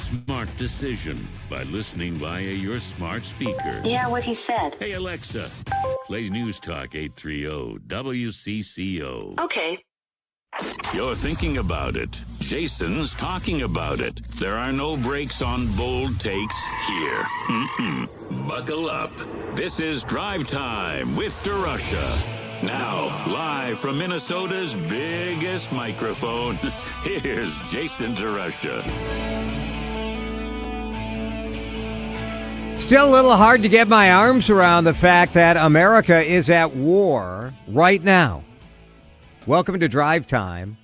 smart decision by listening via your smart speaker. Yeah, what he said. Hey, Alexa, play News Talk 830 WCCO. Okay. You're thinking about it. Jason's talking about it. There are no breaks on bold takes here. Buckle up. This is Drive Time with DeRUSH. Now, live from Minnesota's biggest microphone, here's Jason DeRUSH. Still a little hard to get my arms around the fact that America is at war right now. Welcome to Drive Time.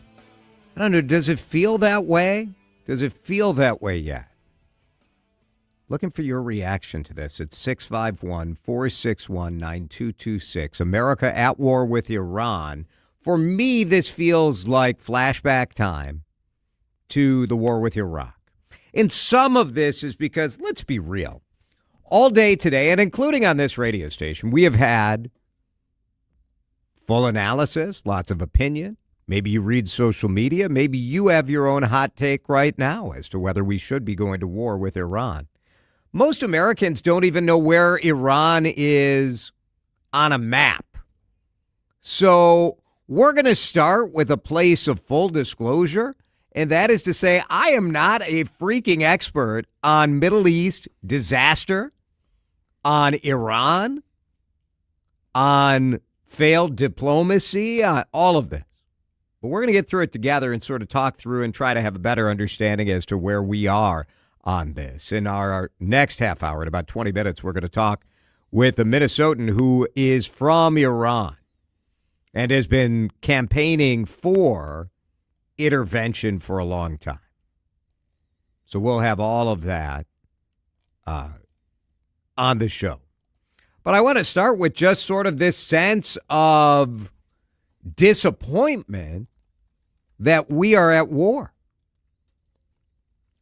I don't know, does it feel that way? Does it feel that way yet? Looking for your reaction to this. It's 651-461-9226. America at war with Iran. For me, this feels like flashback time to the war with Iraq. And some of this is because, let's be real, all day today, and including on this radio station, we have had full analysis, lots of opinion. Maybe you read social media. Maybe you have your own hot take right now as to whether we should be going to war with Iran. Most Americans don't even know where Iran is on a map. So we're going to start with a place of full disclosure, and that is to say I am not a freaking expert on Middle East disaster, on Iran, on failed diplomacy, on all of this. But we're going to get through it together and sort of talk through and try to have a better understanding as to where we are on this. In our next half hour, in about 20 minutes, we're going to talk with a Minnesotan who is from Iran and has been campaigning for intervention for a long time. So we'll have all of that on the show. But I want to start with just sort of this sense of disappointment that we are at war.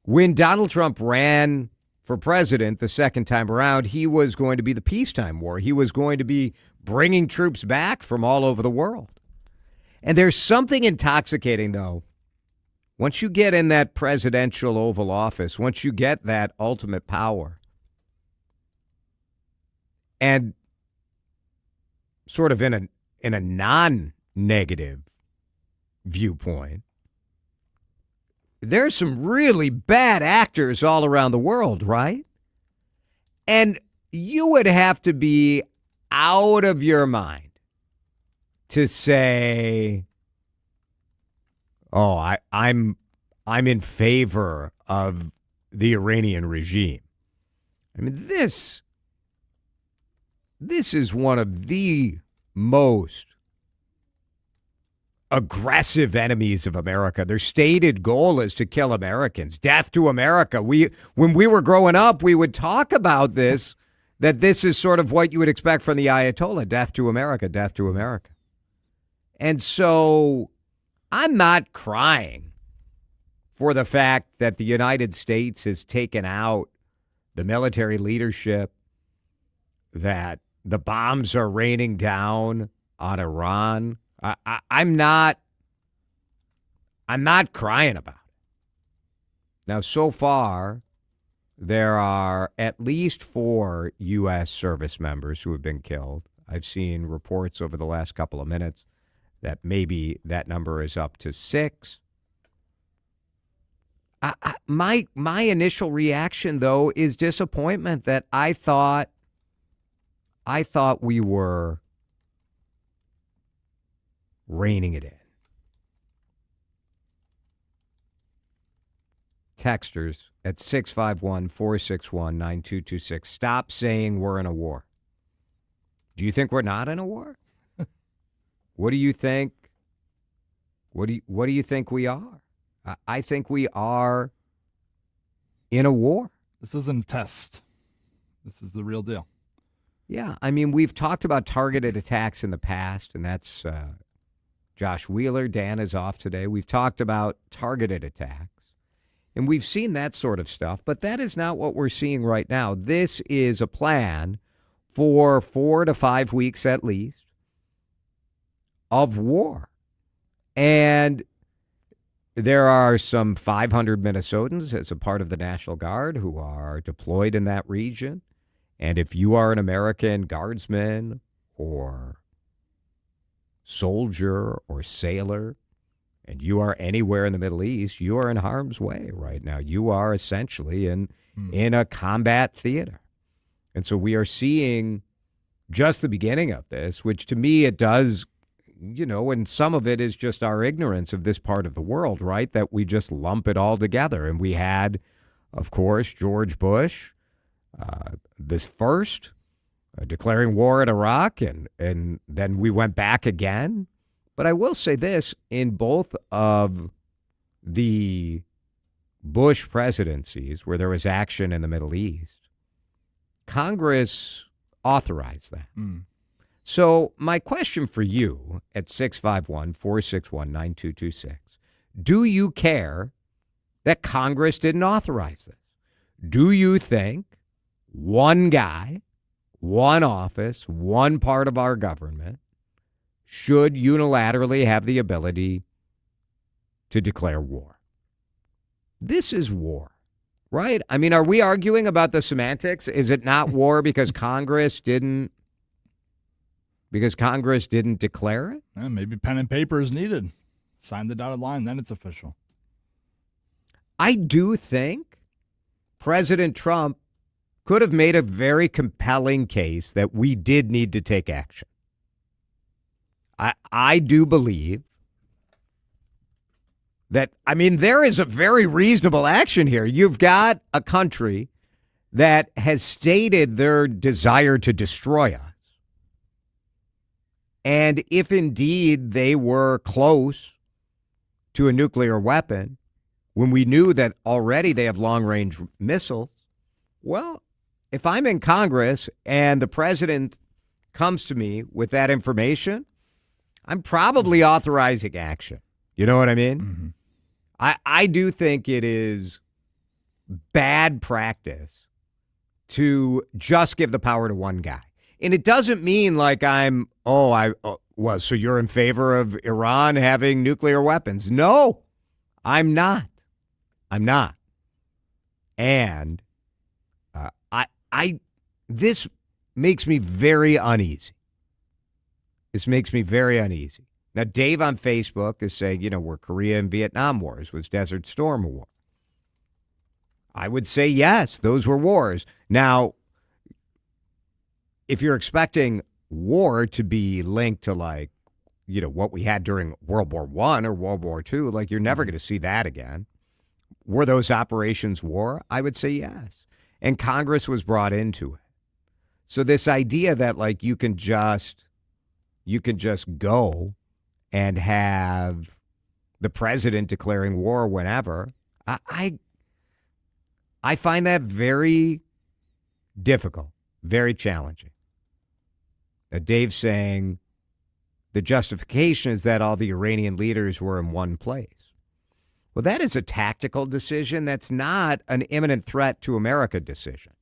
When Donald Trump ran for president the second time around, he was going to be the peacetime war. He was going to be bringing troops back from all over the world. And there's something intoxicating, though, once you get in that presidential Oval Office, once you get that ultimate power, and sort of in a non-negative viewpoint, there's some really bad actors all around the world, right? And you would have to be out of your mind to say, oh, I'm in favor of the Iranian regime. I mean, this is one of the most aggressive enemies of America. Their stated goal is to kill Americans. Death to America. When we were growing up, we would talk about this, that this is sort of what you would expect from the Ayatollah. Death to America, death to America. And so I'm not crying for the fact that the United States has taken out the military leadership, that the bombs are raining down on Iran. I'm not crying about it. Now, so far, there are at least 4 U.S. service members who have been killed. I've seen reports over the last couple of minutes that maybe that number is up to 6. My initial reaction, though, is disappointment that I thought we were reining it in. Texters at 651-461-9226. Stop saying we're in a war. Do you think we're not in a war? What do you think? What do you think we are? I think we are in a war. This isn't a test. This is the real deal. Yeah, I mean, we've talked about targeted attacks in the past, and that's Josh Wheeler. Dan is off today. We've talked about targeted attacks, and we've seen that sort of stuff, but that is not what we're seeing right now. This is a plan for 4 to 5 weeks at least of war. And there are some 500 Minnesotans as a part of the National Guard who are deployed in that region. And if you are an American guardsman or soldier or sailor, and you are anywhere in the Middle East, you are in harm's way right now. You are essentially in a combat theater. And so we are seeing just the beginning of this, which to me it does, and some of it is just our ignorance of this part of the world, right? That we just lump it all together. And we had, of course, George Bush, this first, declaring war in Iraq, and then we went back again. But I will say this, in both of the Bush presidencies where there was action in the Middle East, Congress authorized that. So my question for you at 651-461-9226, do you care that Congress didn't authorize this? Do you think one guy, one office, one part of our government should unilaterally have the ability to declare war? This is war, right? I mean, are we arguing about the semantics? Is it not war because Congress didn't declare it? Maybe pen and paper is needed. Sign the dotted line, then it's official. I do think President Trump could have made a very compelling case that we did need to take action. I do believe that, there is a very reasonable action here. You've got a country that has stated their desire to destroy us. And if indeed they were close to a nuclear weapon, when we knew that already they have long-range missiles, well, if I'm in Congress and the president comes to me with that information, I'm probably authorizing action. You know what I mean? Mm-hmm. I do think it is bad practice to just give the power to one guy. And it doesn't mean like so you're in favor of Iran having nuclear weapons. No, I'm not. And this makes me very uneasy. Now, Dave on Facebook is saying, were Korea and Vietnam wars? Was Desert Storm a war? I would say yes, those were wars. Now, if you're expecting war to be linked to what we had during World War I or World War II, you're never going to see that again. Were those operations war? I would say yes. And Congress was brought into it. So this idea that you can just go and have the president declaring war whenever, I find that very difficult, very challenging. Now, Dave's saying the justification is that all the Iranian leaders were in one place. Well, that is a tactical decision. That's not an imminent threat to America decision.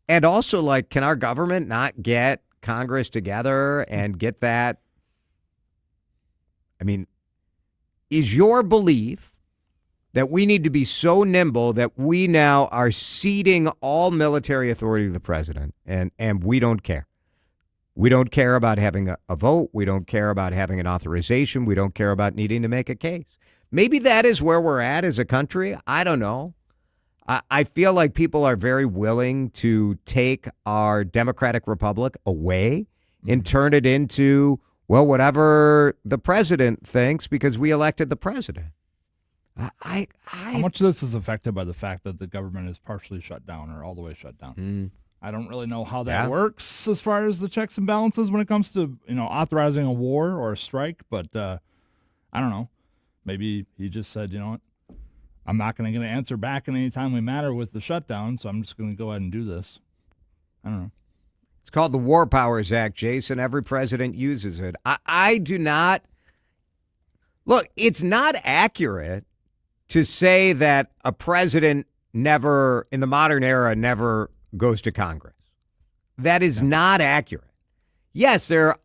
And also, can our government not get Congress together and get that? Is your belief that we need to be so nimble that we now are ceding all military authority to the president and we don't care? We don't care about having a vote. We don't care about having an authorization. We don't care about needing to make a case. Maybe that is where we're at as a country. I don't know. I feel like people are very willing to take our democratic republic away and turn it into, whatever the president thinks because we elected the president. How much of this is affected by the fact that the government is partially shut down or all the way shut down? I don't really know how that works as far as the checks and balances when it comes to, authorizing a war or a strike. But I don't know. Maybe he just said, I'm not going to get an answer back in any timely matter with the shutdown, so I'm just going to go ahead and do this. I don't know. It's called the War Powers Act, Jason. Every president uses it. I do not. Look, it's not accurate to say that a president never, in the modern era, never goes to Congress. That is not accurate. Yes, there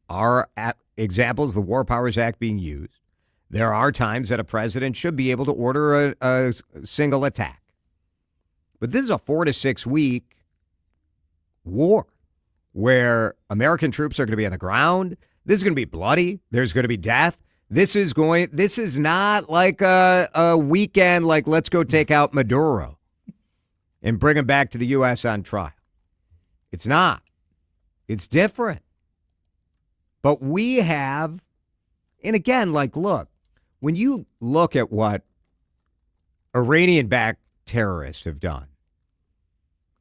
are examples of the War Powers Act being used. There are times that a president should be able to order a single attack. But this is a 4 to 6 week war where American troops are going to be on the ground. This is going to be bloody. There's going to be death. This is not like a weekend like let's go take out Maduro and bring him back to the U.S. on trial. It's not. It's different. But we have, and again, like, look, when you look at what Iranian-backed terrorists have done,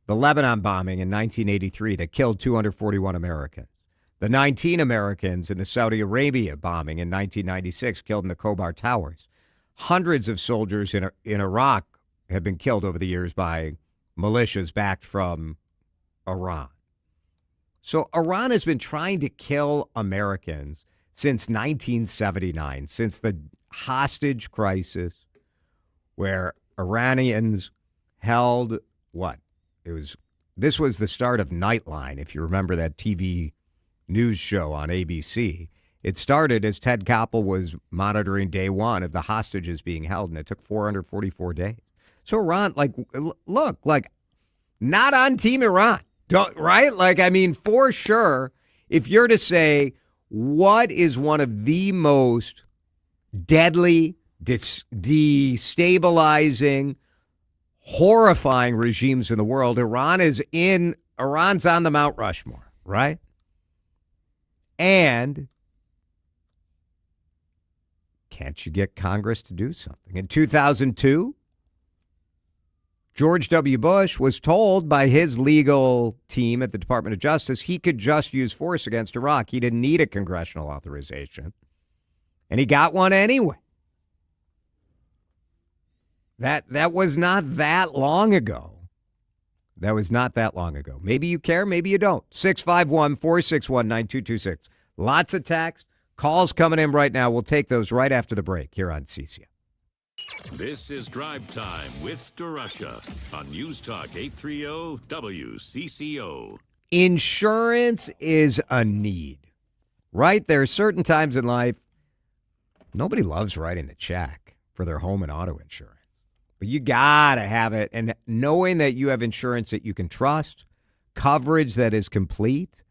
the Lebanon bombing in 1983 that killed 241 Americans, the 19 Americans in the Saudi Arabia bombing in 1996 killed in the Khobar Towers, hundreds of soldiers in Iraq have been killed over the years by militias backed from Iran. So Iran has been trying to kill Americans since 1979, since the hostage crisis where Iranians held what? This was the start of Nightline, if you remember that TV news show on ABC. It started as Ted Koppel was monitoring day one of the hostages being held, and it took 444 days. So Iran, not on Team Iran, right? For sure, if you're to say what is one of the most deadly, destabilizing, horrifying regimes in the world, Iran's on the Mount Rushmore, right? And can't you get Congress to do something? In 2002, George W. Bush was told by his legal team at the Department of Justice he could just use force against Iraq. He didn't need a congressional authorization. And he got one anyway. That was not that long ago. That was not that long ago. Maybe you care, maybe you don't. 651-461-9226. Lots of text. Calls coming in right now. We'll take those right after the break here on CCO. This is Drive Time with DeRUSH on News Talk 830 WCCO. Insurance is a need, right? There are certain times in life nobody loves writing the check for their home and auto insurance. But you got to have it. And knowing that you have insurance that you can trust, coverage that is complete,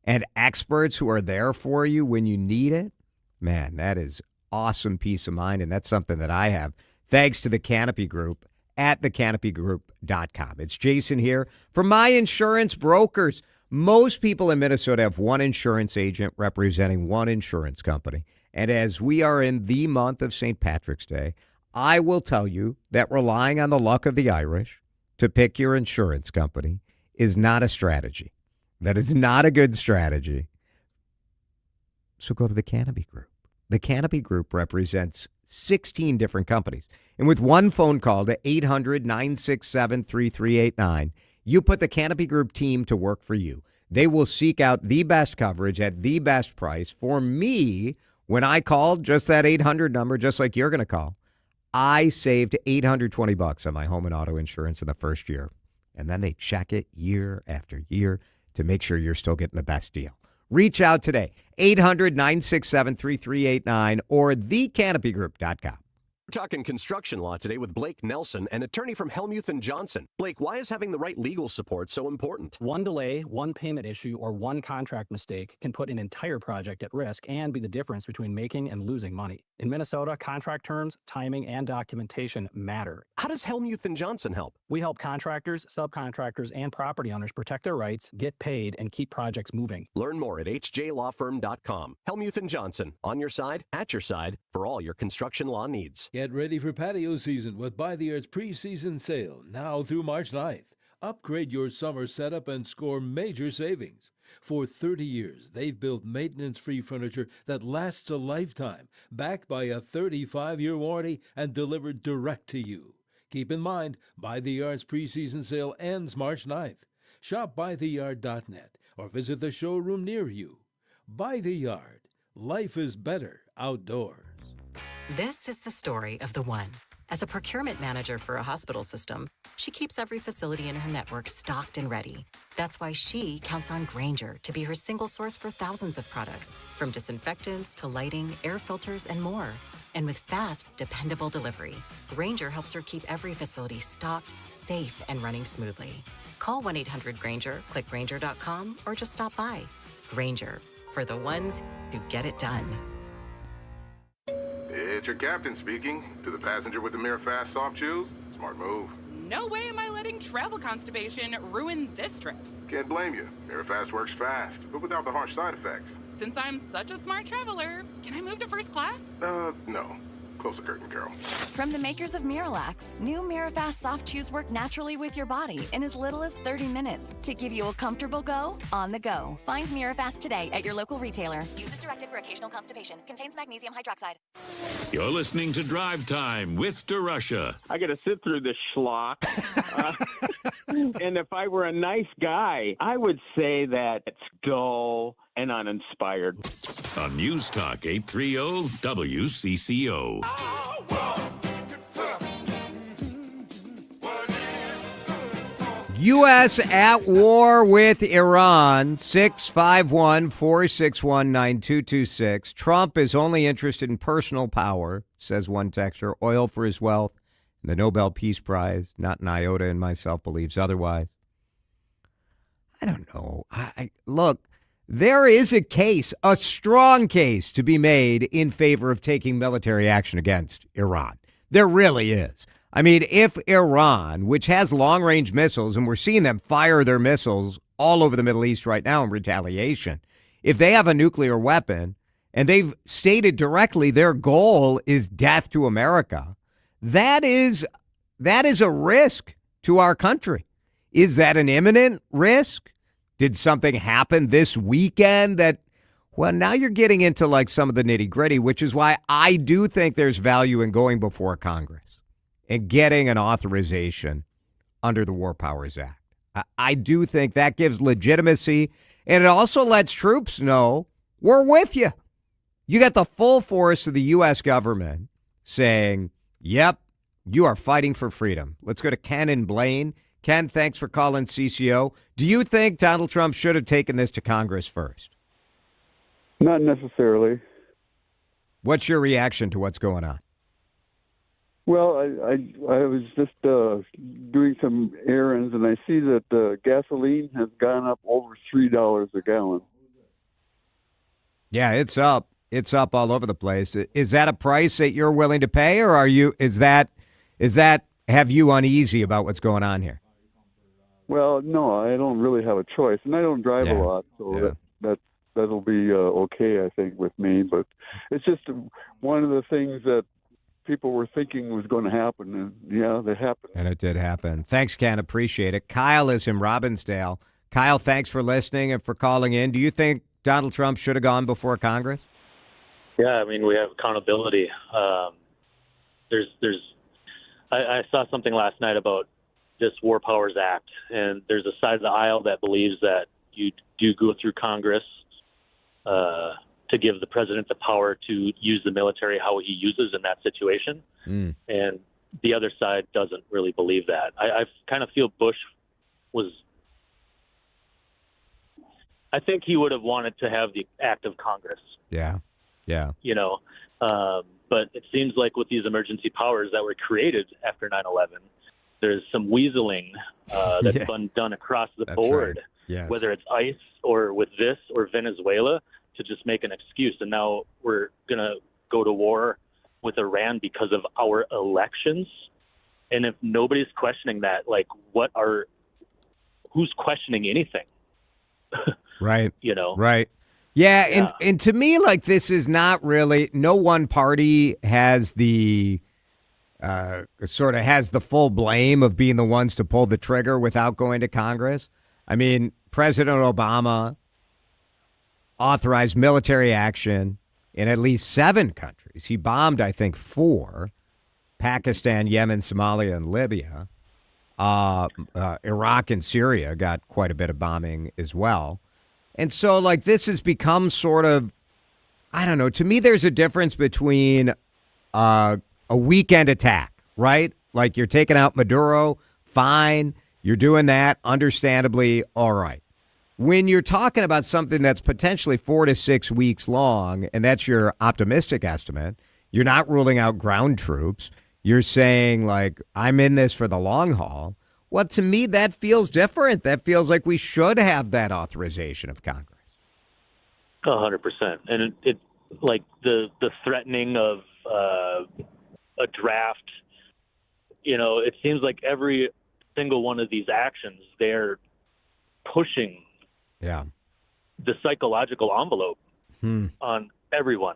and experts who are there for you when you need it, man, that is awesome peace of mind. And that's something that I have thanks to the Canopy Group at thecanopygroup.com. It's Jason here from My Insurance Brokers. Most people in Minnesota have one insurance agent representing one insurance company. And as we are in the month of St. Patrick's Day, I will tell you that relying on the luck of the Irish to pick your insurance company is not a strategy. That is not a good strategy. So go to the Canopy Group. The Canopy Group represents 16 different companies. And with one phone call to 800-967-3389, you put the Canopy Group team to work for you. They will seek out the best coverage at the best price. For me, when I called just that 800 number, just like you're going to call, I saved $820 on my home and auto insurance in the first year. And then they check it year after year to make sure you're still getting the best deal. Reach out today, 800-967-3389 or thecanopygroup.com. We're talking construction law today with Blake Nelson, an attorney from Hellmuth & Johnson. Blake, why is having the right legal support so important? One delay, one payment issue, or one contract mistake can put an entire project at risk and be the difference between making and losing money. In Minnesota, contract terms, timing, and documentation matter. How does Hellmuth & Johnson help? We help contractors, subcontractors, and property owners protect their rights, get paid, and keep projects moving. Learn more at hjlawfirm.com. Hellmuth & Johnson, on your side, at your side, for all your construction law needs. Get ready for patio season with By the Arts pre-season sale now through March 9th. Upgrade your summer setup and score major savings. For 30 years, they've built maintenance-free furniture that lasts a lifetime, backed by a 35-year warranty and delivered direct to you. Keep in mind, By the Yard's pre-season sale ends March 9th. Shop bytheyard.net or visit the showroom near you. By the Yard. Life is better outdoors. This is the story of the one. As a procurement manager for a hospital system, she keeps every facility in her network stocked and ready. That's why she counts on Grainger to be her single source for thousands of products, from disinfectants to lighting, air filters, and more. And with fast, dependable delivery, Grainger helps her keep every facility stocked, safe, and running smoothly. Call 1-800-GRAINGER, click Grainger.com, or just stop by. Grainger, for the ones who get it done. It's your captain speaking. To the passenger with the Mirror Fast soft chews, smart move. No way am I letting travel constipation ruin this trip. Can't blame you. Mirror Fast works fast, but without the harsh side effects. Since I'm such a smart traveler, can I move to first class? No. Close the curtain, Carol. From the makers of Miralax, new Mirafast soft chews work naturally with your body in as little as 30 minutes to give you a comfortable go on the go. Find Mirafast today at your local retailer. Use as directed for occasional constipation. Contains magnesium hydroxide. You're listening to Drive Time with DeRUSH. I got to sit through this schlock. And if I were a nice guy, I would say that it's dull and uninspired. On News Talk 830 WCCO. U.S. at war with Iran, 651-461-9226. Trump is only interested in personal power, says one texter, oil for his wealth, and the Nobel Peace Prize. Not an iota in myself believes otherwise. I don't know. Look, there is a case, a strong case to be made in favor of taking military action against Iran. There really is. I mean, if Iran, which has long-range missiles, and we're seeing them fire their missiles all over the Middle East right now in retaliation, if they have a nuclear weapon and they've stated directly their goal is death to America, that is a risk to our country. Is that an imminent risk? Did something happen this weekend that, well, now you're getting into like some of the nitty gritty, which is why I do think there's value in going before Congress and getting an authorization under the War Powers Act. I do think that gives legitimacy, and it also lets troops know we're with you. You got the full force of the U.S. government saying, yep, you are fighting for freedom. Let's go to Ken and Blaine. Ken, thanks for calling CCO. Do you think Donald Trump should have taken this to Congress first? Not necessarily. What's your reaction to what's going on? Well, I was just doing some errands, and I see that gasoline has gone up over $3 a gallon. Yeah, it's up. It's up all over the place. Is that a price that you're willing to pay, or is that have you uneasy about what's going on here? Well, no, I don't really have a choice, and I don't drive a lot, so that'll be okay, I think, with me. But it's just one of the things that people were thinking was going to happen, and that happened. And it did happen. Thanks, Ken. Appreciate it. Kyle is in Robbinsdale. Kyle, thanks for listening and for calling in. Do you think Donald Trump should have gone before Congress? Yeah, I mean, we have accountability. I saw something last night about this War Powers Act, and there's a side of the aisle that believes that you do go through Congress to give the president the power to use the military how he uses in that situation. And the other side doesn't really believe that. I kind of feel Bush I think he would have wanted to have the act of Congress. Yeah. But it seems like with these emergency powers that were created after 9/11, there's some weaseling that's been done across the board, right. Yes. Whether it's ICE or with this or Venezuela, to just make an excuse. And now we're going to go to war with Iran because of our elections. And if nobody's questioning that, like, who's questioning anything? Right. Right. Yeah. And to me, like, this is not really, no one party has the has the full blame of being the ones to pull the trigger without going to Congress. I mean, President Obama authorized military action in at least 7 countries. He bombed, I think, 4: Pakistan, Yemen, Somalia, and Libya. Iraq and Syria got quite a bit of bombing as well. And so, like, this has become sort of, I don't know, to me there's a difference between a weekend attack, right? Like, you're taking out Maduro, fine. You're doing that, understandably, all right. When you're talking about something that's potentially 4 to 6 weeks long, and that's your optimistic estimate, You're not ruling out ground troops. You're saying, like, I'm in this for the long haul. Well, to me, that feels different. That feels like we should have that authorization of Congress. 100%. And it like the threatening of a draft, it seems like every single one of these actions, they're pushing the psychological envelope on everyone.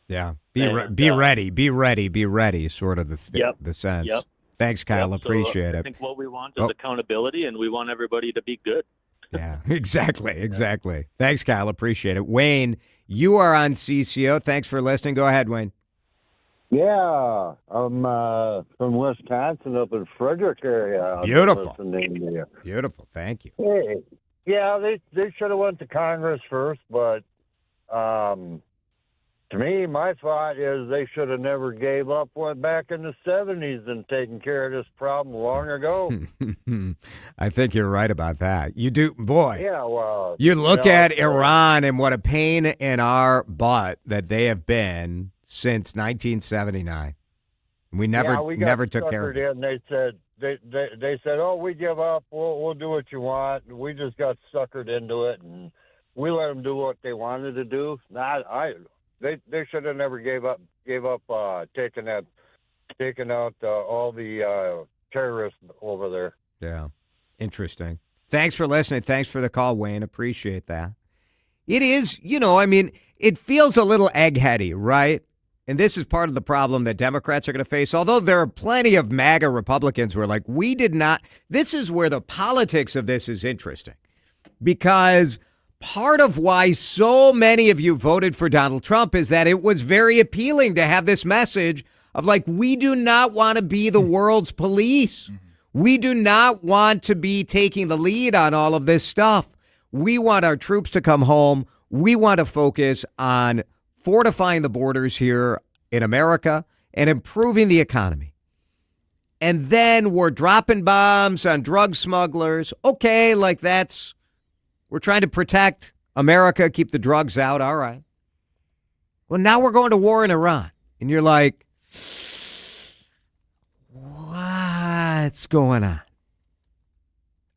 Yeah. Be ready, sort of the sense. Yep. Thanks, Kyle. Appreciate it. I think what we want is accountability, and we want everybody to be good. Yeah, exactly. Thanks, Kyle. Appreciate it. Wayne, you are on CCO. Thanks for listening. Go ahead, Wayne. Yeah, I'm from Wisconsin, up in Frederick area. Beautiful. Beautiful. Thank you. Hey, yeah, they should have went to Congress first, but to me, my thought is they should have never gave up, went back in the 70s and taken care of this problem long ago. I think you're right about that. You do, boy. Yeah, well. You look at Iran and what a pain in our butt that they have been since 1979. We never took care of it. And they said, "Oh, we give up. We'll do what you want." And we just got suckered into it, and we let them do what they wanted to do. They should have never gave up taking out all the terrorists over there. Yeah, interesting. Thanks for listening. Thanks for the call, Wayne. Appreciate that. It is, it feels a little eggheady, right? And this is part of the problem that Democrats are going to face. Although there are plenty of MAGA Republicans who are like, we did not. This is where the politics of this is interesting, because part of why so many of you voted for Donald Trump is that it was very appealing to have this message of like, we do not want to be the world's police. We do not want to be taking the lead on all of this stuff. We want our troops to come home. We want to focus on fortifying the borders here in America and improving the economy. And then we're dropping bombs on drug smugglers. Okay, like we're trying to protect America, keep the drugs out. All right. Well, now we're going to war in Iran. And you're like, what's going on?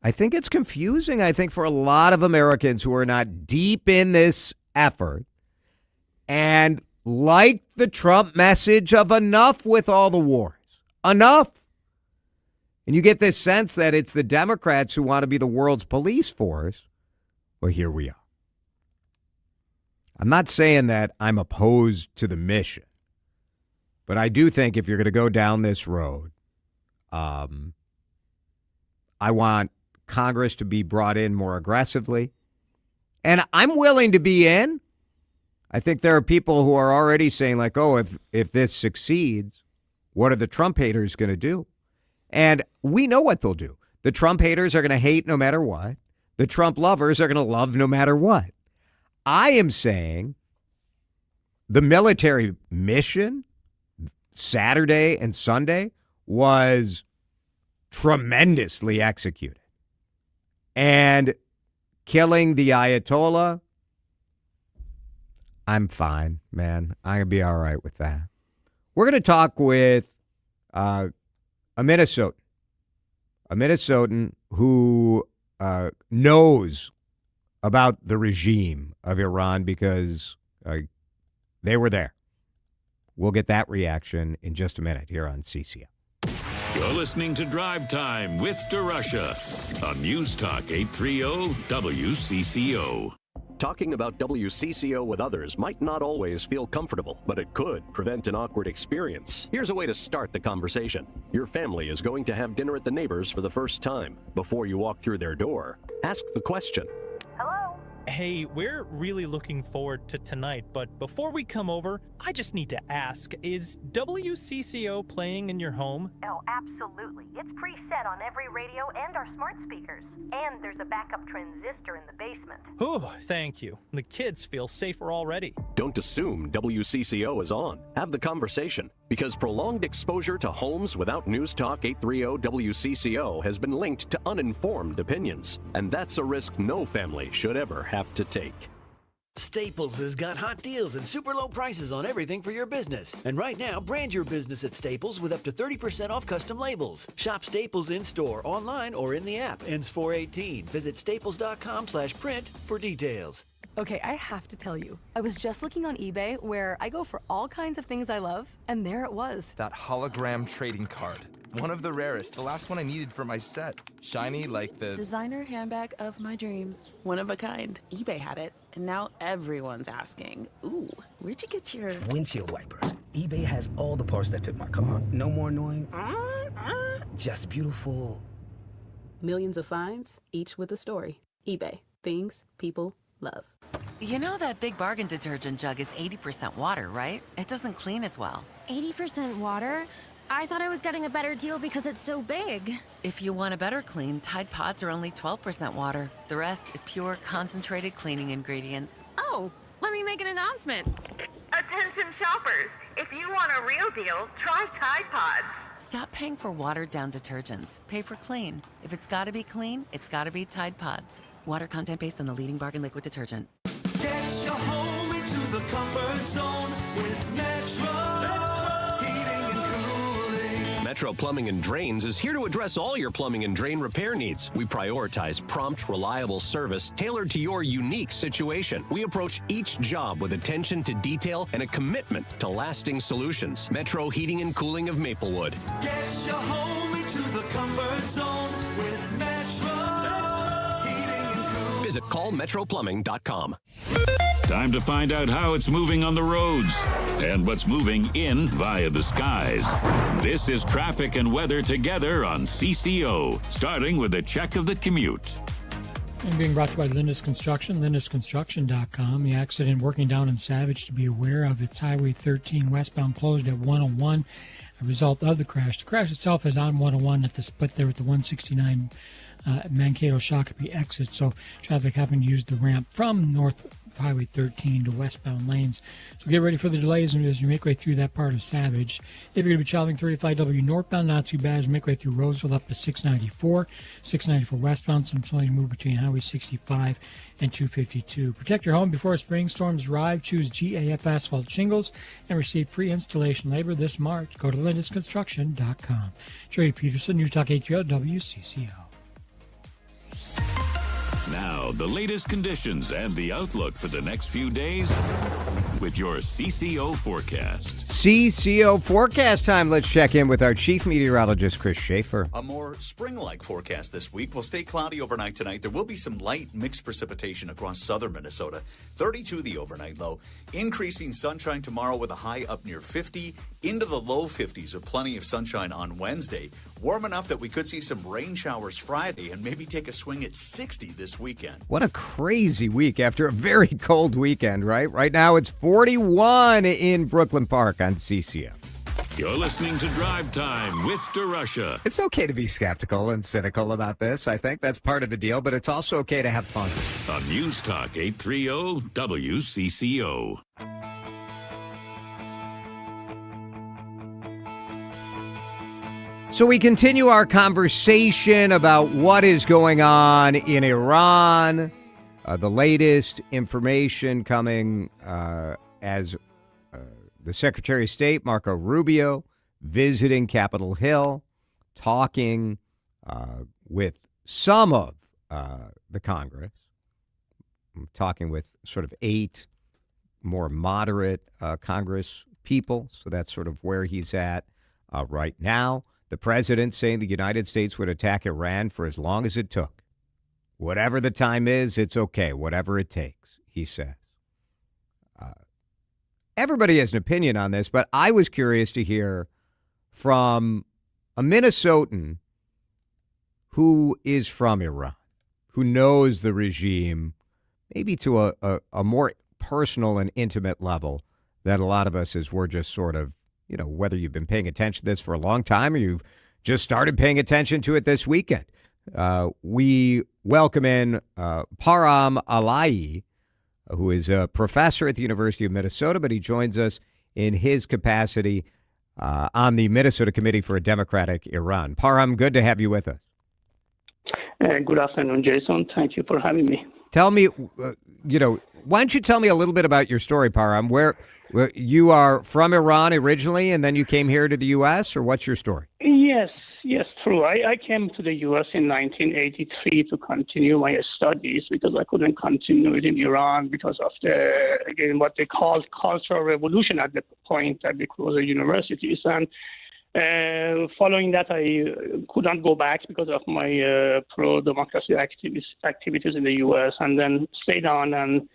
I think it's confusing. I think for a lot of Americans who are not deep in this effort and like the Trump message of enough with all the wars, enough. And you get this sense that it's the Democrats who want to be the world's police force. Well, here we are. I'm not saying that I'm opposed to the mission, but I do think if you're going to go down this road, I want Congress to be brought in more aggressively. And I'm willing to be in. I think there are people who are already saying like, oh, if this succeeds, what are the Trump haters going to do? And we know what they'll do. The Trump haters are going to hate no matter what. The Trump lovers are going to love no matter what. I am saying the military mission Saturday and Sunday was tremendously executed. And killing the Ayatollah, I'm fine, man. I'm going to be all right with that. We're going to talk with a Minnesotan who knows about the regime of Iran because they were there. We'll get that reaction in just a minute here on CCO. You're listening to Drive Time with DeRUSH on News Talk 830 WCCO. Talking about WCCO with others might not always feel comfortable, but it could prevent an awkward experience. Here's a way to start the conversation. Your family is going to have dinner at the neighbors for the first time. Before you walk through their door, ask the question. Hello? Hey, we're really looking forward to tonight, but before we come over, I just need to ask, is WCCO playing in your home? Oh, absolutely. It's preset on every radio and our smart speakers. And there's a backup transistor in the basement. Oh, thank you. The kids feel safer already. Don't assume WCCO is on. Have the conversation, because prolonged exposure to homes without News Talk 830 WCCO has been linked to uninformed opinions. And that's a risk no family should ever have to take. Staples has got hot deals and super low prices on everything for your business. And right now, brand your business at Staples with up to 30% off custom labels. Shop Staples in-store, online, or in the app. Ends 4/18. Visit staples.com/print for details. Okay, I have to tell you, I was just looking on eBay where I go for all kinds of things I love, and there it was. That hologram trading card. One of the rarest, the last one I needed for my set. Shiny like the designer handbag of my dreams. One of a kind. eBay had it, and now everyone's asking, ooh, where'd you get your windshield wipers? eBay has all the parts that fit my car. No more annoying, just beautiful. Millions of finds, each with a story. eBay. Things people love. You know that Big Bargain detergent jug is 80% water, right? It doesn't clean as well. 80% water? I thought I was getting a better deal because it's so big. If you want a better clean, Tide Pods are only 12% water. The rest is pure, concentrated cleaning ingredients. Oh, let me make an announcement. Attention shoppers, if you want a real deal, try Tide Pods. Stop paying for watered-down detergents. Pay for clean. If it's gotta be clean, it's gotta be Tide Pods. Water content based on the leading bargain liquid detergent. Get your home into the comfort zone with Metro Heating and Cooling. Metro Plumbing and Drains is here to address all your plumbing and drain repair needs. We prioritize prompt, reliable service tailored to your unique situation. We approach each job with attention to detail and a commitment to lasting solutions. Metro Heating and Cooling of Maplewood. Get your home into the comfort zone with Metro. Visit callmetroplumbing.com. Time to find out how it's moving on the roads and what's moving in via the skies. This is traffic and weather together on CCO, starting with a check of the commute. And being brought to you by Linda's Construction, lindasconstruction.com. The accident working down in Savage to be aware of. It's Highway 13 westbound closed at 101. A result of the crash. The crash itself is on 101 at the split there at the 169 Mankato Shakopee exit. So traffic having to use the ramp from North Highway 13 to westbound lanes. So get ready for the delays as you make way through that part of Savage. If you're going to be traveling 35W northbound, not too bad as you make way through Roseville up to 694. 694 westbound, some slowing to move between Highway 65 and 252. Protect your home before spring storms arrive. Choose GAF asphalt shingles and receive free installation labor this March. Go to lindasconstruction.com. Jerry Peterson, News Talk 830 WCCO. Now, the latest conditions and the outlook for the next few days with your CCO forecast. CCO forecast time. Let's check in with our chief meteorologist, Chris Schaefer. A more spring-like forecast this week. Will stay cloudy overnight tonight. There will be some light mixed precipitation across southern Minnesota. 32 the overnight low. Increasing sunshine tomorrow with a high up near 50. Into the low 50s with plenty of sunshine on Wednesday. Warm enough that we could see some rain showers Friday and maybe take a swing at 60 this weekend. What a crazy week after a very cold weekend, right? Right now it's 41 in Brooklyn Park on CCO. You're listening to Drive Time with DeRUSH. It's okay to be skeptical and cynical about this. I think that's part of the deal, but it's also okay to have fun. On News Talk 830 WCCO. So we continue our conversation about what is going on in Iran. The latest information coming as the Secretary of State, Marco Rubio, visiting Capitol Hill, talking with some of the Congress, talking with sort of 8 more moderate Congress people. So that's sort of where he's at right now. The president saying the United States would attack Iran for as long as it took. Whatever the time is, it's okay. Whatever it takes, he says. Everybody has an opinion on this, but I was curious to hear from a Minnesotan who is from Iran, who knows the regime, maybe to a more personal and intimate level than a lot of us as we're just sort of, you know, whether you've been paying attention to this for a long time or you've just started paying attention to it this weekend. We welcome in Parham Alaei, who is a professor at the University of Minnesota, but he joins us in his capacity on the Minnesota Committee for a Democratic Iran. Parham, good to have you with us. Good afternoon, Jason. Thank you for having me. Tell me, why don't you tell me a little bit about your story, Parham? Where you are from Iran originally, and then you came here to the U.S., or what's your story? Yes, true. I came to the U.S. in 1983 to continue my studies because I couldn't continue it in Iran because of what they called cultural revolution at the point that they closed the universities. And following that, I couldn't go back because of my pro-democracy activities in the U.S. and then stayed on and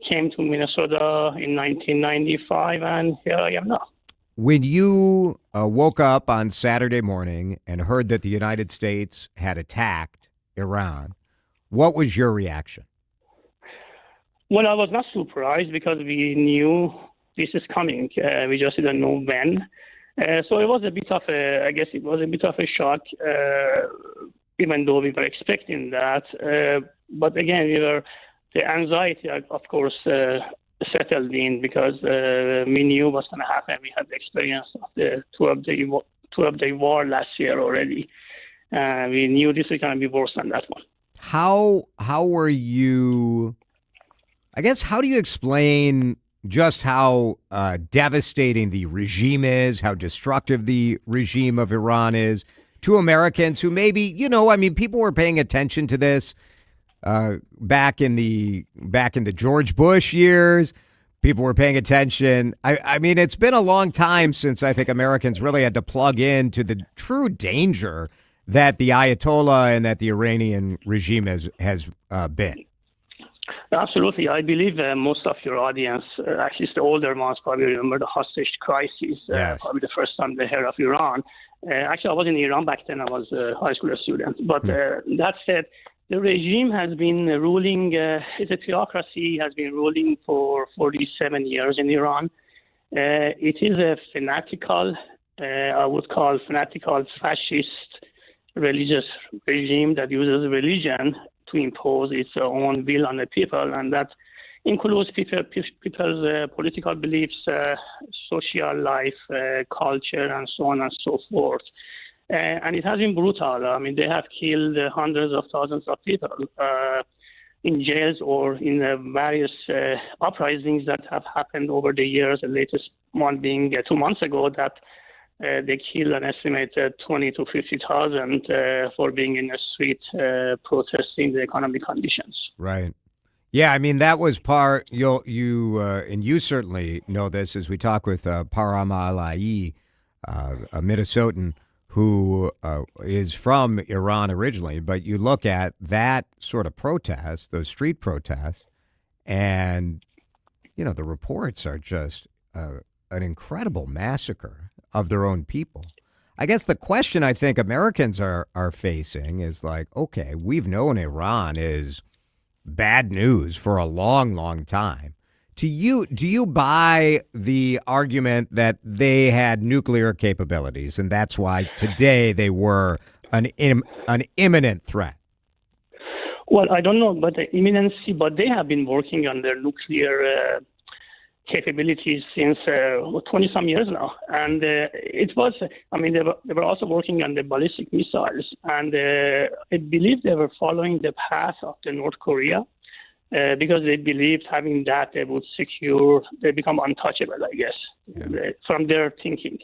came to Minnesota in 1995, and here I am now. When you woke up on Saturday morning and heard that the United States had attacked Iran, what was your reaction? Well, I was not surprised because we knew this is coming. We just didn't know when. So it was a bit of a shock, even though we were expecting that. But again, the anxiety, of course, settled in because we knew what's going to happen. We had the experience of the 12-day war last year already. We knew this was going to be worse than that one. How were you? I guess how do you explain just how devastating the regime is, how destructive the regime of Iran is to Americans who maybe, people were paying attention to this back in the George Bush years. People were paying attention. I mean, it's been a long time since I think Americans really had to plug in to the true danger that the Ayatollah and that the Iranian regime has been. Absolutely. I believe most of your audience, actually the older ones, probably remember the hostage crisis, Yes. probably the first time they heard of Iran. Actually, I was in Iran back then. I was a high school student. But that said, the regime has been ruling, it's a theocracy, has been ruling for 47 years in Iran. It is a fanatical, I would call fanatical fascist religious regime that uses religion to impose its own will on the people, and that includes people's political beliefs, social life, culture, and so on and so forth. And it has been brutal. I mean, they have killed hundreds of thousands of people in jails or in various uprisings that have happened over the years, the latest one being 2 months ago that they killed an estimated 20 to 50,000 for being in the street protesting the economic conditions. Right. Yeah, I mean, that was part, and you certainly know this as we talk with Parham Alaei, a Minnesotan who is from Iran originally, but you look at that sort of protest, those street protests, and, the reports are just an incredible massacre of their own people. I guess the question I think Americans are facing is like, okay, we've known Iran is bad news for a long, long time. Do you buy the argument that they had nuclear capabilities and that's why today they were an imminent threat? Well, I don't know about the imminency, but they have been working on their nuclear capabilities since 20-some years now. And they were also working on the ballistic missiles. And I believe they were following the path of the North Korea because they believed having that they would they become untouchable, I guess, from their thinking.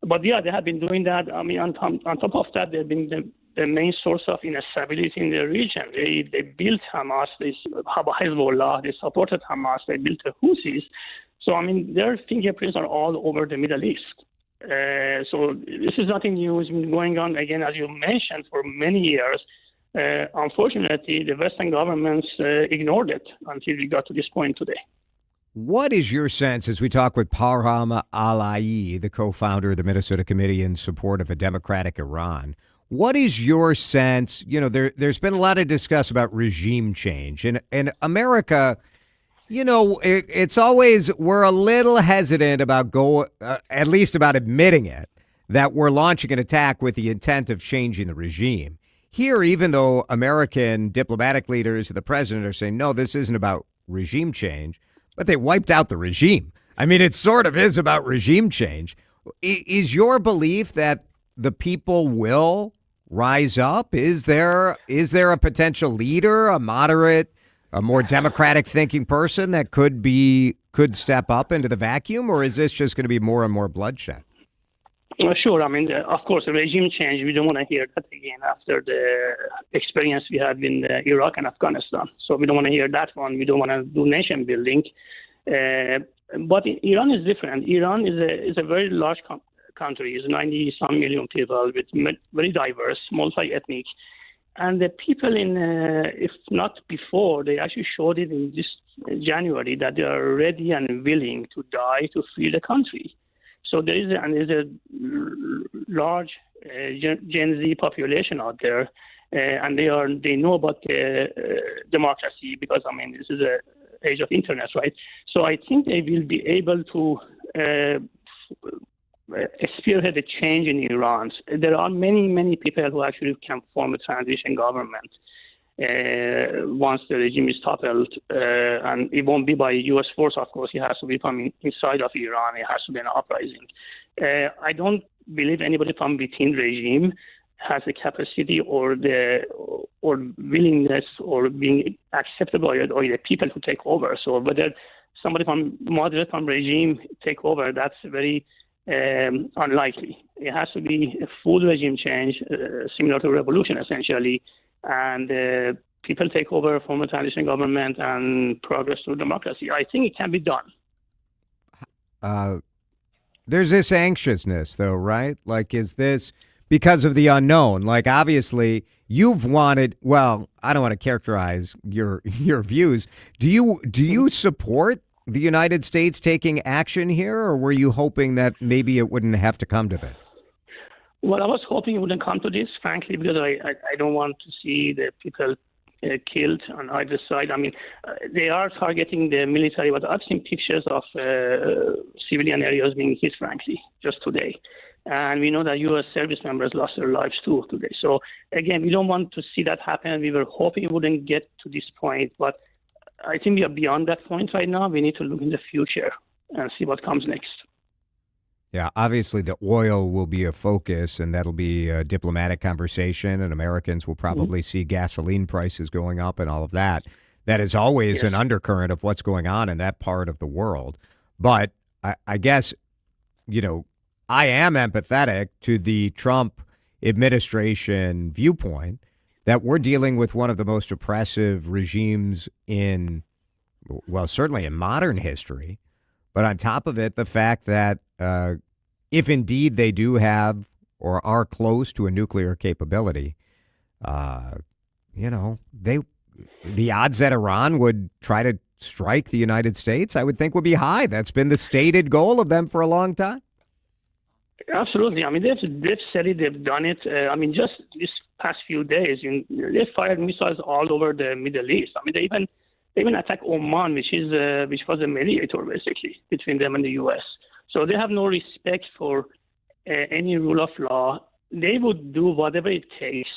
But yeah, they have been doing that. I mean, on top of that, they've been the main source of instability in the region. They built Hamas, Hezbollah, they supported Hamas, they built the Houthis. So, I mean, their fingerprints are all over the Middle East. So this is nothing new. It's been going on, again, as you mentioned, for many years. Unfortunately, the Western governments ignored it until we got to this point today. What is your sense, as we talk with Parham Alaei, the co-founder of the Minnesota Committee in Support of a Democratic Iran, what is your sense? There's been a lot of discuss about regime change. In America, it's always, we're a little hesitant about at least about admitting it, that we're launching an attack with the intent of changing the regime. Here, even though American diplomatic leaders and the president are saying, no, this isn't about regime change, but they wiped out the regime. I mean, it sort of is about regime change. Is your belief that the people will rise up? Is there a potential leader, a moderate a more democratic thinking person that could step up into the vacuum, or is this just going to be more and more bloodshed? Sure. I mean, of course, a regime change, we don't want to hear that again after the experience we had in Iraq and Afghanistan. So we don't want to hear that one. We don't want to do nation building. But Iran is different. Iran is a very large country. It's 90-some million people with very diverse, multi-ethnic. And the people if not before, they actually showed it in this January that they are ready and willing to die to free the country. So there's a large Gen Z population out there, and they know about democracy because, I mean, this is a age of internet, right? So I think they will be able to spearhead a change in Iran. There are many people who actually can form a transition government once the regime is toppled, and it won't be by U.S. force, of course. It has to be from inside of Iran. It has to be an uprising. I don't believe anybody from within regime has the capacity or willingness or being accepted by the people to take over. So whether somebody from moderate from regime take over, that's very unlikely. It has to be a full regime change, similar to a revolution, essentially, and people take over, form a transition government, and progress to democracy. I think it can be done. There's this anxiousness, though, right? Like, is this because of the unknown? Like, obviously, you've wanted. Well, I don't want to characterize your views. Do you support the United States taking action here, or were you hoping that maybe it wouldn't have to come to this? Well, I was hoping it wouldn't come to this, frankly, because I don't want to see the people killed on either side. I mean, they are targeting the military, but I've seen pictures of civilian areas being hit, frankly, just today. And we know that U.S. service members lost their lives, too, today. So, again, we don't want to see that happen. We were hoping it wouldn't get to this point, but I think we are beyond that point right now. We need to look in the future and see what comes next. Yeah, obviously the oil will be a focus, and that'll be a diplomatic conversation, and Americans will probably see gasoline prices going up and all of that. That is always an undercurrent of what's going on in that part of the world. But I guess, I am empathetic to the Trump administration viewpoint that we're dealing with one of the most oppressive regimes in, well, certainly in modern history. But on top of it, the fact that if indeed they do have or are close to a nuclear capability, the odds that Iran would try to strike the United States, I would think, would be high. That's been the stated goal of them for a long time. Absolutely. I mean, they've said it, they've done it. I mean, just this past few days, they fired missiles all over the Middle East. I mean, they even attacked Oman, which was a mediator, basically, between them and the U.S. So they have no respect for any rule of law. They would do whatever it takes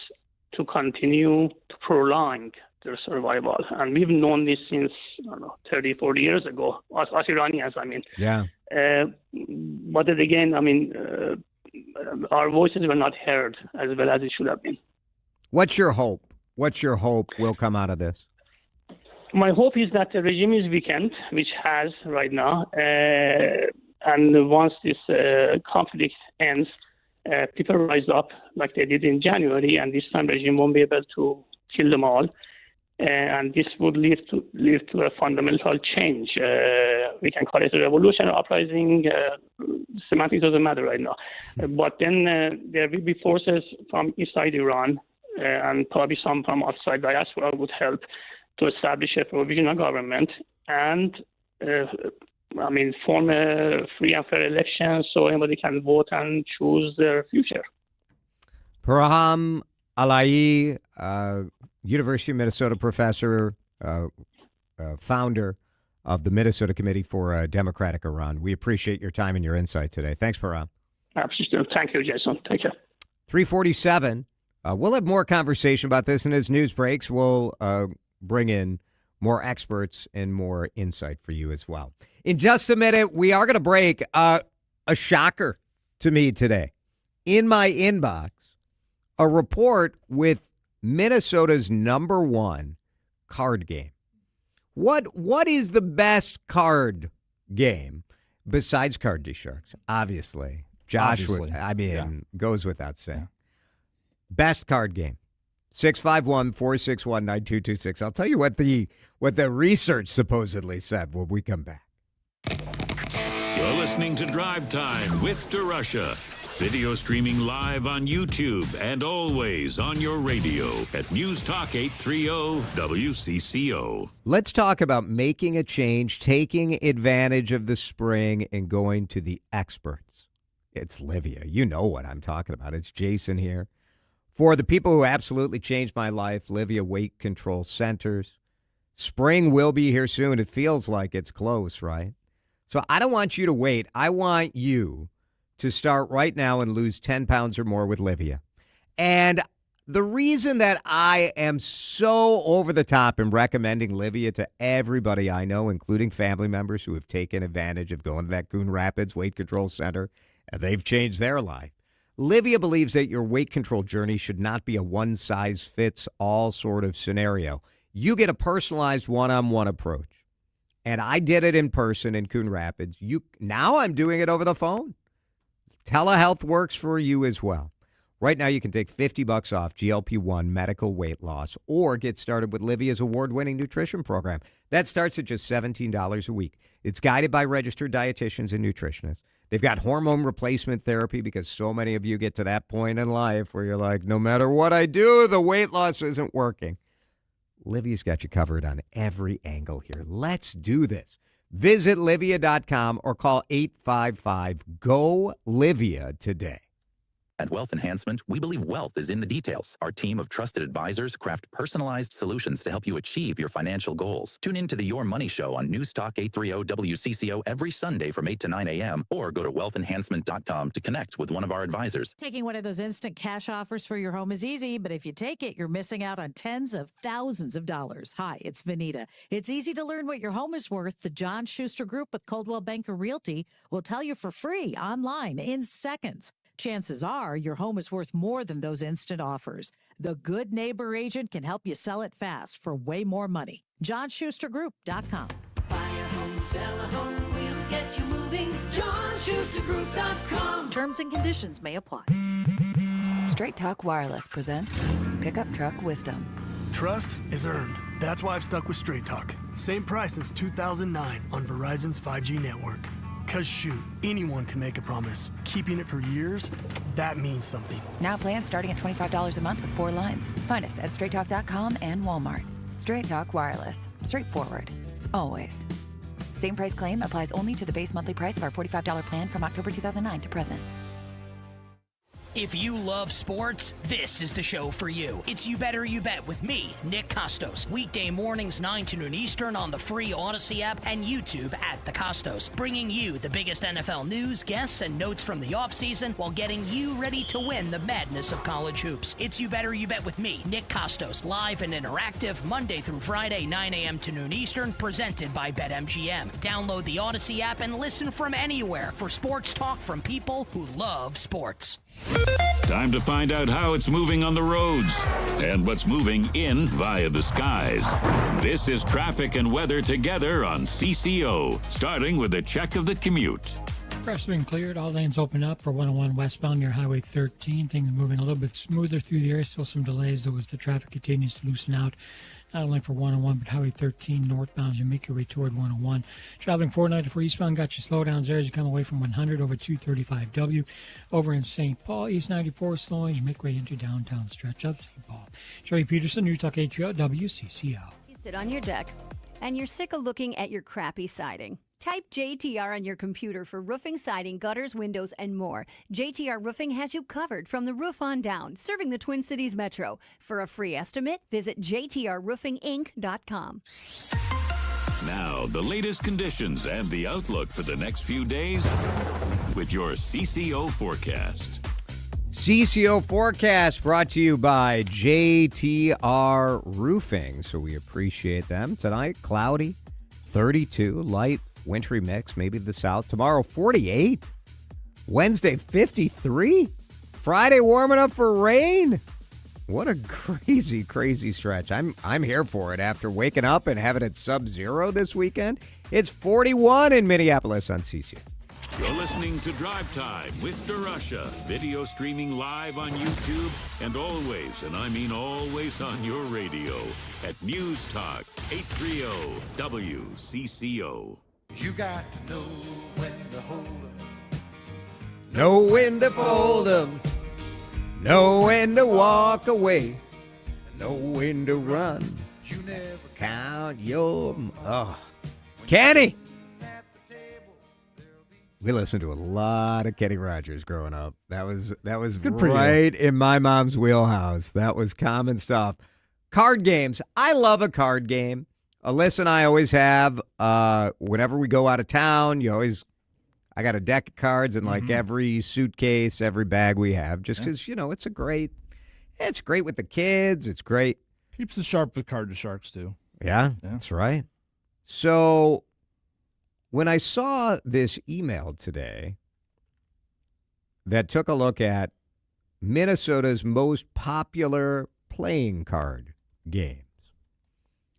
to continue to prolong their survival. And we've known this since, 30, 40 years ago, us Iranians, I mean. Yeah. But then again, I mean, our voices were not heard as well as it should have been. What's your hope will come out of this? My hope is that the regime is weakened, which has right now. And once this conflict ends, people rise up like they did in January, and this time regime won't be able to kill them all. And this would lead to a fundamental change. We can call it a revolution or uprising. Semantics doesn't matter right now. But then there will be forces from inside Iran and probably some from outside diaspora would help to establish a provisional government and, form a free and fair election so anybody can vote and choose their future. Parham Alaei, University of Minnesota professor, founder of the Minnesota Committee for Democratic Iran. We appreciate your time and your insight today. Thanks, Parham. Absolutely. Thank you, Jason. Take care. 347. We'll have more conversation about this, and as news breaks, we'll bring in more experts and more insight for you as well. In just a minute, we are going to break. A shocker to me today. In my inbox, a report with Minnesota's #1 card game. What is the best card game besides Card D Sharks? Obviously. Josh goes without saying. Best card game. 651-461-9226. I'll tell you what the research supposedly said when we come back. You're listening to Drive Time with DeRUSH. Video streaming live on YouTube and always on your radio at News Talk 830 WCCO. Let's talk about making a change, taking advantage of the spring, and going to the experts. It's Livia. You know what I'm talking about. It's Jason here. For the people who absolutely changed my life, Livia Weight Control Centers. Spring will be here soon. It feels like it's close, right? So I don't want you to wait. I want you to start right now and lose 10 pounds or more with Livia. And the reason that I am so over the top in recommending Livia to everybody I know, including family members who have taken advantage of going to that Coon Rapids Weight Control Center, and they've changed their life. Livia believes that your weight control journey should not be a one-size-fits-all sort of scenario. You get a personalized one-on-one approach. And I did it in person in Coon Rapids. Now I'm doing it over the phone. Telehealth works for you as well. Right now you can take $50 off GLP-1 medical weight loss or get started with Livia's award-winning nutrition program. That starts at just $17 a week. It's guided by registered dietitians and nutritionists. They've got hormone replacement therapy because so many of you get to that point in life where you're like, no matter what I do, the weight loss isn't working. Livia's got you covered on every angle here. Let's do this. Visit Livia.com or call 855-GO-LIVIA today. At Wealth Enhancement, we believe wealth is in the details. Our team of trusted advisors craft personalized solutions to help you achieve your financial goals. Tune in to the Your Money Show on News Talk 830 WCCO every Sunday from 8 to 9 a.m. or go to wealthenhancement.com to connect with one of our advisors. Taking one of those instant cash offers for your home is easy, but if you take it, you're missing out on tens of thousands of dollars. Hi, it's Vanita. It's easy to learn what your home is worth. The John Schuster Group with Coldwell Banker Realty will tell you for free online in seconds. Chances are your home is worth more than those instant offers. The Good Neighbor agent can help you sell it fast for way more money. JohnSchusterGroup.com. Buy a home, sell a home, we'll get you moving. JohnSchusterGroup.com. Terms and conditions may apply. Straight Talk Wireless presents Pickup Truck Wisdom. Trust is earned. That's why I've stuck with Straight Talk. Same price since 2009 on Verizon's 5G network. Because shoot, anyone can make a promise. Keeping it for years, that means something. Now plans starting at $25 a month with 4 lines. Find us at straighttalk.com and Walmart. Straight Talk Wireless. Straightforward. Always. Same price claim applies only to the base monthly price of our $45 plan from October 2009 to present. If you love sports, this is the show for you. It's You Better You Bet with me, Nick Costos. Weekday mornings 9 to noon Eastern on the free Odyssey app and YouTube at The Costos. Bringing you the biggest NFL news, guests, and notes from the offseason while getting you ready to win the madness of college hoops. It's You Better You Bet with me, Nick Costos. Live and interactive Monday through Friday, 9 a.m. to noon Eastern, presented by BetMGM. Download the Odyssey app and listen from anywhere for sports talk from people who love sports. Time to find out how it's moving on the roads and what's moving in via the skies. This is traffic and weather together on CCO, starting with a check of the commute. Crash being cleared. All lanes open up for 101 westbound near Highway 13. Things moving a little bit smoother through the area. Still some delays, though, as the traffic continues to loosen out. Not only for 101, but Highway 13 northbound as you make your way toward 101. Traveling 494 eastbound, got your slowdowns there as you come away from 100 over 235W. Over in St. Paul, East 94 slowing as you make way into downtown stretch of St. Paul. Sherry Peterson, News Talk 830 WCCO. You sit on your deck, and you're sick of looking at your crappy siding. Type JTR on your computer for roofing, siding, gutters, windows, and more. JTR Roofing has you covered from the roof on down, serving the Twin Cities Metro. For a free estimate, visit jtrroofinginc.com. Now, the latest conditions and the outlook for the next few days with your CCO forecast. CCO forecast brought to you by JTR Roofing. So we appreciate them. Tonight, cloudy, 32, light, wintry mix, maybe the south. Tomorrow, 48. Wednesday, 53. Friday, warming up for rain. What a crazy, crazy stretch. I'm here for it after waking up and having it sub-zero this weekend. It's 41 in Minneapolis on CCO. You're listening to Drive Time with DeRUSH. Video streaming live on YouTube and always, and I mean always, on your radio at News Talk 830 WCCO. You got to know when to hold 'em. Know when to fold 'em. Know when to walk away. Know when to run. You never count your... Oh. Kenny! We listened to a lot of Kenny Rogers growing up. That was right in my mom's wheelhouse. That was common stuff. Card games. I love a card game. Alyssa and I always have, whenever we go out of town, I got a deck of cards in like every suitcase, every bag we have, just because, it's great with the kids. It's great. Keeps it sharp with card to sharks, too. Yeah, that's right. So when I saw this email today that took a look at Minnesota's most popular playing card games,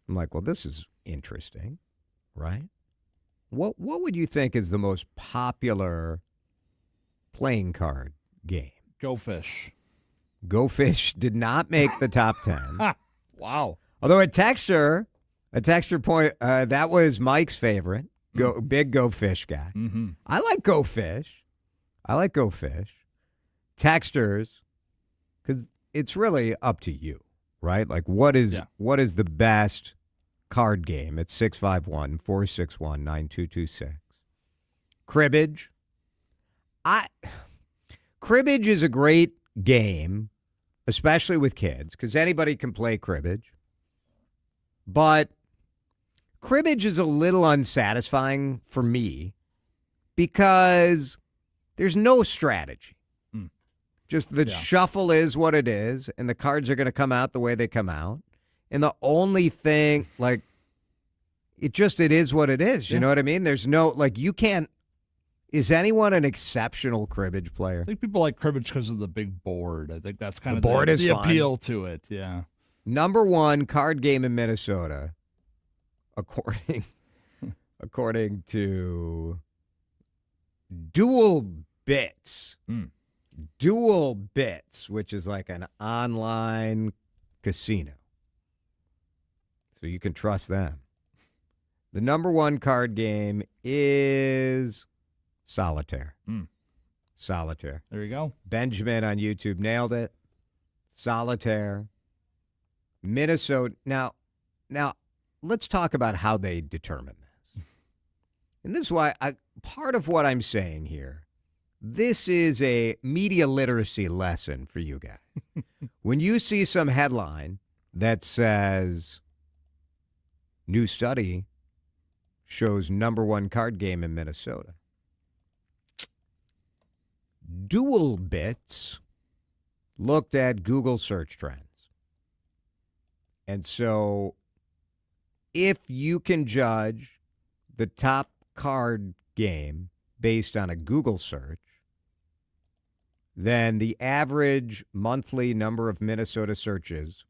I'm like, well, this is interesting, right? What would you think is the most popular playing card game? Go Fish. Go Fish did not make the top 10. Wow. Although a texture point, that was Mike's favorite. Big Go Fish guy. Mm-hmm. I like Go Fish. Textures, because it's really up to you, right? Like, what is the best card game? It's 651-461-9226. Cribbage. Cribbage is a great game, especially with kids, because anybody can play cribbage. But cribbage is a little unsatisfying for me because there's no strategy. Just the shuffle is what it is, and the cards are going to come out the way they come out. And the only thing, like, it is what it is. You know what I mean? There's no, like, you can't. Is anyone an exceptional cribbage player? I think people like cribbage because of the big board. I think that's kind of the appeal to it. Yeah. Number one card game in Minnesota, according to Dual Bits. Dual Bits, which is like an online casino. So you can trust them. The number one card game is Solitaire. Solitaire. There you go. Benjamin on YouTube nailed it. Solitaire. Minnesota. Now, let's talk about how they determine this. And this is why part of what I'm saying here, this is a media literacy lesson for you guys. When you see some headline that says, new study shows number one card game in Minnesota, Dual Bits looked at Google search trends. And so if you can judge the top card game based on a Google search, then the average monthly number of Minnesota searches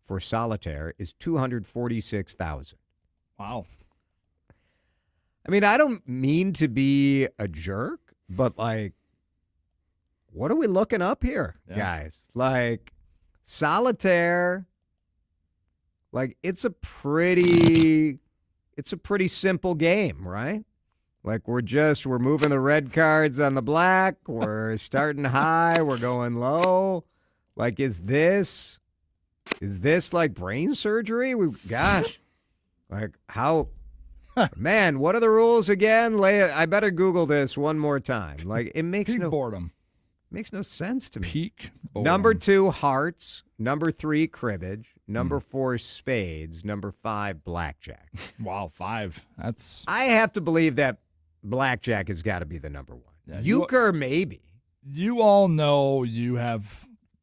for Solitaire is 246,000. Wow. I mean, I don't mean to be a jerk, but, like, what are we looking up here, guys? Like, Solitaire, like, it's a pretty simple game, right? Like, we're moving the red cards on the black. We're starting high. We're going low. Like, is this like brain surgery? Gosh, like, how, man, what are the rules again? I better Google this one more time. Like, it makes boredom. Makes no sense to me. Peak boredom. Number 2, hearts. Number 3, cribbage. Number 4, spades. Number 5, blackjack. Wow, 5. I have to believe that blackjack has got to be the number 1. Yeah, euchre, maybe. You all know you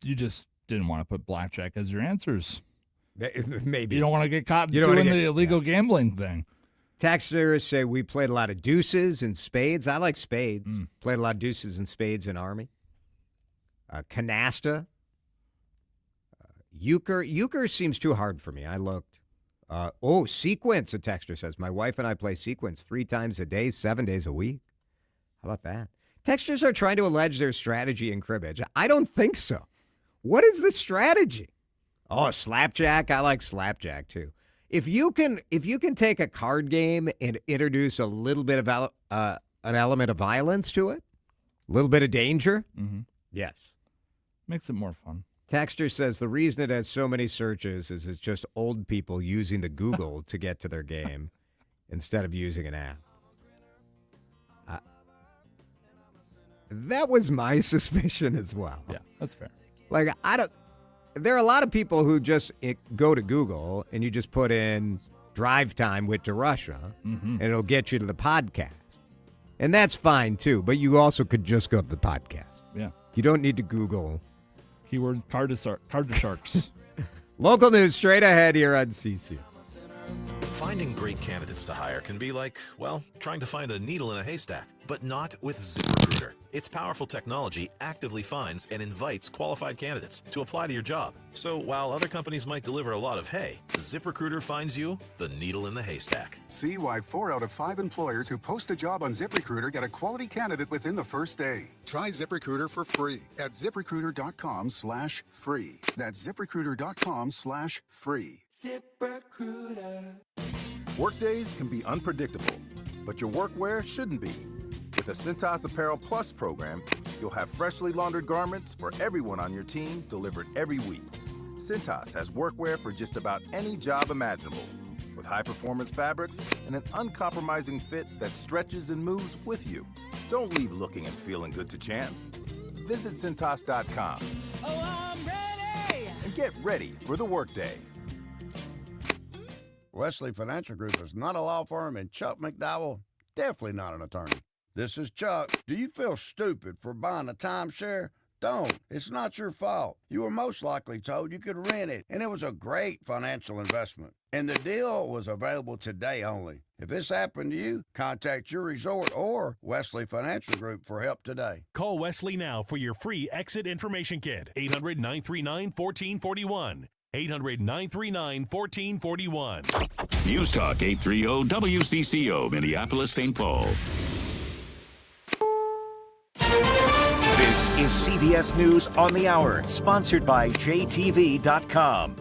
just didn't want to put blackjack as your answers. Maybe. You don't want to get caught doing the illegal gambling thing. Taxpayers say we played a lot of deuces and spades. I like spades. Played a lot of deuces and spades in Army. Canasta. Euchre seems too hard for me. I looked. Sequence, a texter says. My wife and I play Sequence 3 times a day, 7 days a week. How about that? Texters are trying to allege their strategy in cribbage. I don't think so. What is the strategy? Oh, slapjack. I like slapjack too. If you can take a card game and introduce a little bit of an element of violence to it, a little bit of danger, yes, makes it more fun. Texter says the reason it has so many searches is it's just old people using the Google to get to their game instead of using an app. That was my suspicion as well. Yeah, that's fair. Like, there are a lot of people who just go to Google and you just put in drive time with DeRUSH, and it'll get you to the podcast. And that's fine, too. But you also could just go to the podcast. Yeah. You don't need to Google. Keyword card to sharks. Local news straight ahead here on CCO. Finding great candidates to hire can be like, well, trying to find a needle in a haystack, but not with ZipRecruiter. Its powerful technology actively finds and invites qualified candidates to apply to your job. So while other companies might deliver a lot of hay, ZipRecruiter finds you the needle in the haystack. See why 4 out of 5 employers who post a job on ZipRecruiter get a quality candidate within the first day. Try ZipRecruiter for free at ZipRecruiter.com/free. That's ZipRecruiter.com/free. ZipRecruiter. Workdays can be unpredictable, but your workwear shouldn't be. With the Cintas Apparel Plus program, you'll have freshly laundered garments for everyone on your team delivered every week. Cintas has workwear for just about any job imaginable, with high-performance fabrics and an uncompromising fit that stretches and moves with you. Don't leave looking and feeling good to chance. Visit Cintas.com. Oh, I'm ready! And get ready for the workday. Wesley Financial Group is not a law firm, and Chuck McDowell, definitely not an attorney. This is Chuck. Do you feel stupid for buying a timeshare? Don't. It's not your fault. You were most likely told you could rent it, and it was a great financial investment. And the deal was available today only. If this happened to you, contact your resort or Wesley Financial Group for help today. Call Wesley now for your free exit information kit. 800-939-1441. 800-939-1441. News Talk 830 WCCO, Minneapolis, St. Paul. This is CBS News on the Hour, sponsored by JTV.com.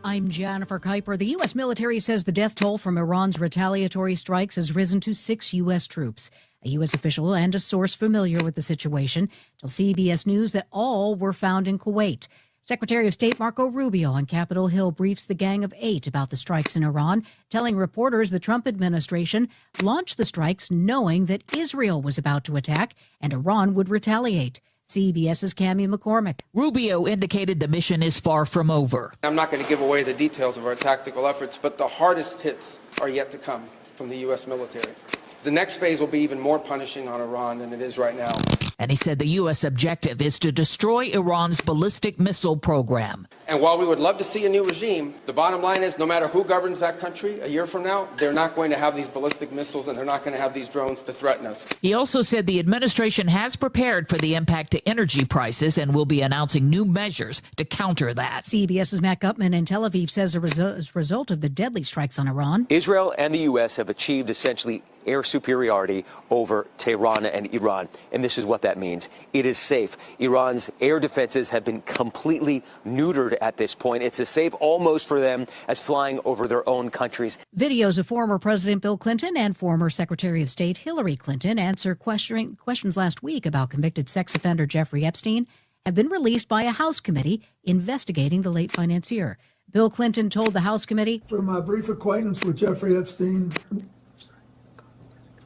I'm Jennifer Kuiper. The U.S. military says the death toll from Iran's retaliatory strikes has risen to 6 U.S. troops. A U.S. official and a source familiar with the situation tell CBS News that all were found in Kuwait. Secretary of State Marco Rubio on Capitol Hill briefs the Gang of 8 about the strikes in Iran, telling reporters the Trump administration launched the strikes knowing that Israel was about to attack and Iran would retaliate. CBS's Cammie McCormick. Rubio indicated the mission is far from over. I'm not going to give away the details of our tactical efforts, but the hardest hits are yet to come from the U.S. military. The next phase will be even more punishing on Iran than it is right now. And he said the U.S. objective is to destroy Iran's ballistic missile program. And while we would love to see a new regime, the bottom line is no matter who governs that country a year from now, they're not going to have these ballistic missiles and they're not going to have these drones to threaten us. He also said the administration has prepared for the impact to energy prices and will be announcing new measures to counter that. CBS's Matt Gutman in Tel Aviv says as a result of the deadly strikes on Iran, Israel and the U.S. have achieved essentially air superiority over Tehran and Iran. And this is what that means. It is safe. Iran's air defenses have been completely neutered at this point. It's as safe almost for them as flying over their own countries. Videos of former President Bill Clinton and former Secretary of State Hillary Clinton answer questions last week about convicted sex offender Jeffrey Epstein have been released by a House committee investigating the late financier. Bill Clinton told the House committee, "Through my brief acquaintance with Jeffrey Epstein,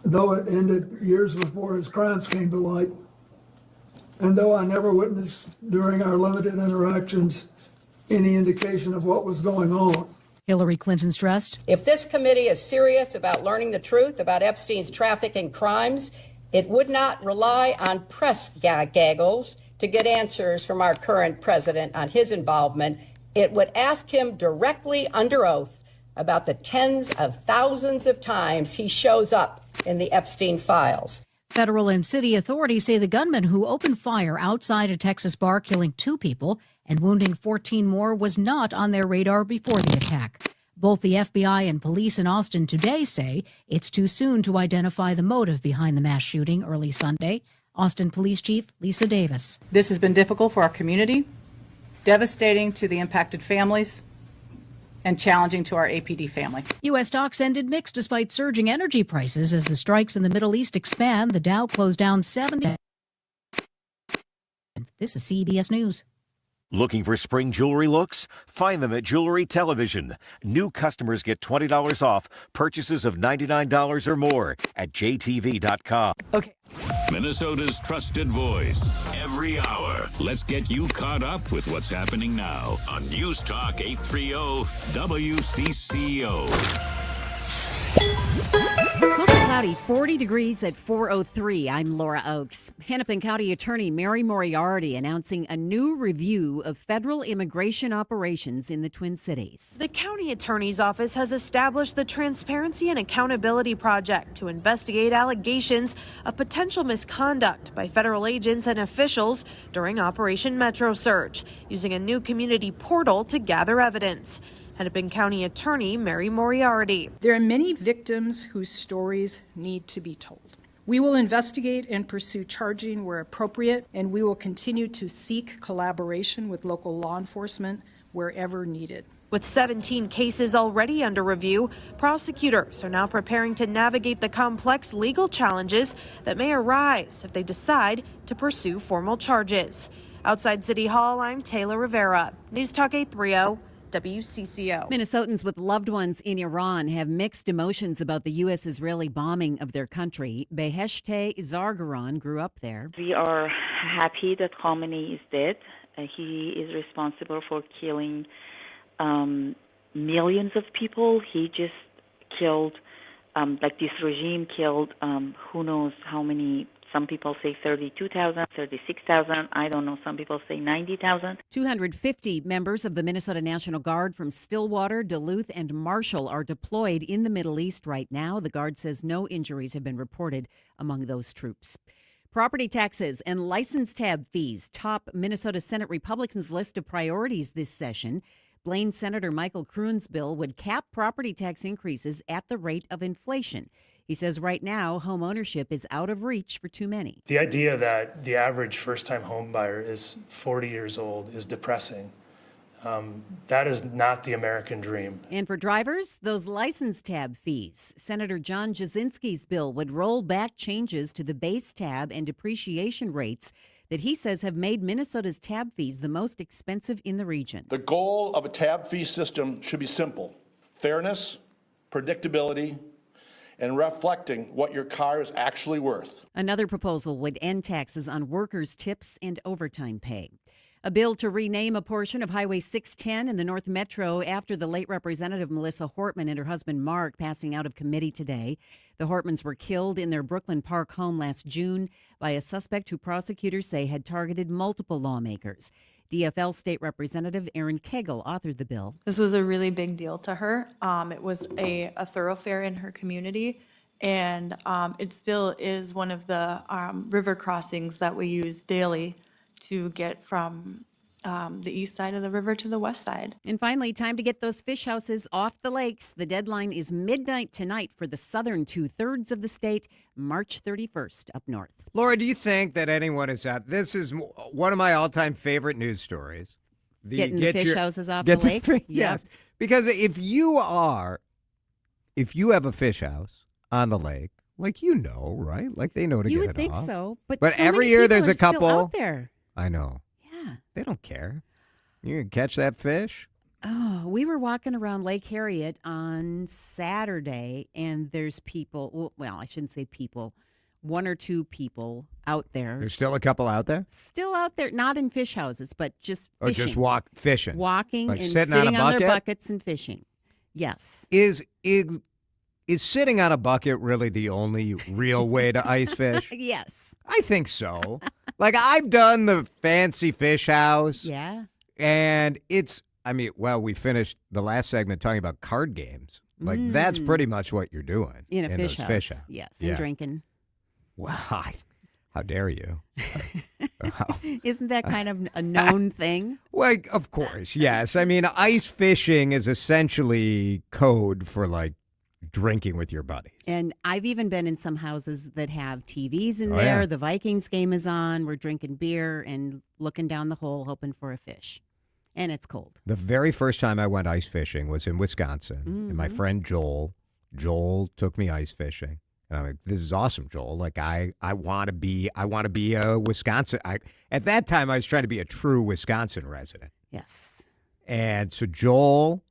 though it ended years before his crimes came to light, and though I never witnessed during our limited interactions any indication of what was going on." Hillary Clinton stressed, "If this committee is serious about learning the truth about Epstein's trafficking crimes, it would not rely on press gaggles to get answers from our current president on his involvement. It would ask him directly under oath about the tens of thousands of times he shows up in the Epstein files." Federal and city authorities say the gunman who opened fire outside a Texas bar, killing 2 people and wounding 14 more was not on their radar before the attack. Both the FBI and police in Austin today say it's too soon to identify the motive behind the mass shooting early Sunday. Austin Police Chief Lisa Davis. This has been difficult for our community, devastating to the impacted families, and challenging to our APD family. U.S. stocks ended mixed despite surging energy prices as the strikes in the Middle East expand. The Dow closed down 70. This is CBS News. Looking for spring jewelry looks? Find them at Jewelry Television. New customers get $20 off purchases of $99 or more at jtv.com. Okay. Minnesota's trusted voice. Every hour. Let's get you caught up with what's happening now on News Talk 830 WCCO. Mostly cloudy, 40 degrees at 4:03. I'm Laura Oakes. Hennepin County Attorney Mary Moriarty announcing a new review of federal immigration operations in the Twin Cities. The county attorney's office has established the Transparency and Accountability Project to investigate allegations of potential misconduct by federal agents and officials during Operation Metro Surge, using a new community portal to gather evidence. Hennepin County Attorney Mary Moriarty. There are many victims whose stories need to be told. We will investigate and pursue charging where appropriate, and we will continue to seek collaboration with local law enforcement wherever needed. With 17 cases already under review, prosecutors are now preparing to navigate the complex legal challenges that may arise if they decide to pursue formal charges. Outside City Hall, I'm Taylor Rivera. News Talk 830. WCCO. Minnesotans with loved ones in Iran have mixed emotions about the U.S. Israeli bombing of their country. Beheshte Zargaran grew up there. We are happy that Khamenei is dead. He is responsible for killing millions of people. He just killed, this regime killed who knows how many. Some people say 32,000, 36,000. I don't know. Some people say 90,000. 250 members of the Minnesota National Guard from Stillwater, Duluth, and Marshall are deployed in the Middle East right now. The Guard says no injuries have been reported among those troops. Property taxes and license tab fees top Minnesota Senate Republicans' list of priorities this session. Blaine Senator Michael Kroon's bill would cap property tax increases at the rate of inflation. He says right now, home ownership is out of reach for too many. The idea that the average first-time home buyer is 40 years old is depressing. That is not the American dream. And for drivers, those license tab fees. Senator John Jasinski's bill would roll back changes to the base tab and depreciation rates that he says have made Minnesota's tab fees the most expensive in the region. The goal of a tab fee system should be simple: fairness, predictability, and reflecting what your car is actually worth. Another proposal would end taxes on workers' tips and overtime pay. A bill to rename a portion of Highway 610 in the North Metro after the late Representative Melissa Hortman and her husband Mark passing out of committee today. The Hortmans were killed in their Brooklyn Park home last June by a suspect who prosecutors say had targeted multiple lawmakers. DFL State Representative Erin Kegel authored the bill. This was a really big deal to her. It was a thoroughfare in her community, and it still is one of the river crossings that we use daily to get from the east side of the river to the west side. And finally, time to get those fish houses off the lakes. The deadline is midnight tonight for the southern two-thirds of the state, March 31st up north. Laura, do you think that anyone is out? This is one of my all-time favorite news stories. Getting the fish houses off the lake? Yes. Because if you have a fish house on the lake, like right? Like they know to you get it would think off. so, but so every many year people there's are a couple still out there. I know. Yeah. They don't care. You can catch that fish. Oh, we were walking around Lake Harriet on Saturday, and there's people, well, I shouldn't say people, one or two people out there. There's still a couple out there? Still out there, not in fish houses, but just fishing. Or just fishing. Walking like and sitting on on a their buckets and fishing. Yes. Is sitting on a bucket really the only real way to ice fish? Yes. I think so. Like, I've done the fancy fish house. Yeah. And we finished the last segment talking about card games. Like, that's pretty much what you're doing in a in fish those house. Fish house. Yes, and drinking. Wow. How dare you? Isn't that kind of a known thing? Well, of course, yes. I mean, ice fishing is essentially code for like drinking with your buddies. And I've even been in some houses that have TVs in Oh, there. yeah. The Vikings game is on. We're drinking beer and looking down the hole, hoping for a fish. And it's cold. The very first time I went ice fishing was in Wisconsin, and my friend Joel took me ice fishing. And I'm like, this is awesome, Joel. Like, I want to be a Wisconsin. At that time, I was trying to be a true Wisconsin resident. Yes. And so Joel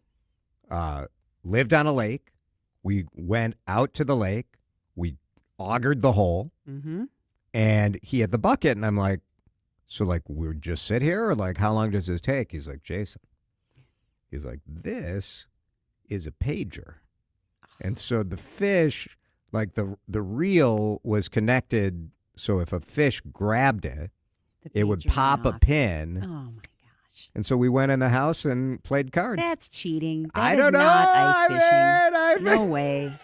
lived on a lake. We went out to the lake. We augured the hole. Mm-hmm. And he had the bucket. And I'm like, so, like, we would just sit here? Or, like, how long does this take? He's like, Jason. He's like, this is a pager. And so the fish, like, the reel was connected. So if a fish grabbed it, it would pop a pin. Oh, my gosh. And so we went in the house and played cards. That's cheating. That I is don't know. not ice fishing. I No way.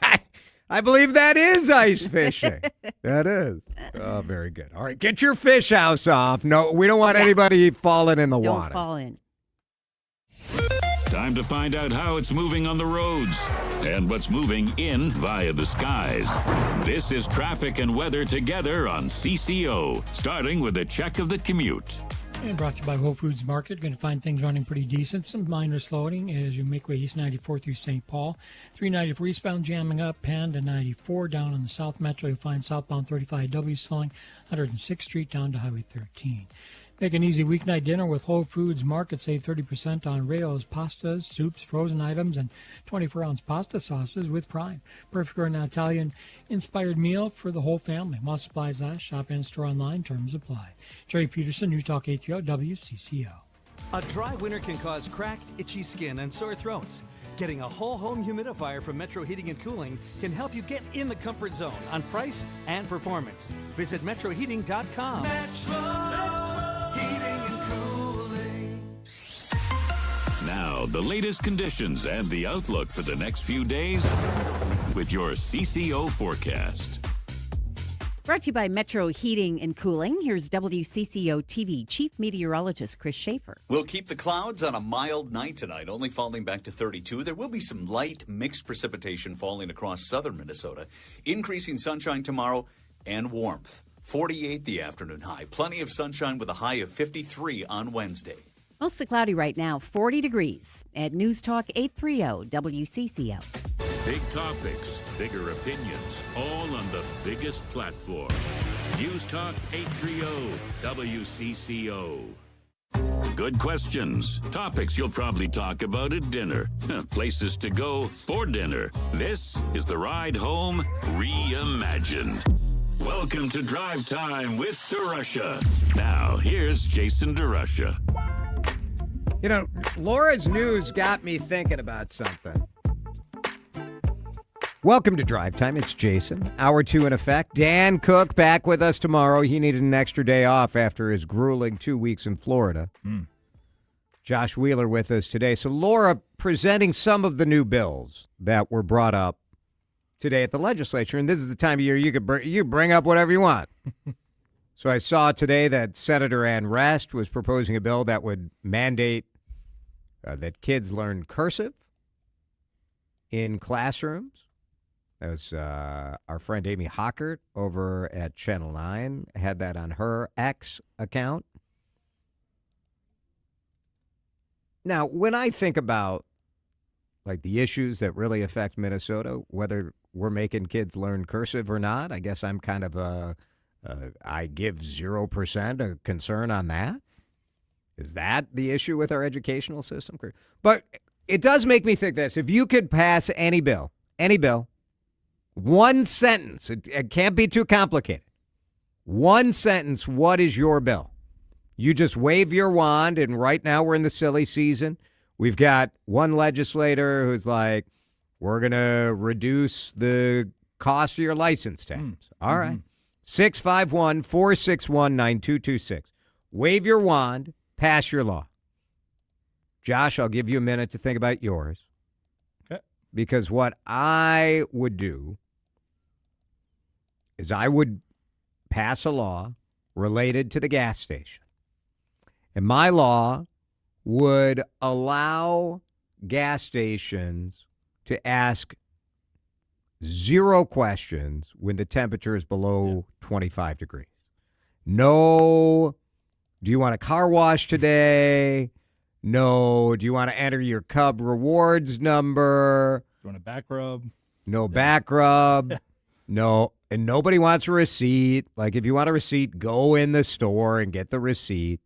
I believe that is ice fishing. That is. Oh, very good. All right, get your fish house off. No, we don't want anybody falling in the water. Don't fall in. Time to find out how it's moving on the roads and what's moving in via the skies. This is traffic and weather together on CCO, starting with a check of the commute. And brought to you by Whole Foods Market. Going to find things running pretty decent. Some minor slowing as you make way east 94 through St. Paul. 394 eastbound jamming up. Penn to 94 down on the South Metro. You'll find southbound 35W slowing. 106th Street down to Highway 13. Make an easy weeknight dinner with Whole Foods Market. Save 30% on Rayo's pastas, soups, frozen items, and 24-ounce pasta sauces with Prime. Perfect for an Italian-inspired meal for the whole family. While supplies last, shop in store online. Terms apply. Jerry Peterson, News Talk 830 WCCO. A dry winter can cause cracked, itchy skin and sore throats. Getting a whole home humidifier from Metro Heating and Cooling can help you get in the comfort zone on price and performance. Visit metroheating.com. Heating and Cooling. Now, the latest conditions and the outlook for the next few days with your CCO forecast. Brought to you by Metro Heating and Cooling. Here's WCCO TV Chief Meteorologist Chris Schaefer. We'll keep the clouds on a mild night tonight, only falling back to 32. There will be some light mixed precipitation falling across southern Minnesota. Increasing sunshine tomorrow and warmth. 48 the afternoon high. Plenty of sunshine with a high of 53 on Wednesday. Mostly cloudy right now, 40 degrees at News Talk 830 WCCO. Big topics, bigger opinions, all on the biggest platform. News Talk 830 WCCO. Good questions. Topics you'll probably talk about at dinner. Places to go for dinner. This is the Ride Home Reimagined. Welcome to Drive Time with DeRUSH. Now, here's Jason DeRUSH. You know, Laura's news got me thinking about something. Welcome to Drive Time. It's Jason. Hour 2 in effect. Dan Cook back with us tomorrow. He needed an extra day off after his grueling 2 weeks in Florida. Josh Wheeler with us today. So Laura presenting some of the new bills that were brought up today at the legislature. And this is the time of year you bring up whatever you want. So I saw today that Senator Ann Rest was proposing a bill that would mandate that kids learn cursive in classrooms. That was our friend Amy Hockert over at Channel 9 had that on her X account. Now, when I think about like the issues that really affect Minnesota, whether we're making kids learn cursive or not, I guess I'm kind of I give 0% a concern on that. Is that the issue with our educational system? But it does make me think this. If you could pass any bill, one sentence, it can't be too complicated. One sentence, what is your bill? You just wave your wand, and right now we're in the silly season. We've got one legislator who's like, we're going to reduce the cost of your license tags. All right. 651-461-9226. Wave your wand, pass your law. Josh, I'll give you a minute to think about yours. Okay. Because what I would do is I would pass a law related to the gas station. And my law would allow gas stations to ask 0 questions when the temperature is below 25 degrees. No, do you want a car wash today? No, do you want to enter your Cub rewards number? Do you want a back rub? No back rub. No, and nobody wants a receipt. Like, if you want a receipt, go in the store and get the receipt.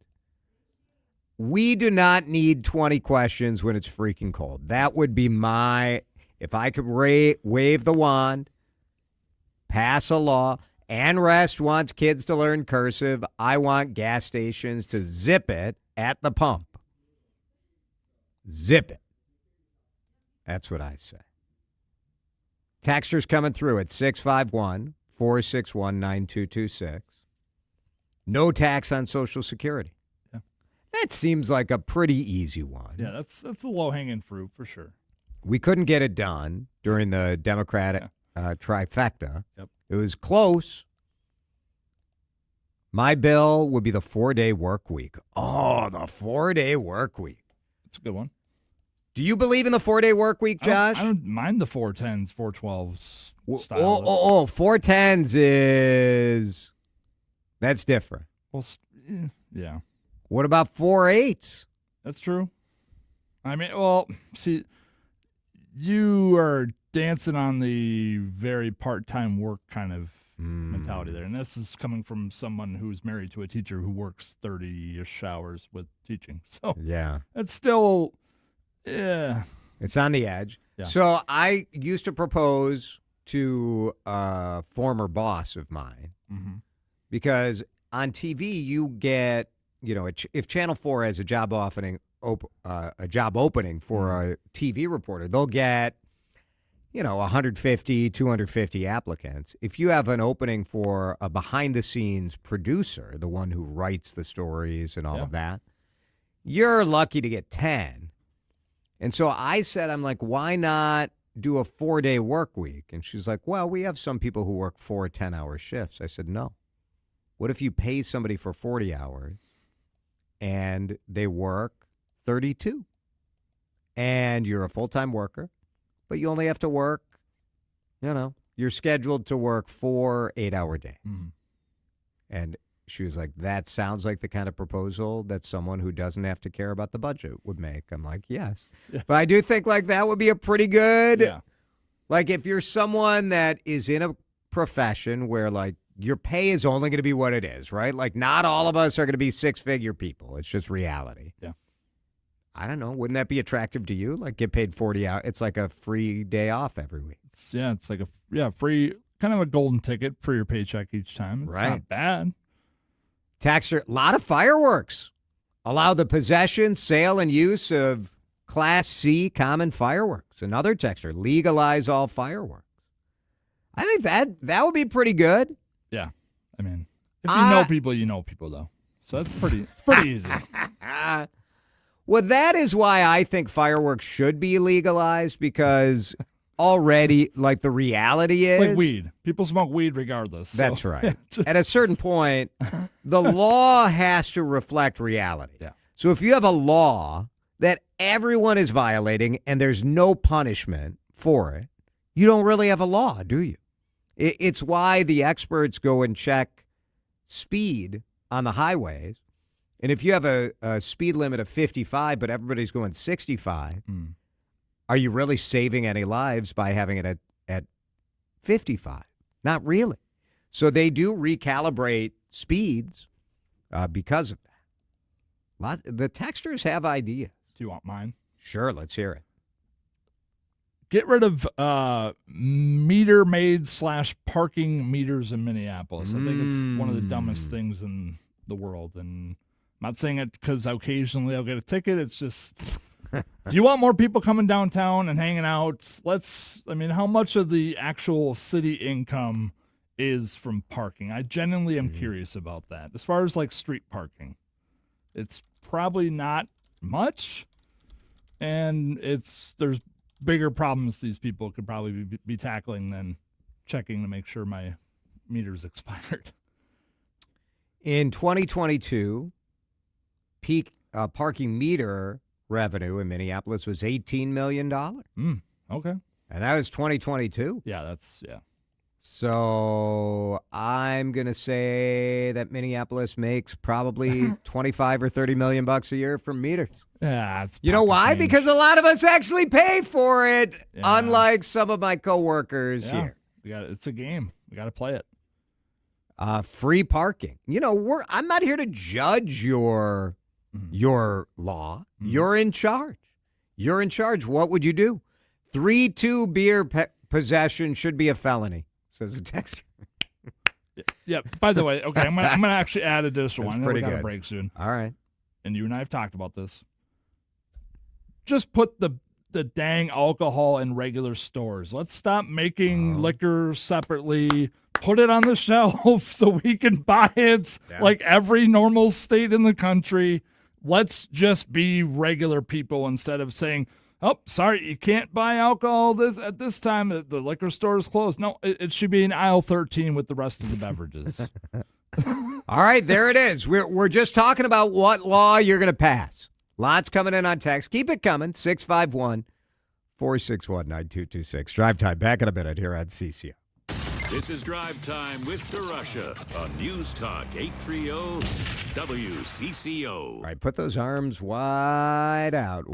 We do not need 20 questions when it's freaking cold. That would be if I could wave the wand, pass a law, and Rest wants kids to learn cursive, I want gas stations to zip it at the pump. Zip it. That's what I say. Texters coming through at 651-461-9226. No tax on Social Security. Yeah. That seems like a pretty easy one. Yeah, that's a low-hanging fruit for sure. We couldn't get it done during the Democratic trifecta. Yep. It was close. My bill would be the 4-day work week. Oh, the 4-day work week. That's a good one. Do you believe in the 4-day work week, Josh? I don't mind the 410s, 412s style. 410s is... That's different. Well, yeah. What about 4/8s? That's true. I mean, well, see, you are dancing on the very part-time work kind of mentality there. And this is coming from someone who's married to a teacher who works 30-ish hours with teaching. So yeah, it's still, yeah. It's on the edge. Yeah. So I used to propose to a former boss of mine because on TV you get, if Channel 4 has a job opening for a TV reporter, they'll get 150, 250 applicants. If you have an opening for a behind-the-scenes producer, the one who writes the stories and all of that, you're lucky to get 10. And so I said, I'm like, why not do a 4-day work week? And she's like, well, we have some people who work 4 10-hour shifts. I said, no. What if you pay somebody for 40 hours and they work 32? And you're a full-time worker, but you only have to work, you're scheduled to work 4 8-hour days. And she was like, that sounds like the kind of proposal that someone who doesn't have to care about the budget would make. I'm like, yes. But I do think like that would be a pretty good, like if you're someone that is in a profession where like your pay is only going to be what it is, right? Like not all of us are going to be 6-figure people. It's just reality. Yeah. I don't know. Wouldn't that be attractive to you? Like get paid 40 hours. It's like a free day off every week. It's like a free, kind of a golden ticket for your paycheck each time. It's not bad. Taxer, a lot of fireworks. Allow the possession, sale, and use of Class C common fireworks. Another texter, legalize all fireworks. I think that would be pretty good. Yeah. I mean, if you know people, you know people, though. So it's pretty easy. Well, that is why I think fireworks should be legalized, because already, like, the reality is... It's like weed. People smoke weed regardless. That's so. right. At a certain point, the law has to reflect reality. Yeah. So if you have a law that everyone is violating and there's no punishment for it, you don't really have a law, do you? It's why the experts go and check speed on the highways. And if you have a speed limit of 55, but everybody's going 65, are you really saving any lives by having it at 55? Not really. So they do recalibrate speeds because of that. The texters have ideas. Do you want mine? Sure, let's hear it. Get rid of meter maid / parking meters in Minneapolis. I think it's one of the dumbest things in the world. And I'm not saying it because occasionally I'll get a ticket. It's just, if you want more people coming downtown and hanging out, how much of the actual city income is from parking? I genuinely am curious about that. As far as like street parking, it's probably not much. And there's bigger problems these people could probably be tackling than checking to make sure my meter's expired. In 2022, peak parking meter revenue in Minneapolis was $18 million. Okay. And that was 2022. Yeah. So I'm going to say that Minneapolis makes probably 25 or 30 million bucks a year from meters. Yeah, it's you know why? change. Because a lot of us actually pay for it, unlike some of my coworkers here. It's a game. We got to play it. Free parking. You know, I'm not here to judge your law. You're in charge. You're in charge. What would you do? 3-2 beer possession should be a felony, says a texter. Yeah. By the way, okay, I'm gonna actually add additional one. Pretty We got good. a break soon. All right. And you and I have talked about this. Just put the dang alcohol in regular stores. Let's stop making liquor separately. Put it on the shelf so we can buy it like every normal state in the country. Let's just be regular people instead of saying, oh, sorry, you can't buy alcohol at this time. The liquor store is closed. No, it should be in aisle 13 with the rest of the beverages. All right, there it is. We're just talking about what law you're going to pass. Lots coming in on text. Keep it coming. 651-461-9226. Drive time. Back in a minute here at CCO. This is Drive Time with DeRUSH on News Talk 830 WCCO. All right, put those arms wide out.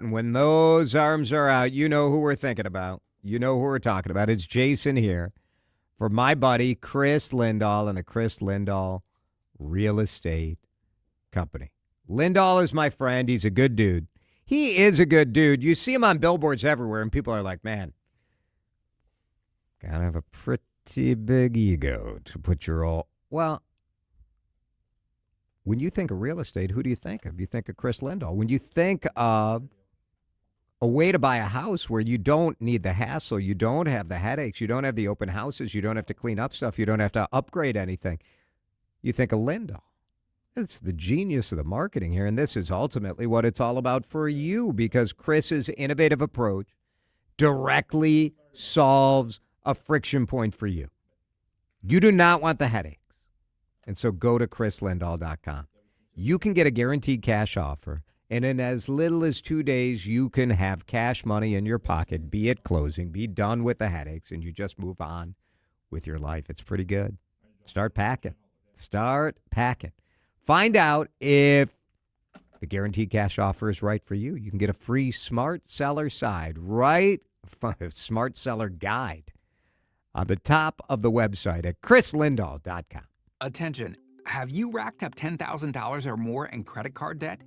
And when those arms are out, you know who we're thinking about. You know who we're talking about. It's Jason here for my buddy Chris Lindahl and the Chris Lindahl Real Estate Company. Lindahl is my friend. He's a good dude. He is a good dude. You see him on billboards everywhere, and people are like, man, gotta have a pretty big ego to put your all. Well, when you think of real estate, who do you think of? You think of Chris Lindahl. When you think of a way to buy a house where you don't need the hassle, you don't have the headaches, you don't have the open houses, you don't have to clean up stuff, you don't have to upgrade anything, you think of Lindahl. It's the genius of the marketing here, and this is ultimately what it's all about for you, because Chris's innovative approach directly solves a friction point for you. You do not want the headaches. And so go to chrislindahl.com. You can get a guaranteed cash offer, and in as little as 2 days, you can have cash money in your pocket, be at closing, be done with the headaches, and you just move on with your life. It's pretty good. Start packing. Find out if the guaranteed cash offer is right for you. You can get a free Smart Seller Smart Seller Guide on the top of the website at chrislindahl.com. Attention. Have you racked up $10,000 or more in credit card debt?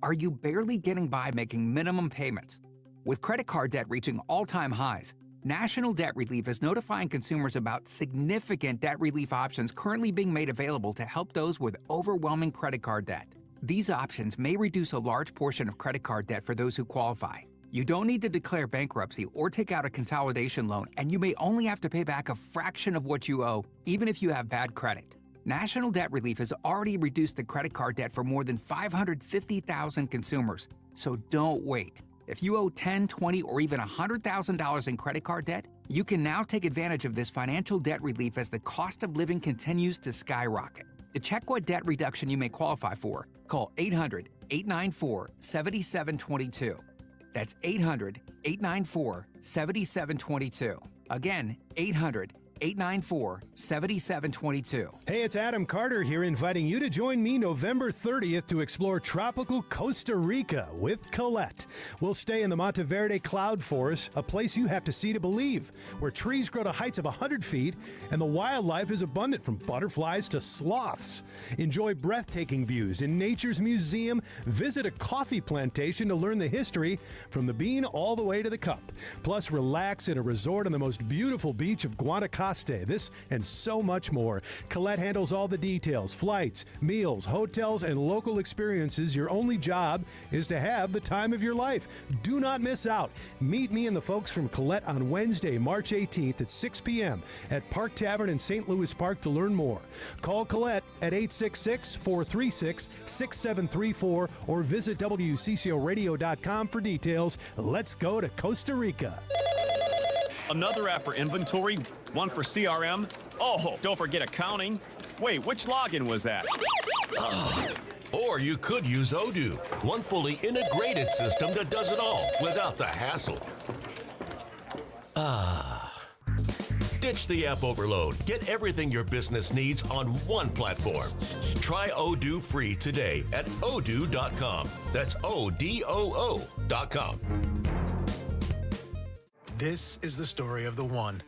Are you barely getting by making minimum payments? With credit card debt reaching all-time highs, National Debt Relief is notifying consumers about significant debt relief options currently being made available to help those with overwhelming credit card debt. These options may reduce a large portion of credit card debt for those who qualify. You don't need to declare bankruptcy or take out a consolidation loan, and you may only have to pay back a fraction of what you owe, even if you have bad credit. National Debt Relief has already reduced the credit card debt for more than 550,000 consumers, so don't wait. If you owe $10,000, $20,000, or even $100,000 in credit card debt, you can now take advantage of this financial debt relief as the cost of living continues to skyrocket. To check what debt reduction you may qualify for, call 800-894-7722. That's 800-894-7722. Again, 800-894-7722. Hey, it's Adam Carter here, inviting you to join me November 30th to explore tropical Costa Rica with Colette. We'll stay in the Monteverde Cloud Forest, a place you have to see to believe, where trees grow to heights of 100 feet and the wildlife is abundant, from butterflies to sloths. Enjoy breathtaking views in Nature's Museum. Visit a coffee plantation to learn the history from the bean all the way to the cup. Plus, relax in a resort on the most beautiful beach of Guanacaste. This and so much more. Colette handles all the details, flights, meals, hotels, and local experiences. Your only job is to have the time of your life. Do not miss out. Meet me and the folks from Colette on Wednesday, March 18th at 6 p.m. at Park Tavern in St. Louis Park to learn more. Call Colette at 866-436-6734 or visit WCCOradio.com for details. Let's go to Costa Rica. Another app for inventory, one for CRM. Oh, don't forget accounting. Wait, which login was that? Or you could use Odoo, one fully integrated system that does it all without the hassle. Ditch the app overload. Get everything your business needs on one platform. Try Odoo free today at odoo.com. That's ODOO.com. This is the story of the one.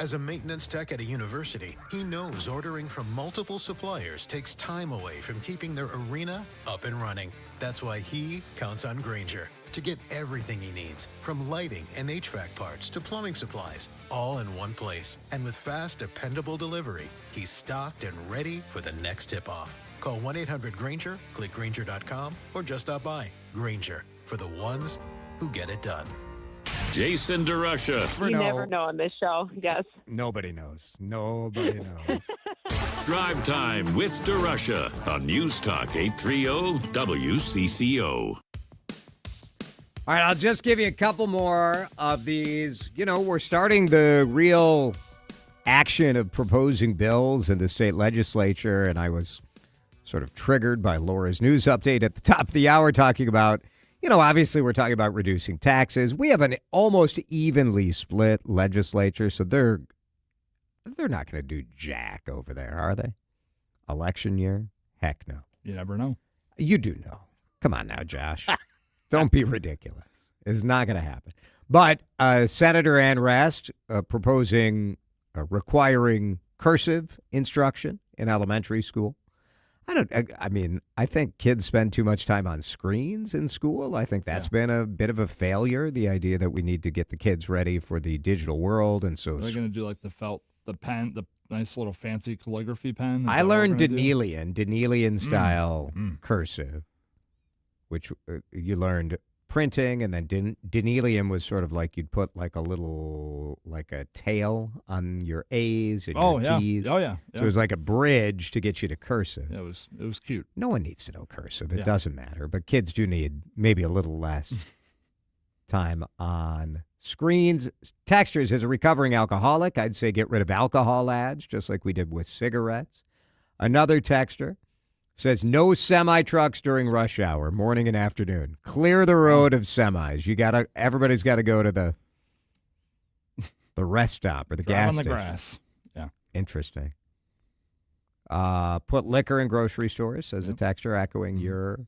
As a maintenance tech at a university, he knows ordering from multiple suppliers takes time away from keeping their arena up and running. That's why he counts on Grainger to get everything he needs, from lighting and HVAC parts to plumbing supplies, all in one place. And with fast, dependable delivery, he's stocked and ready for the next tip-off. Call 1-800-GRAINGER, click Grainger.com, or just stop by. Grainger, for the ones who get it done. Jason DeRUSH. You never know on this show, yes. Nobody knows. Nobody knows. Drive Time with DeRUSH on News Talk 830 WCCO. All right, I'll just give you a couple more of these. You know, we're starting the real action of proposing bills in the state legislature, and I was sort of triggered by Laura's news update at the top of the hour talking about, you know, obviously we're talking about reducing taxes. We have an almost evenly split legislature, so they're not going to do jack over there, are they? Election year? Heck no. You never know. You do know. Come on now, Josh. Don't be ridiculous. It's not going to happen. But Senator Ann Rest requiring cursive instruction in elementary school. I think kids spend too much time on screens in school. I think that's been a bit of a failure, the idea that we need to get the kids ready for the digital world. And so they're going to do like the pen, the nice little fancy calligraphy pen. I learned Denelian style cursive, which you learned printing, and then Denelian was sort of like you'd put like a tail on your A's and your T's. Oh yeah. So it was like a bridge to get you to cursive. Yeah, it was cute. No one needs to know cursive. It doesn't matter. But kids do need maybe a little less time on screens. Textures, as a recovering alcoholic, I'd say get rid of alcohol ads, just like we did with cigarettes. Another texter says no semi-trucks during rush hour, morning and afternoon. Clear the road of semis. Everybody's got to go to the rest stop or the gas on the station. grass. Yeah. Interesting. Put liquor in grocery stores, says a texter, echoing your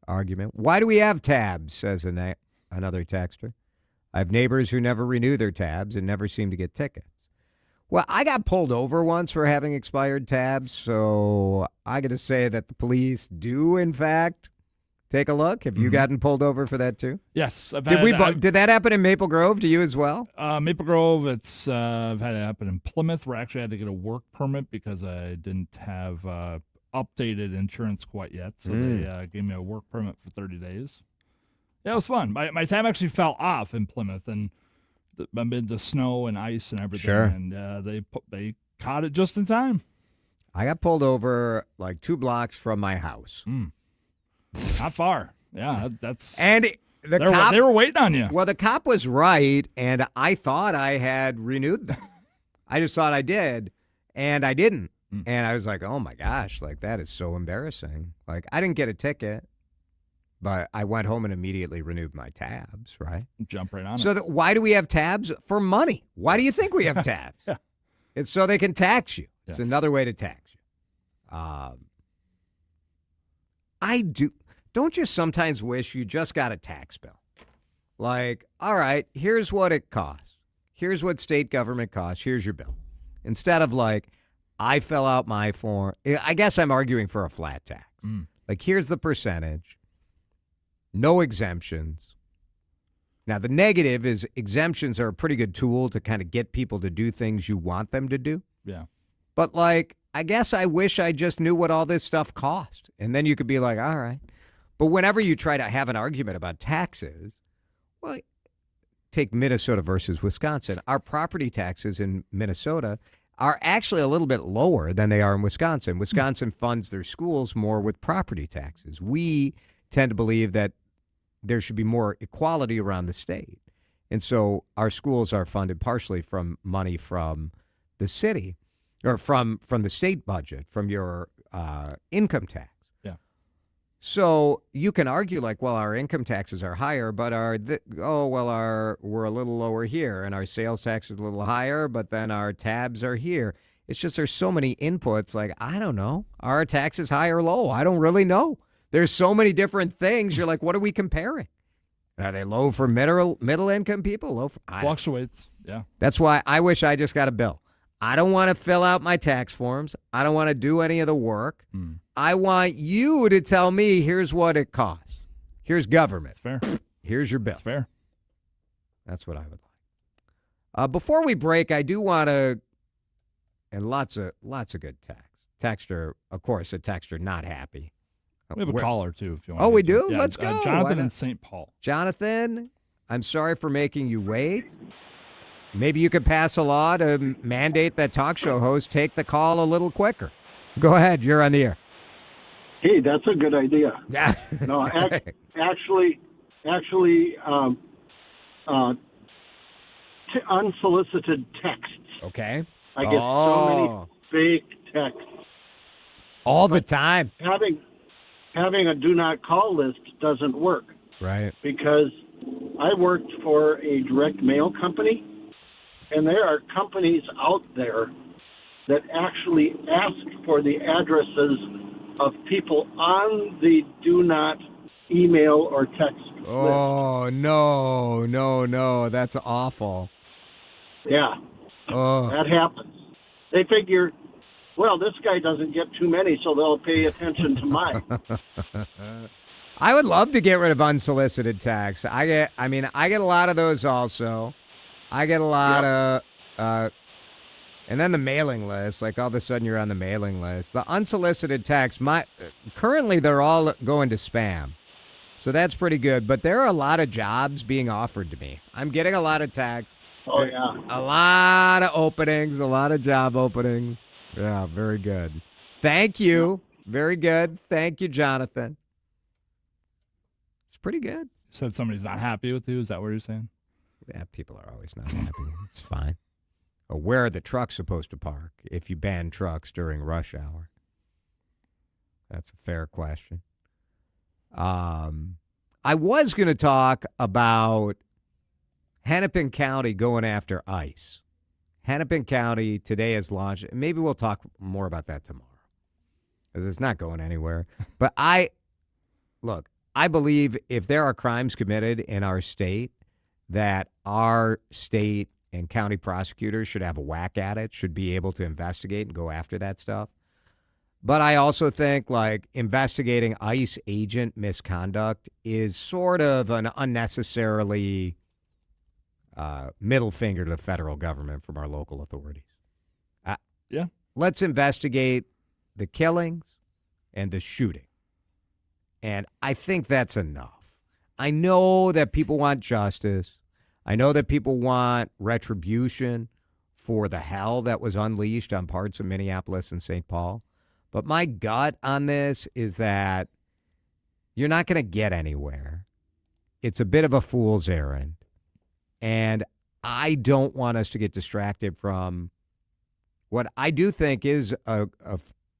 argument. Why do we have tabs, says another texter. I have neighbors who never renew their tabs and never seem to get tickets. Well, I got pulled over once for having expired tabs, so I got to say that the police do, in fact, take a look. Have you gotten pulled over for that too? Yes. Did that happen in Maple Grove to you as well? Maple Grove, I've had it happen in Plymouth, where actually I had to get a work permit because I didn't have updated insurance quite yet. So they gave me a work permit for 30 days. Yeah, it was fun. My tab actually fell off in Plymouth, and amid the snow and ice and everything. Sure. And they caught it just in time. I got pulled over like 2 blocks from my house. Not far. Yeah, that's... And they were waiting on you. Well, the cop was right, and I thought I had renewed them. I just thought I did, and I didn't. And I was like, oh, my gosh, like that is so embarrassing. Like, I didn't get a ticket, but I went home and immediately renewed my tabs, right? Jump right on it. So why do we have tabs? For money. Why do you think we have tabs? Yeah. It's so they can tax you. It's another way to tax you. Don't you sometimes wish you just got a tax bill? Like, all right, here's what it costs. Here's what state government costs. Here's your bill. Instead of like, I fill out my form. I guess I'm arguing for a flat tax. Like, here's the percentage. No exemptions. Now, the negative is exemptions are a pretty good tool to kind of get people to do things you want them to do. Yeah. But, like, I guess I wish I just knew what all this stuff cost. And then you could be like, all right. But whenever you try to have an argument about taxes, well, take Minnesota versus Wisconsin. Our property taxes in Minnesota are actually a little bit lower than they are in Wisconsin. Wisconsin funds their schools more with property taxes. We tend to believe that there should be more equality around the state. And so our schools are funded partially from money from the city. or from the state budget, from your income tax. Yeah. So you can argue like, well, our income taxes are higher, but we're a little lower here, and our sales tax is a little higher, but then our tabs are here. It's just there's so many inputs. Like, I don't know, are our taxes high or low? I don't really know. There's so many different things. You're like, what are we comparing? Are they low for middle income people? Low for, Fluctuates. Yeah. That's why I wish I just got a bill. I don't want to fill out my tax forms. I don't want to do any of the work. I want you to tell me, here's what it costs. Here's government. That's fair. Here's your bill. That's fair. That's what I would like. Before we break, I do want to, and lots of good texter, of course, a texter not happy. We have a caller, too, if you want. Oh, we do? Yeah, Let's go. Jonathan in St. Paul. Jonathan, I'm sorry for making you wait. Maybe you could pass a law to mandate that talk show hosts take the call a little quicker. Go ahead. You're on the air. Hey, that's a good idea. Yeah. No, unsolicited texts. Okay. I get so many fake texts. All the time. Having a do not call list doesn't work. Right. Because I worked for a direct mail company, and there are companies out there that actually ask for the addresses of people on the do not email or text list. Oh, no. That's awful. Yeah. Oh. That happens. They figure, well, this guy doesn't get too many, so they'll pay attention to mine. I would love to get rid of unsolicited texts. I get a lot of those also. I get a lot of, and then the mailing list, like all of a sudden you're on the mailing list. The unsolicited texts, currently they're all going to spam. So that's pretty good. But there are a lot of jobs being offered to me. I'm getting a lot of texts. Oh, yeah. A lot of openings, a lot of job openings. Yeah, very good. Thank you. Very good. Thank you, Jonathan. It's pretty good. You said somebody's not happy with you. Is that what you're saying? Yeah, people are always not happy. It's fine. Or where are the trucks supposed to park if you ban trucks during rush hour? That's a fair question. I was going to talk about Hennepin County going after ICE. Hennepin County today has launched. Maybe we'll talk more about that tomorrow because it's not going anywhere. But I believe if there are crimes committed in our state, that our state and county prosecutors should have a whack at it, should be able to investigate and go after that stuff. But I also think like investigating ICE agent misconduct is sort of an unnecessarily middle finger to the federal government from our local authorities. Yeah. Let's investigate the killings and the shooting. And I think that's enough. I know that people want justice. I know that people want retribution for the hell that was unleashed on parts of Minneapolis and St. Paul. But my gut on this is that you're not going to get anywhere. It's a bit of a fool's errand. And I don't want us to get distracted from what I do think is a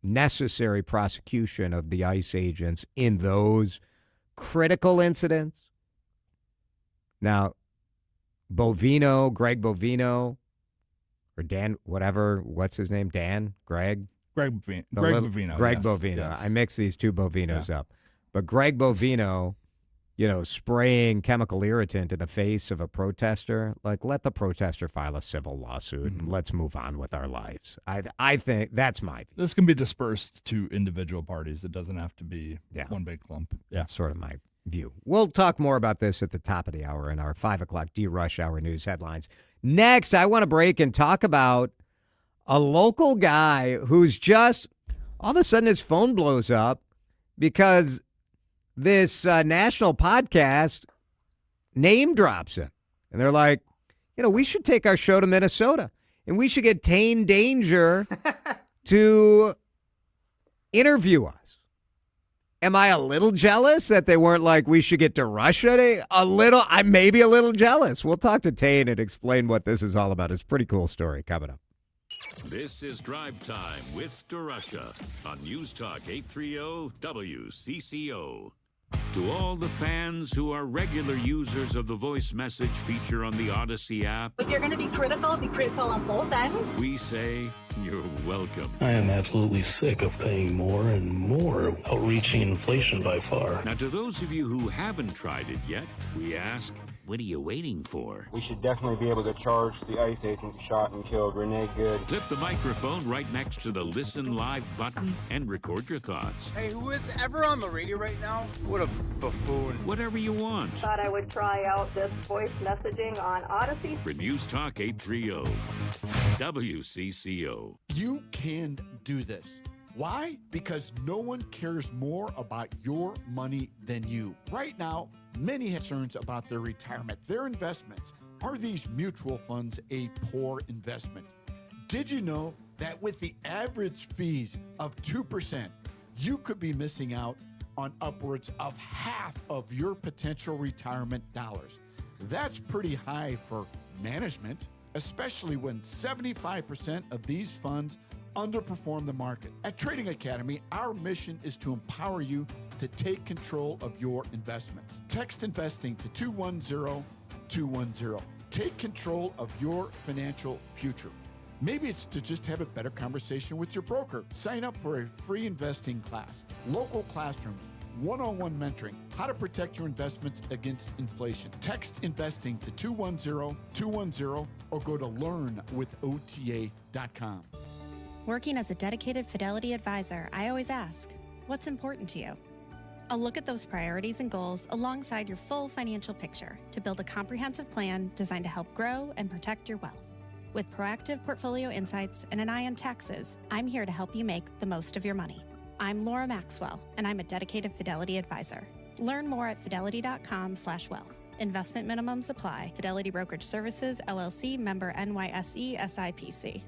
necessary prosecution of the ICE agents in those critical incidents. Now, Greg Bovino, or Dan, whatever, what's his name? Dan? Greg? Greg Bovino. Greg yes, Bovino. yes. I mix these two Bovinos up. But Greg Bovino, spraying chemical irritant in the face of a protester, like let the protester file a civil lawsuit and let's move on with our lives. I think that's my view. This can be dispersed to individual parties. It doesn't have to be one big clump. Yeah. That's sort of my view. We'll talk more about this at the top of the hour in our 5 o'clock DeRUSH Hour news headlines. Next, I want to break and talk about a local guy who's just, all of a sudden his phone blows up because this national podcast name drops him. And they're like, we should take our show to Minnesota and we should get Tane Danger to interview us. Am I a little jealous that they weren't like, we should get DeRUSH? I'm maybe a little jealous. We'll talk to Tane and explain what this is all about. It's a pretty cool story coming up. This is Drive Time with DeRUSH on News Talk 830 WCCO. To all the fans who are regular users of the voice message feature on the Odyssey app, If you're going to be critical on both ends. we say you're welcome. I am absolutely sick of paying more and more, outreaching inflation by far. Now, to those of you who haven't tried it yet, we ask, what are you waiting for? We should definitely be able to charge the ICE agents shot and killed Renee Good. Clip the microphone right next to the Listen Live button and record your thoughts. Hey, who is ever on the radio right now? What a buffoon. Whatever you want. Thought I would try out this voice messaging on Odyssey. For News Talk 830 WCCO. You can do this. Why? Because no one cares more about your money than you. Right now, many have concerns about their retirement, their investments. Are these mutual funds a poor investment? Did you know that with the average fees of 2%, you could be missing out on upwards of half of your potential retirement dollars? That's pretty high for management, especially when 75% of these funds underperform the market. At Trading Academy, our mission is to empower you to take control of your investments. Text investing to 210-210. Take control of your financial future. Maybe it's to just have a better conversation with your broker. Sign up for a free investing class, local classrooms, one-on-one mentoring, how to protect your investments against inflation. Text investing to 210-210 or go to learnwithota.com. Working as a dedicated Fidelity advisor, I always ask, what's important to you? I'll look at those priorities and goals alongside your full financial picture to build a comprehensive plan designed to help grow and protect your wealth. With proactive portfolio insights and an eye on taxes, I'm here to help you make the most of your money. I'm Laura Maxwell, and I'm a dedicated Fidelity advisor. Learn more at fidelity.com/wealth. Investment minimums apply. Fidelity Brokerage Services, LLC, member NYSE, SIPC.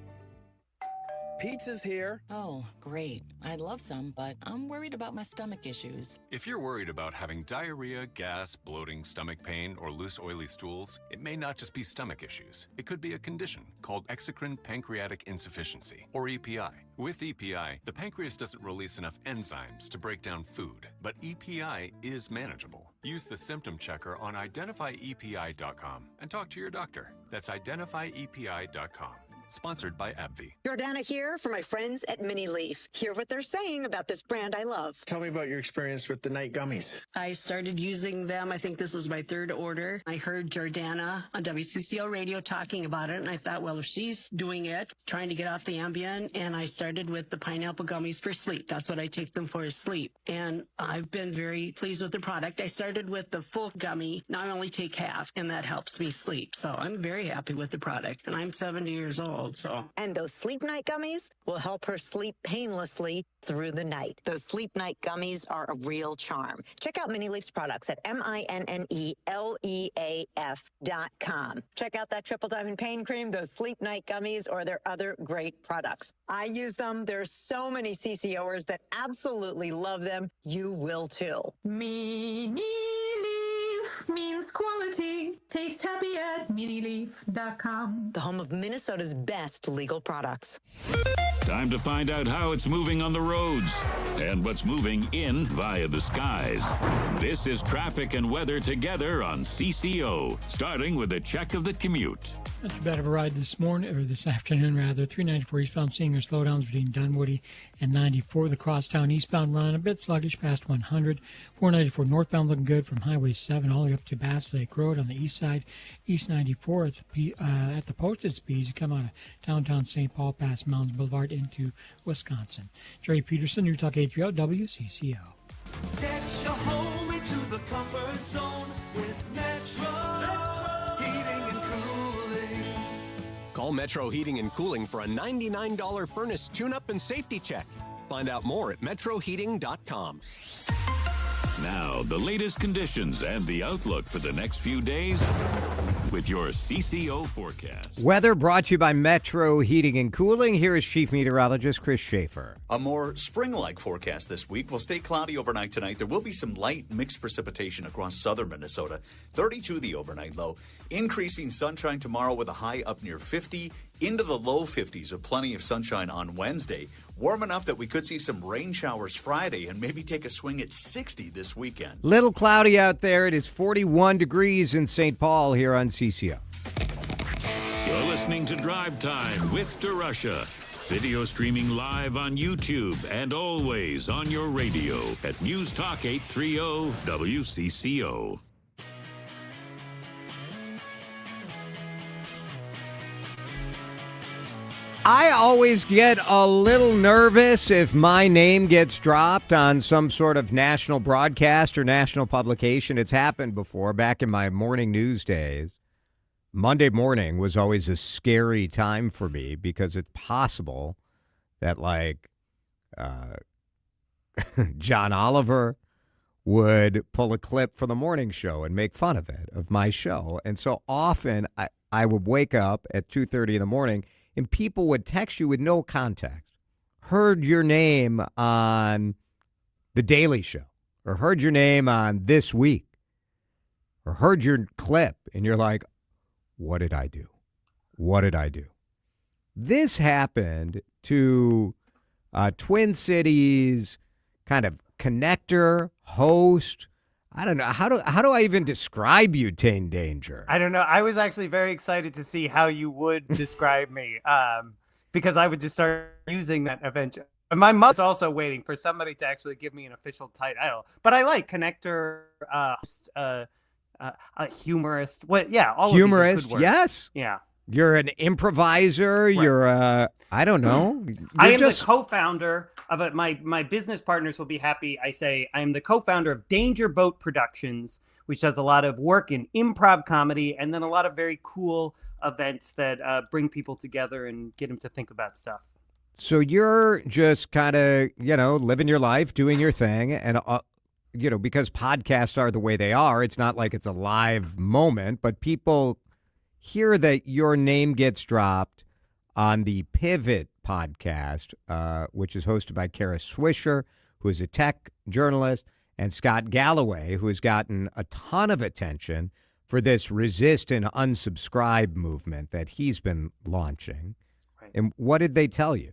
Pizza's here. Oh, great. I'd love some, but I'm worried about my stomach issues. If you're worried about having diarrhea, gas, bloating, stomach pain, or loose, oily stools, it may not just be stomach issues. It could be a condition called exocrine pancreatic insufficiency, or EPI. With EPI, the pancreas doesn't release enough enzymes to break down food, but EPI is manageable. Use the symptom checker on identifyepi.com and talk to your doctor. That's identifyepi.com. Sponsored by AbbVie. Jordana here for my friends at Mini Leaf. Hear what they're saying about this brand I love. Tell me about your experience with the night gummies. I started using them. I think this is my third order. I heard Jordana on WCCO radio talking about it, and I thought, well, if she's doing it, trying to get off the Ambien, and I started with the pineapple gummies for sleep. That's what I take them for, is sleep. And I've been very pleased with the product. I started with the full gummy. Now I only take half, and that helps me sleep. So I'm very happy with the product, and I'm 70 years old. And those sleep night gummies will help her sleep painlessly through the night. Those sleep night gummies are a real charm. Check out Mini Leaf's products at MINNELEAF.com. Check out that Triple Diamond Pain Cream, those sleep night gummies, or their other great products. I use them. There's so many CCOers that absolutely love them. You will too. Mini Leaf means quality. Taste happy at minileaf.com. The home of Minnesota's best legal products. Time to find out how it's moving on the roads and what's moving in via the skies. This is traffic and weather together on CCO, starting with a check of the commute. Not too bad of a ride this morning, or this afternoon rather. 394 eastbound, seeing your slowdowns between Dunwoody and 94. The crosstown eastbound run a bit sluggish past 100. 494 northbound looking good from Highway 7 all the way up to Bass Lake Road on the east side. East 94 at the posted speeds. You come out of downtown St. Paul past Mounds Boulevard into Wisconsin. Jerry Peterson, News Talk 830 WCCO. Get your home into the comfort zone with Metro Heating and Cooling. Call Metro Heating and Cooling for a $99 furnace tune-up and safety check. Find out more at metroheating.com. Now, the latest conditions and the outlook for the next few days with your CCO forecast. Weather brought to you by Metro Heating and Cooling. Here is Chief Meteorologist Chris Schaefer. A more spring-like forecast this week will stay cloudy overnight tonight. There will be some light mixed precipitation across southern Minnesota. 32 the overnight low. Increasing sunshine tomorrow with a high up near 50. Into the low 50s with plenty of sunshine on Wednesday. Warm enough that we could see some rain showers Friday and maybe take a swing at 60 this weekend. Little cloudy out there. It is 41 degrees in St. Paul here on CCO. You're listening to Drive Time with DeRUSH. Video streaming live on YouTube and always on your radio at News Talk 830 WCCO. I always get a little nervous if my name gets dropped on some sort of national broadcast or national publication. It's happened before back in my morning news days. Monday morning was always a scary time for me because it's possible that, like, John Oliver would pull a clip from the morning show and make fun of it, of my show. And so often I would wake up at 2:30 in the morning and people would text you with no context. Heard your name on The Daily Show, or heard your name on This Week, or heard your clip, and you're like, what did I do? What did I do? This happened to Twin Cities kind of connector, host. I don't know. How do I even describe you, Tane Danger? I don't know. I was actually very excited to see how you would describe me, because I would just start using that eventually. And my mother's also waiting for somebody to actually give me an official title. But I like connector, host, a humorist. What? Yeah, all humorist. Of these are good words. Yes. Yeah. You're an improviser. Right. You're I don't know. I am the co-founder of it. My business partners will be happy. I say I am the co-founder of Danger Boat Productions, which does a lot of work in improv comedy and then a lot of very cool events that bring people together and get them to think about stuff. So you're just kind of, living your life, doing your thing. And, because podcasts are the way they are, it's not like it's a live moment, but people hear that your name gets dropped on the Pivot podcast, which is hosted by Kara Swisher, who is a tech journalist, and Scott Galloway, who has gotten a ton of attention for this resist and unsubscribe movement that he's been launching. Right. And what did they tell you?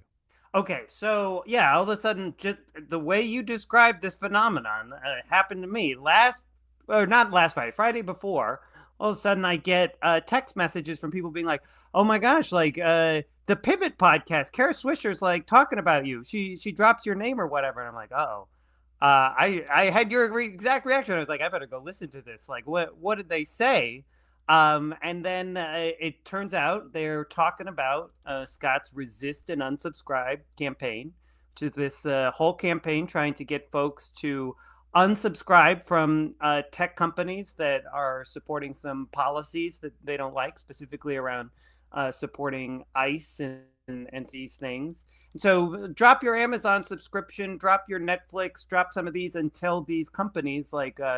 Okay, so, yeah, all of a sudden, just the way you described this phenomenon happened to me not last Friday, Friday before. All of a sudden I get text messages from people being like, oh my gosh, like the Pivot podcast, Kara Swisher's like talking about you. She dropped your name or whatever. And I'm like, uh-oh. I had your exact reaction. I was like, I better go listen to this. Like, what did they say? And then it turns out they're talking about Scott's Resist and Unsubscribe campaign, which is this whole campaign trying to get folks to unsubscribe from tech companies that are supporting some policies that they don't like, specifically around supporting ICE and these things. And so drop your Amazon subscription, drop your Netflix, drop some of these until these companies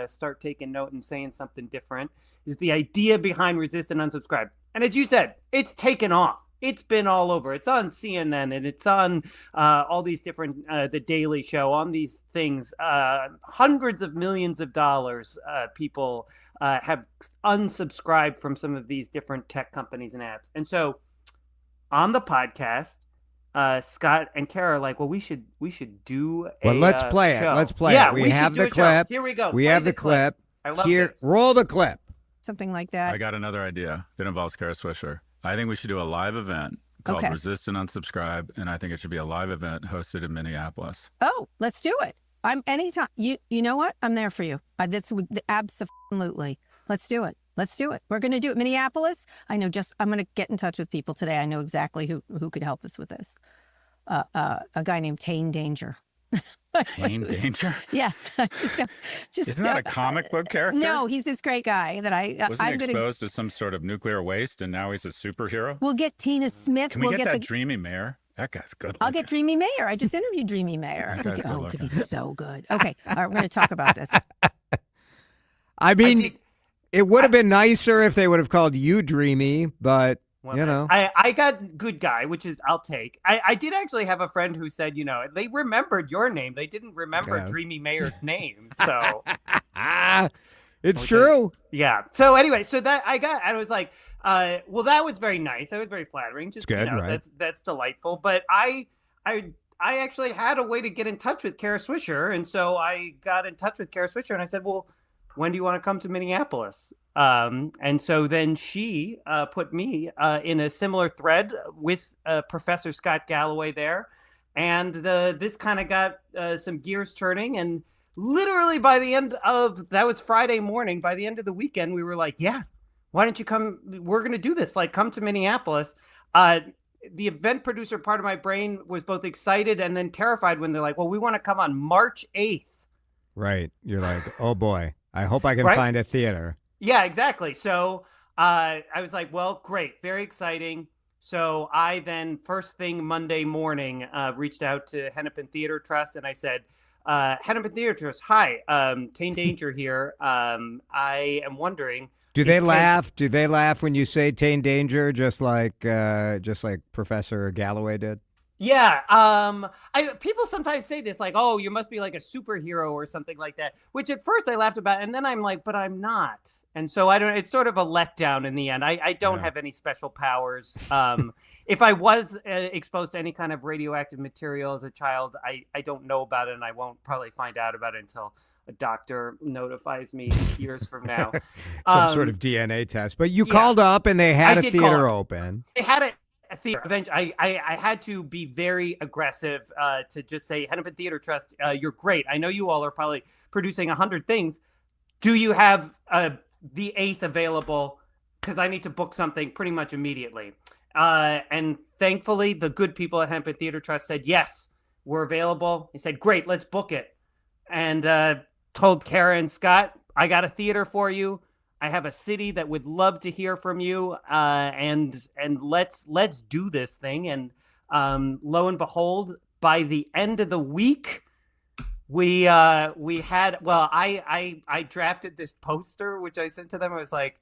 start taking note and saying something different is the idea behind Resist and Unsubscribe. And as you said, it's taken off. It's been all over. It's on CNN and it's on all these different, The Daily Show, on these things. Hundreds of millions of dollars people have unsubscribed from some of these different tech companies and apps. And so on the podcast, Scott and Kara are like, well, we should do a let's play show. it. Let's play it. We have the clip. Here we go. We have the clip. I love this. Roll the clip. Something like that. I got another idea that involves Kara Swisher. I think we should do a live event called Resist and Unsubscribe, and I think it should be a live event hosted in Minneapolis. Oh, let's do it. I'm anytime. You know what? I'm there for you. That's absolutely. Let's do it. Let's do it. We're going to do it. Minneapolis. I know. I'm going to get in touch with people today. I know exactly who could help us with this. A guy named Tane Danger. Tane Danger? Yes. Isn't that a comic book character? No, he's this great guy that Wasn't he exposed to some sort of nuclear waste and now he's a superhero? We'll get Tina Smith. Can we get that dreamy mayor That guy's good. I'll get Dreamy Mayer. I just interviewed Dreamy Mayer. That guy's It could be so good. Okay. All right. We're going to talk about this. I mean, it would have been nicer if they would have called you Dreamy, but Well, you know. I got good guy, which is I'll take. I did actually have a friend who said, they remembered your name. They didn't remember Dreamy Mayer's name. So it's true. Yeah. So anyway, I was like, well, that was very nice. That was very flattering. Just good, right? That's delightful. But I actually had a way to get in touch with Kara Swisher, and so I got in touch with Kara Swisher, and I said, well, when do you want to come to Minneapolis? And so then she put me in a similar thread with Professor Scott Galloway there. And this kind of got some gears turning. And literally by the end of, that was Friday morning, by the end of the weekend, we were like, yeah, why don't you come? We're going to do this. Like, come to Minneapolis. The event producer part of my brain was both excited and then terrified when they're like, well, we want to come on March 8th. Right. You're like, oh boy, I hope I can find a theater. Yeah, exactly. So I was like, well, great. Very exciting. So I then first thing Monday morning reached out to Hennepin Theater Trust and I said, Hennepin Theater Trust, hi, Tane Danger here. I am wondering. Do they laugh? Do they laugh when you say Tane Danger, just like Professor Galloway did? Yeah. People sometimes say this, like, oh, you must be like a superhero or something like that, which at first I laughed about. And then I'm like, but I'm not. And so it's sort of a letdown in the end. I don't have any special powers. If I was exposed to any kind of radioactive material as a child, I don't know about it. And I won't probably find out about it until a doctor notifies me years from now. Some sort of DNA test. But you called up and they had a theater open. They had a theater. Eventually, I had to be very aggressive to just say, Hennepin Theater Trust, you're great. I know you all are probably producing 100 things. Do you have the 8th available? Because I need to book something pretty much immediately. And thankfully, the good people at Hennepin Theater Trust said, yes, we're available. He said, great, let's book it. And told Kara and Scott, I got a theater for you. I have a city that would love to hear from you, and let's do this thing. And lo and behold, by the end of the week, we had. Well, I drafted this poster, which I sent to them. I was like,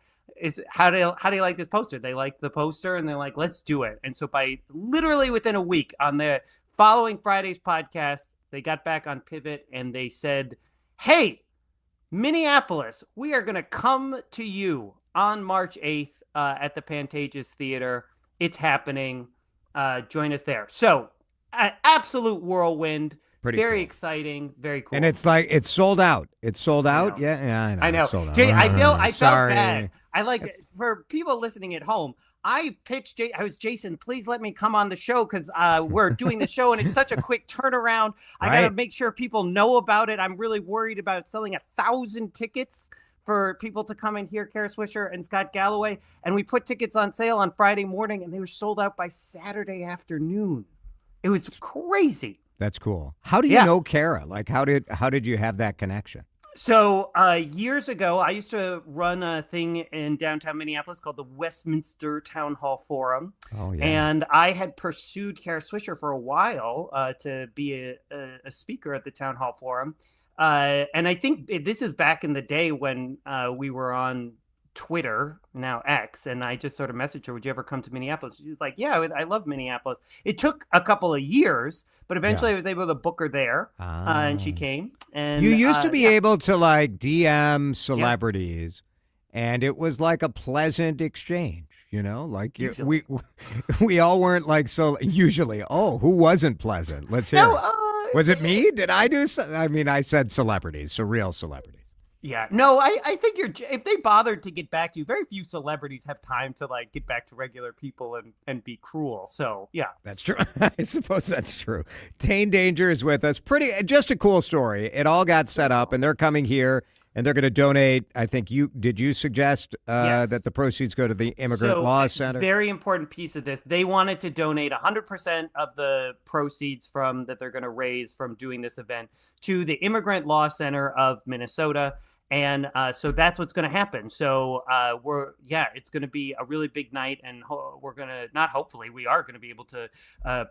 how do you like this poster? They like the poster, and they're like, let's do it. And so by literally within a week, on the following Friday's podcast, they got back on Pivot and they said, hey, Minneapolis, we are going to come to you on March 8th at the Pantages Theater. It's happening. Join us there. So, absolute whirlwind. Pretty very cool. Exciting. Very cool. And it's like, it's sold out. It's sold out? Yeah, I know. I know. It's sold out. Jay, I felt Sorry. bad. For people listening at home, I pitched I was Jason, please let me come on the show because we're doing the show and it's such a quick turnaround. I got to make sure people know about it. I'm really worried about selling 1,000 tickets for people to come and hear Kara Swisher and Scott Galloway. And we put tickets on sale on Friday morning and they were sold out by Saturday afternoon. It was crazy. That's cool. How do you know Kara? Like, how did you have that connection? So years ago, I used to run a thing in downtown Minneapolis called the Westminster Town Hall Forum. Oh, yeah. And I had pursued Kara Swisher for a while to be a speaker at the Town Hall Forum. And I think this is back in the day when we were on Twitter, now X, and I just sort of messaged her, would you ever come to Minneapolis? She was like, yeah, I love Minneapolis. It took a couple of years, but eventually I was able to book her there, and she came. And you used to be able to like DM celebrities, and it was like a pleasant exchange, you know? Like we all weren't like so usually. Oh, who wasn't pleasant? Let's hear it. Was it me? Did I do something? I mean, I said celebrities, so real celebrities. Yeah, no, I think if they bothered to get back to you, very few celebrities have time to like get back to regular people and be cruel. So yeah, that's true. I suppose that's true. Tane Danger is with us. Just a cool story. It all got set up and they're coming here and they're going to donate. I think did you suggest that the proceeds go to the Immigrant Law Center? Very important piece of this. They wanted to donate 100% of the proceeds that they're going to raise from doing this event to the Immigrant Law Center of Minnesota. And so that's what's going to happen. So it's going to be a really big night, and we're going to we are going to be able to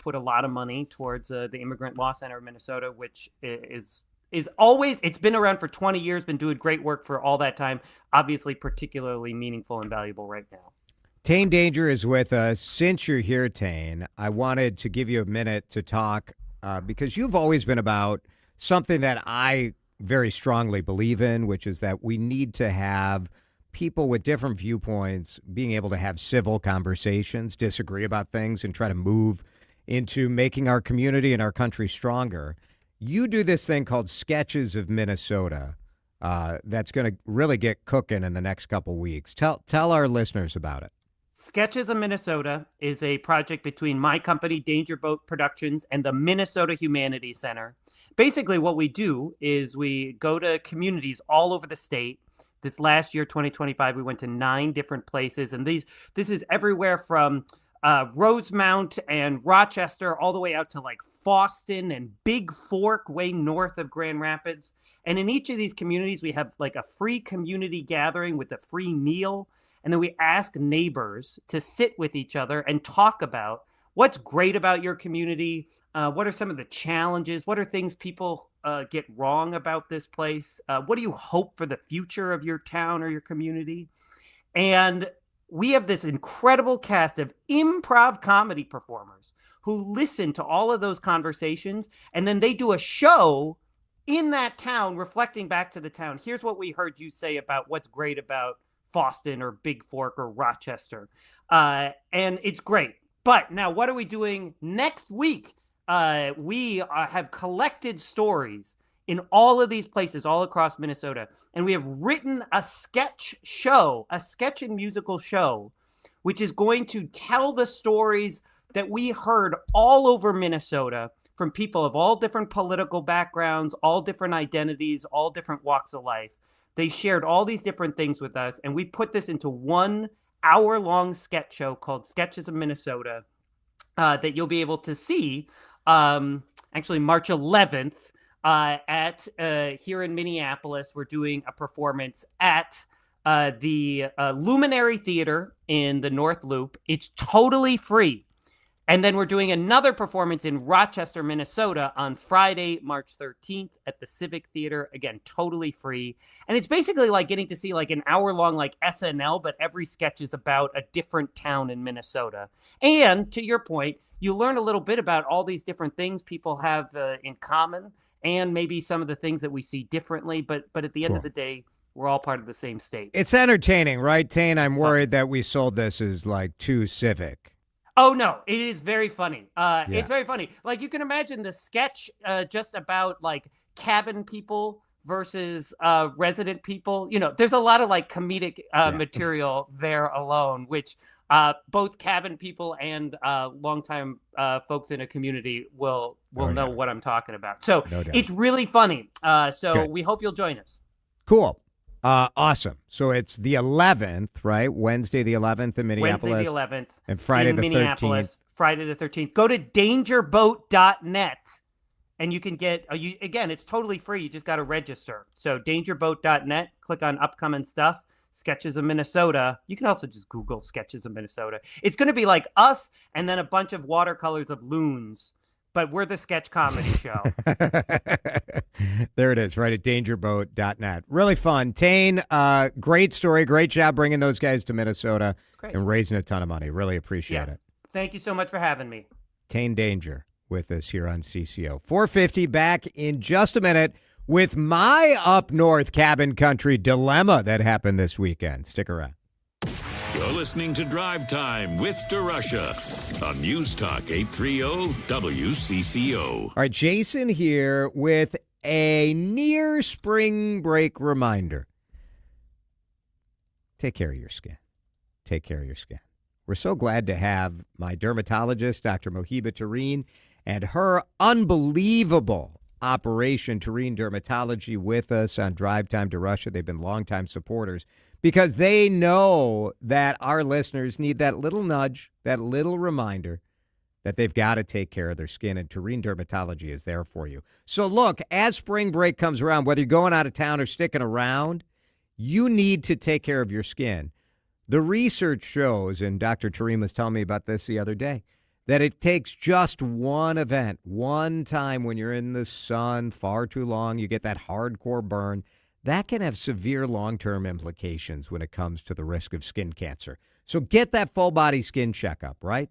put a lot of money towards the Immigrant Law Center of Minnesota, which is always, it's been around for 20 years, been doing great work for all that time. Obviously, particularly meaningful and valuable right now. Tane Danger is with us. Since you're here, Tane, I wanted to give you a minute to talk because you've always been about something that I very strongly believe in, which is that we need to have people with different viewpoints being able to have civil conversations, disagree about things, and try to move into making our community and our country stronger. You do this thing called Sketches of Minnesota that's going to really get cooking in the next couple weeks. Tell our listeners about it. Sketches of Minnesota is a project between my company, Danger Boat Productions, and the Minnesota Humanities Center. Basically, what we do is we go to communities all over the state. This last year, 2025, we went to 9 different places. And this is everywhere from Rosemount and Rochester all the way out to like Foston and Big Fork, way north of Grand Rapids. And in each of these communities, we have like a free community gathering with a free meal. And then we ask neighbors to sit with each other and talk about what's great about your community. What are some of the challenges? What are things people get wrong about this place? What do you hope for the future of your town or your community? And we have this incredible cast of improv comedy performers who listen to all of those conversations, and then they do a show in that town reflecting back to the town. Here's what we heard you say about what's great about Foston or Big Fork or Rochester. And it's great. But now what are we doing next week? We have collected stories in all of these places all across Minnesota, and we have written a sketch and musical show, which is going to tell the stories that we heard all over Minnesota from people of all different political backgrounds, all different identities, all different walks of life. They shared all these different things with us, and we put this into 1 hour-long sketch show called Sketches of Minnesota that you'll be able to see actually March 11th at here in Minneapolis. We're doing a performance at the Luminary Theater in the North Loop. It's totally free. And then we're doing another performance in Rochester, Minnesota on Friday, March 13th at the Civic Theater. Again, totally free. And it's basically like getting to see like an hour-long like SNL, but every sketch is about a different town in Minnesota. And to your point, you learn a little bit about all these different things people have in common and maybe some of the things that we see differently. But at the end of the day, we're all part of the same state. It's entertaining, right, Tane? I'm worried that we sold this as like too civic. Oh, no, it is very funny. It's very funny. Like you can imagine the sketch just about like cabin people versus resident people. You know, there's a lot of like comedic material there alone, which both cabin people and longtime folks in a community will know what I'm talking about. So it's really funny. So we hope you'll join us. Cool. Awesome. So it's the 11th, right? Wednesday the 11th in Minneapolis. Wednesday the 11th. And Friday in the Minneapolis, 13th. Friday the 13th. Go to dangerboat.net and you can get, again, it's totally free. You just got to register. So dangerboat.net, click on upcoming stuff, Sketches of Minnesota. You can also just Google Sketches of Minnesota. It's going to be like us and then a bunch of watercolors of loons. But we're the sketch comedy show. There it is, right at dangerboat.net. Really fun. Tane, great story. Great job bringing those guys to Minnesota and raising a ton of money. Really appreciate it. Thank you so much for having me. Tane Danger with us here on CCO. 450 back in just a minute with my up north cabin country dilemma that happened this weekend. Stick around. You're listening to Drive Time with DeRUSH on News Talk 830 WCCO. All right, Jason here with a near spring break reminder. Take care of your skin. Take care of your skin. We're so glad to have my dermatologist, Dr. Mohiba Tareen, and her unbelievable operation, Tareen Dermatology, with us on Drive Time DeRUSH. They've been longtime supporters, because they know that our listeners need that little nudge, that little reminder that they've got to take care of their skin, and Tane Dermatology is there for you. So look, as spring break comes around, whether you're going out of town or sticking around, you need to take care of your skin. The research shows, and Dr. Tareem was telling me about this the other day, that it takes just one event, one time when you're in the sun far too long, you get that hardcore burn. That can have severe long-term implications when it comes to the risk of skin cancer. So get that full-body skin checkup, right?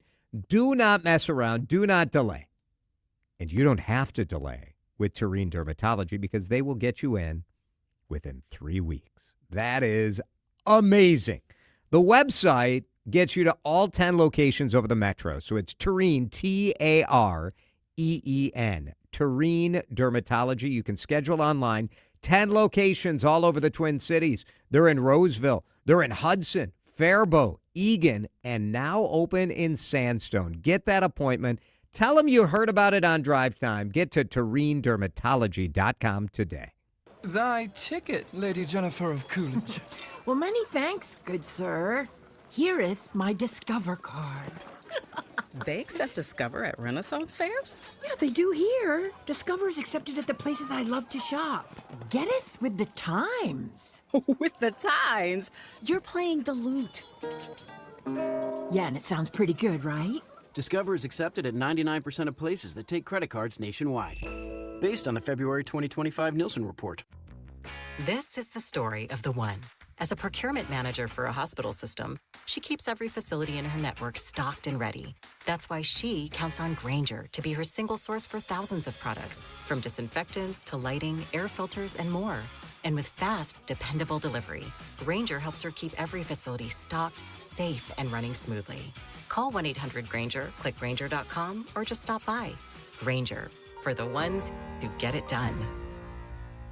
Do not mess around. Do not delay. And you don't have to delay with Tane Dermatology because they will get you in within 3 weeks. That is amazing. The website gets you to all 10 locations over the metro. So it's Tareen, Tareen, Tane Dermatology. You can schedule online. 10 locations all over the Twin Cities. They're in Roseville. They're in Hudson, Faribault, Eagan, and now open in Sandstone. Get that appointment. Tell them you heard about it on Drive Time. Get to TareneDermatology.com today. Thy ticket, Lady Jennifer of Coolidge. Well, many thanks, good sir. Here'th my Discover card. They accept Discover at Renaissance fairs? Yeah, they do here. Discover's accepted at the places I love to shop. Getteth with the times. With the times? You're playing the lute. Yeah, and it sounds pretty good, right? Discover is accepted at 99% of places that take credit cards nationwide. Based on the February 2025 Nielsen report. This is the story of the one. As a procurement manager for a hospital system, she keeps every facility in her network stocked and ready. That's why she counts on Grainger to be her single source for thousands of products, from disinfectants to lighting, air filters, and more. And with fast, dependable delivery, Grainger helps her keep every facility stocked, safe, and running smoothly. Call 1-800-GRAINGER, click Grainger.com, or just stop by. Grainger, for the ones who get it done.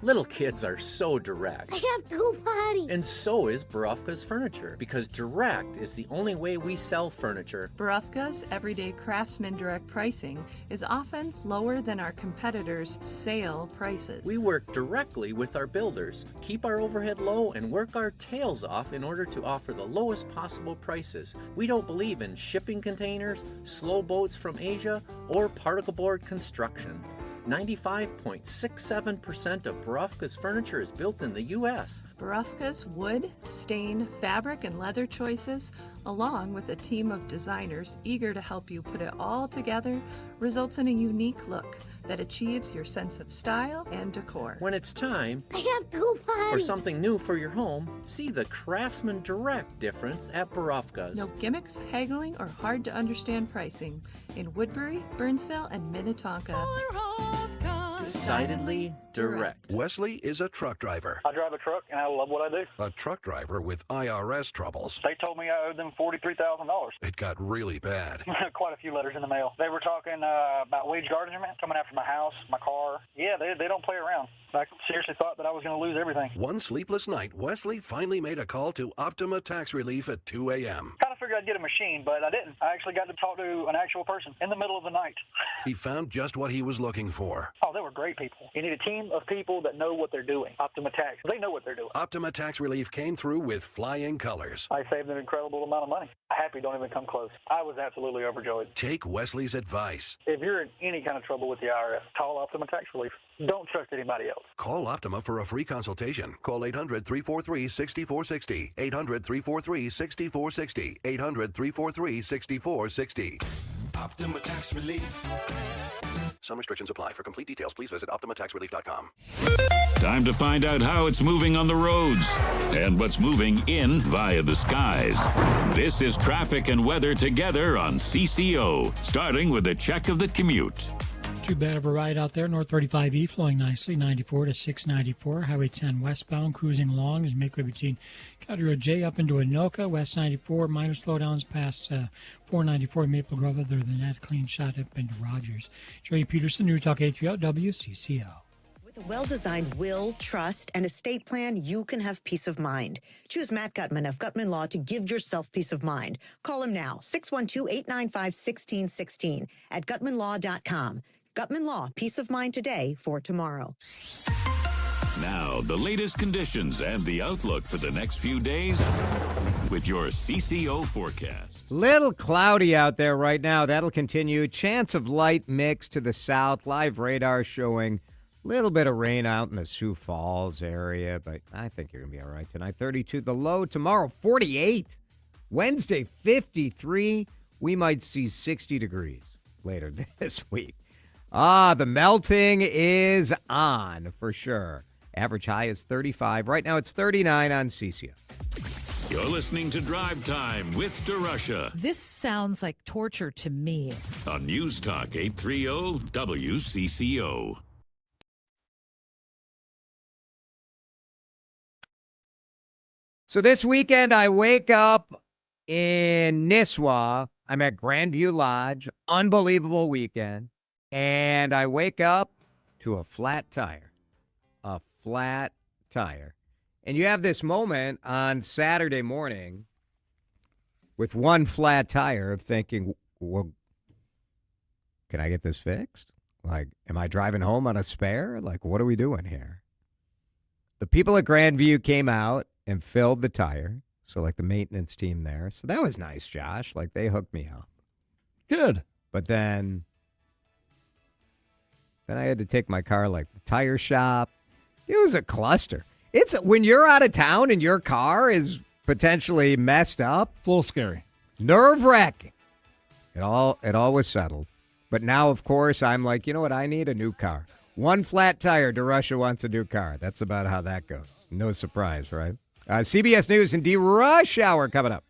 Little kids are so direct. I have to go potty. And so is Barofka's Furniture, because direct is the only way we sell furniture. Barofka's everyday craftsman direct pricing is often lower than our competitors' sale prices. We work directly with our builders, keep our overhead low, and work our tails off in order to offer the lowest possible prices. We don't believe in shipping containers, slow boats from Asia, or particle board construction. 95.67% of Barofka's furniture is built in the U.S. Barofka's wood, stain, fabric, and leather choices, along with a team of designers eager to help you put it all together, results in a unique look that achieves your sense of style and decor. When it's time I have to go potty. For something new for your home, see the Craftsman Direct difference at Barofka's. No gimmicks, haggling, or hard-to-understand pricing in Woodbury, Burnsville, and Minnetonka. Decidedly direct. Wesley is a truck driver. I drive a truck and I love what I do. A truck driver with IRS troubles. They told me I owed them $43,000. It got really bad. Quite a few letters in the mail. They were talking about wage garnishment coming after my house, my car. Yeah, they don't play around. I seriously thought that I was going to lose everything. One sleepless night, Wesley finally made a call to Optima Tax Relief at 2 a.m. Kind of figured I'd get a machine, but I didn't. I actually got to talk to an actual person in the middle of the night. He found just what he was looking for. Oh, they were great people. You need a team of people that know what they're doing. Optima Tax. They know what they're doing. Optima Tax Relief came through with flying colors. I saved an incredible amount of money. Happy don't even come close. I was absolutely overjoyed. Take Wesley's advice. If you're in any kind of trouble with the IRS, call Optima Tax Relief. Don't trust anybody else. Call Optima for a free consultation. Call 800-343-6460. 800-343-6460. 800-343-6460. Optima Tax Relief. Some restrictions apply. For complete details, please visit OptimaTaxRelief.com. Time to find out how it's moving on the roads and what's moving in via the skies. This is traffic and weather together on CCO, starting with a check of the commute. Too bad of a ride out there. North 35E flowing nicely, 94 to 694. Highway 10 westbound cruising along as make way between County Road J up into Anoka. West 94, minor slowdowns past 494 Maple Grove. Other than that, clean shot up into Rogers. Jerry Peterson, News Talk 830 WCCO. With a well-designed will, trust, and estate plan, you can have peace of mind. Choose Matt Gutman of Gutman Law to give yourself peace of mind. Call him now, 612-895-1616 at gutmanlaw.com. Gutman Law, peace of mind today for tomorrow. Now, the latest conditions and the outlook for the next few days with your CCO forecast. Little cloudy out there right now. That'll continue. Chance of light mix to the south. Live radar showing a little bit of rain out in the Sioux Falls area, but I think you're going to be all right tonight. 32 the low. Tomorrow, 48. Wednesday, 53. We might see 60 degrees later this week. The melting is on for sure. Average high is 35. Right now, it's 39 on CCO. You're listening to Drive Time with DeRUSH. This sounds like torture to me. On News Talk 830 WCCO. So this weekend, I wake up in Nisswa. I'm at Grandview Lodge. Unbelievable weekend. And I wake up to a flat tire. A flat tire. And you have this moment on Saturday morning with one flat tire of thinking, well, can I get this fixed? Like, am I driving home on a spare? Like, what are we doing here? The people at Grandview came out and filled the tire. So, like, the maintenance team there. So that was nice, Josh. Like, they hooked me up. Good. But then I had to take my car, like, the tire shop. It was a cluster. It's when you're out of town and your car is potentially messed up. It's a little scary. Nerve-wracking. It all was settled. But now, of course, I'm like, you know what? I need a new car. One flat tire, DeRUSH wants a new car. That's about how that goes. No surprise, right? CBS News and DeRUSH Hour coming up.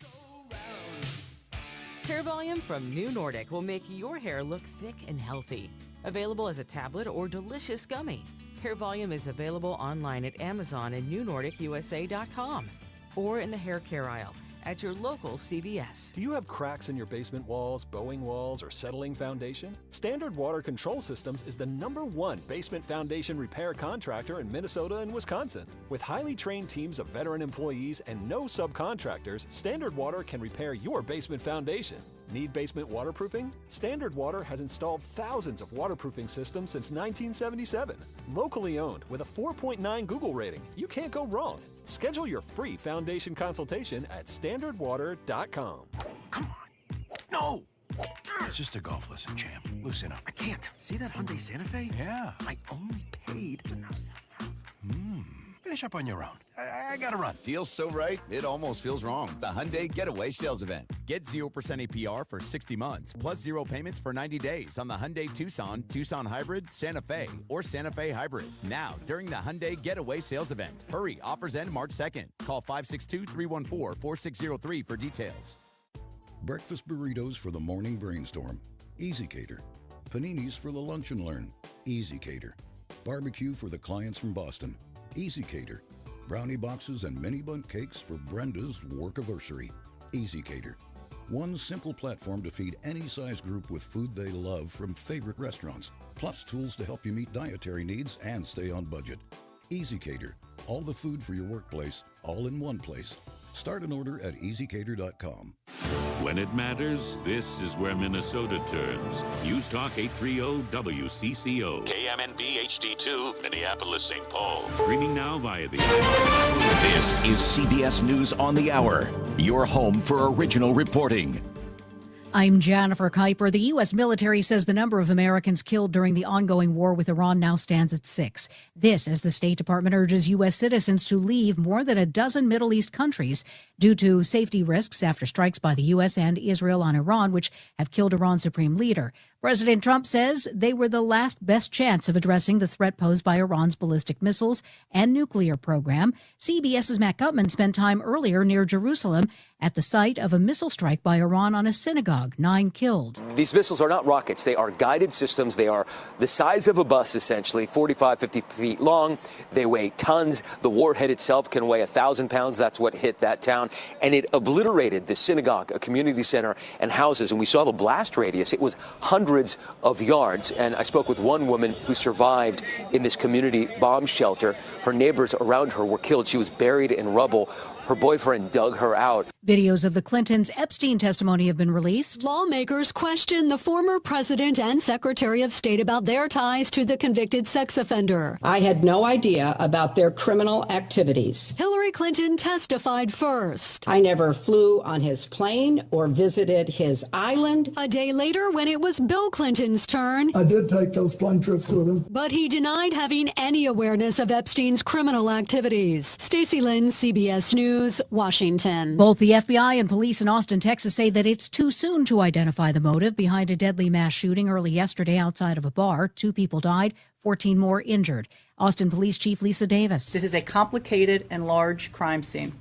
Hair Volume from New Nordic will make your hair look thick and healthy. Available as a tablet or delicious gummy. Hair Volume is available online at Amazon and NewNordicUSA.com or in the hair care aisle at your local CVS. Do you have cracks in your basement walls, bowing walls, or settling foundation? Standard Water Control Systems is the #1 basement foundation repair contractor in Minnesota and Wisconsin. With highly trained teams of veteran employees and no subcontractors, Standard Water can repair your basement foundation. Need basement waterproofing? Standard Water has installed thousands of waterproofing systems since 1977. Locally owned with a 4.9 Google rating, you can't go wrong. Schedule your free foundation consultation at standardwater.com. Come on. No! It's just a golf lesson, champ. Loosen up. I can't. See that Hyundai Santa Fe? Yeah. I only paid. Finish up on your own. I gotta run. Deal's so right, it almost feels wrong. The Hyundai Getaway Sales Event. Get 0% APR for 60 months, plus 0 payments for 90 days on the Hyundai Tucson, Tucson Hybrid, Santa Fe, or Santa Fe Hybrid. Now, during the Hyundai Getaway Sales Event. Hurry, offers end March 2nd. Call 562-314-4603 for details. Breakfast burritos for the morning brainstorm. Easy Cater. Paninis for the lunch and learn. Easy Cater. Barbecue for the clients from Boston. Easy Cater. Brownie boxes and mini bundt cakes for Brenda's workiversary. Easy Cater. One simple platform to feed any size group with food they love from favorite restaurants, plus tools to help you meet dietary needs and stay on budget. Easy Cater. All the food for your workplace, all in one place. Start an order at easycater.com. When it matters, this is where Minnesota turns. News Talk 830 WCCO. KMNB HD2, Minneapolis, St. Paul. Streaming now via the... This is CBS News on the Hour, your home for original reporting. I'm Jennifer Kuiper. The U.S. military says the number of Americans killed during the ongoing war with Iran now stands at 6. This as the State Department urges U.S. citizens to leave more than a dozen Middle East countries due to safety risks after strikes by the U.S. and Israel on Iran, which have killed Iran's supreme leader. President Trump says they were the last best chance of addressing the threat posed by Iran's ballistic missiles and nuclear program. CBS's Matt Gutman spent time earlier near Jerusalem at the site of a missile strike by Iran on a synagogue. 9 killed. These missiles are not rockets. They are guided systems. They are the size of a bus, essentially, 45, 50 feet long. They weigh tons. The warhead itself can weigh 1,000 pounds. That's what hit that town. And it obliterated the synagogue, a community center, and houses. And we saw the blast radius. It was hundreds of yards. And I spoke with one woman who survived in this community bomb shelter. Her neighbors around her were killed. She was buried in rubble her boyfriend dug her out. Videos of the Clintons' Epstein testimony have been released. Lawmakers question the former president and Secretary of State about their ties to the convicted sex offender. I had no idea about their criminal activities. Hillary Clinton testified first. I never flew on his plane or visited his island. A day later, when it was Bill Clinton's turn, I did take those plane trips with him. But he denied having any awareness of Epstein's criminal activities. Stacey Lynn, CBS News, Washington. Both the FBI and police in Austin, Texas say that it's too soon to identify the motive behind a deadly mass shooting early yesterday outside of a bar. 2 people died, 14 more injured. Austin Police Chief Lisa Davis. This is a complicated and large crime scene.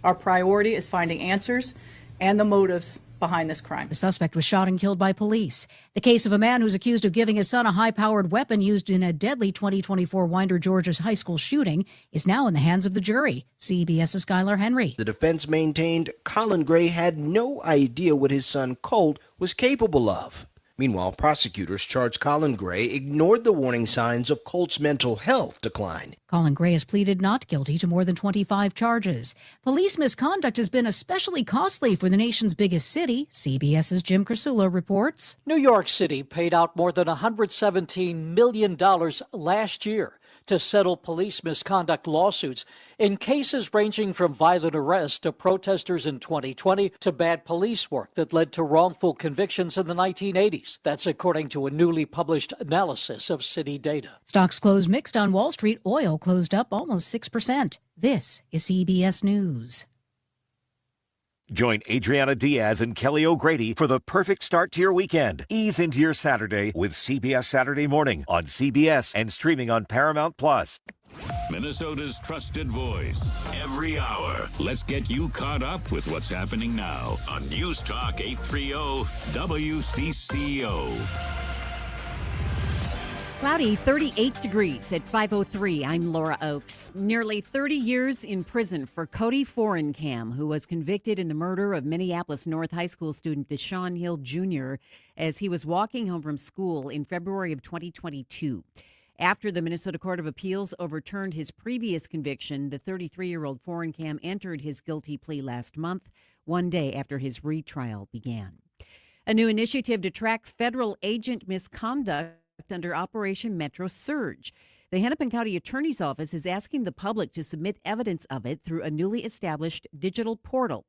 Our priority is finding answers and the motives behind this crime. The suspect was shot and killed by police. The case of a man who's accused of giving his son a high-powered weapon used in a deadly 2024 Winder, Georgia high school shooting is now in the hands of the jury. CBS's Skylar Henry. The defense maintained Colin Gray had no idea what his son Colt was capable of. Meanwhile, prosecutors charged Colin Gray ignored the warning signs of Colt's mental health decline. Colin Gray has pleaded not guilty to more than 25 charges. Police misconduct has been especially costly for the nation's biggest city. CBS's Jim Krasula reports. New York City paid out more than $117 million last year to settle police misconduct lawsuits in cases ranging from violent arrests to protesters in 2020 to bad police work that led to wrongful convictions in the 1980s. That's according to a newly published analysis of city data. Stocks closed mixed on Wall Street. Oil closed up almost 6%. This is CBS News. Join Adriana Diaz and Kelly O'Grady for the perfect start to your weekend. Ease into your Saturday with CBS Saturday Morning on CBS and streaming on Paramount+. Minnesota's trusted voice. Every hour. Let's get you caught up with what's happening now on News Talk 830 WCCO. Cloudy, 38 degrees at 5:03. I'm Laura Oakes. Nearly 30 years in prison for Cody Forencam, who was convicted in the murder of Minneapolis North High School student Deshaun Hill Jr. as he was walking home from school in February of 2022. After the Minnesota Court of Appeals overturned his previous conviction, the 33-year-old Forencam entered his guilty plea last month, one day after his retrial began. A new initiative to track federal agent misconduct under Operation Metro Surge. The Hennepin County Attorney's Office is asking the public to submit evidence of it through a newly established digital portal.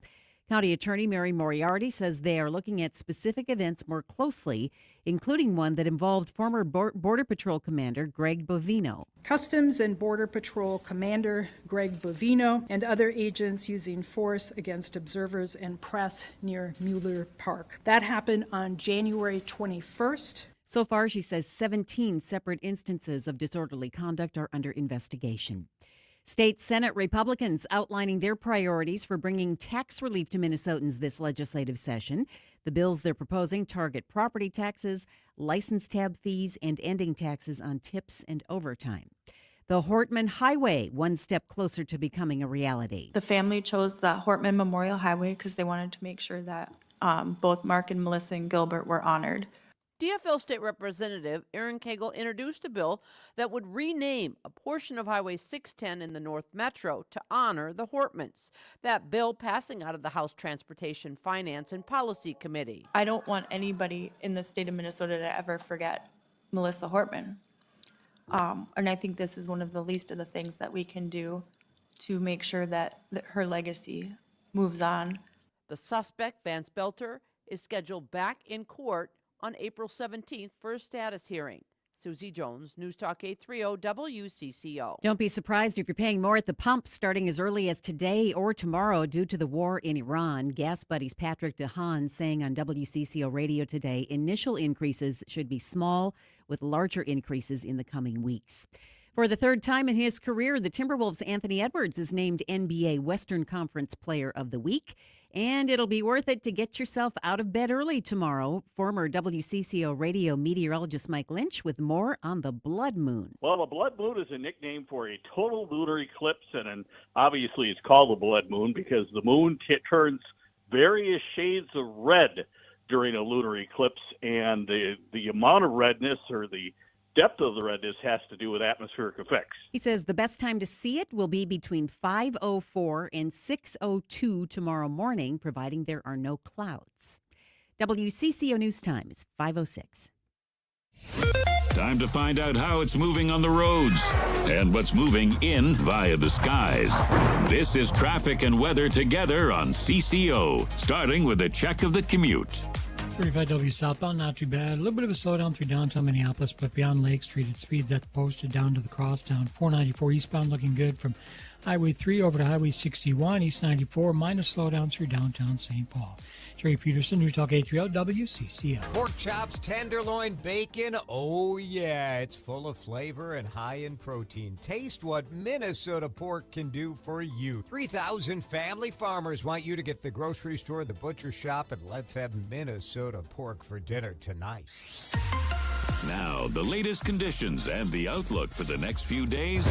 County Attorney Mary Moriarty says they are looking at specific events more closely, including one that involved former Border Patrol Commander Greg Bovino. Customs and Border Patrol Commander Greg Bovino and other agents using force against observers and press near Mueller Park. That happened on January 21st. So far, she says 17 separate instances of disorderly conduct are under investigation. State Senate Republicans outlining their priorities for bringing tax relief to Minnesotans this legislative session. The bills they're proposing target property taxes, license tab fees, and ending taxes on tips and overtime. The Hortman Highway, one step closer to becoming a reality. The family chose the Hortman Memorial Highway because they wanted to make sure that both Mark and Melissa and Gilbert were honored. DFL State Representative Aaron Cagle introduced a bill that would rename a portion of Highway 610 in the North Metro to honor the Hortmans. That bill passing out of the House Transportation, Finance, and Policy Committee. I don't want anybody in the state of Minnesota to ever forget Melissa Hortman. And I think this is one of the least of the things that we can do to make sure that her legacy moves on. The suspect, Vance Belter, is scheduled back in court on April 17th for a status hearing. Susie Jones, News Talk 830 WCCO. Don't be surprised if you're paying more at the pump starting as early as today or tomorrow due to the war in Iran. Gas Buddies Patrick DeHaan saying on WCCO Radio today, initial increases should be small with larger increases in the coming weeks. For the third time in his career, the Timberwolves' Anthony Edwards is named NBA Western Conference Player of the Week. And it'll be worth it to get yourself out of bed early tomorrow. Former WCCO radio meteorologist Mike Lynch with more on the blood moon. Well, a blood moon is a nickname for a total lunar eclipse, and obviously it's called the blood moon because the moon turns various shades of red during a lunar eclipse, and the amount of redness or the depth of the redness has to do with atmospheric effects. He says the best time to see it will be between 5:04 and 6:02 tomorrow morning, providing there are no clouds. WCCO News Time is 5:06. Time to find out how it's moving on the roads and what's moving in via the skies. This is traffic and weather together on CCO, starting with a check of the commute. 35W southbound, not too bad. A little bit of a slowdown through downtown Minneapolis, but beyond Lake Street, it speeds at the posted down to the crosstown. 494 eastbound looking good from Highway 3 over to Highway 61, East 94, minor slowdowns through downtown St. Paul. Jerry Peterson, News Talk 830 WCCO. Pork chops, tenderloin, bacon. Oh, yeah. It's full of flavor and high in protein. Taste what Minnesota pork can do for you. 3,000 family farmers want you to get the grocery store, the butcher shop, and let's have Minnesota pork for dinner tonight. Now, the latest conditions and the outlook for the next few days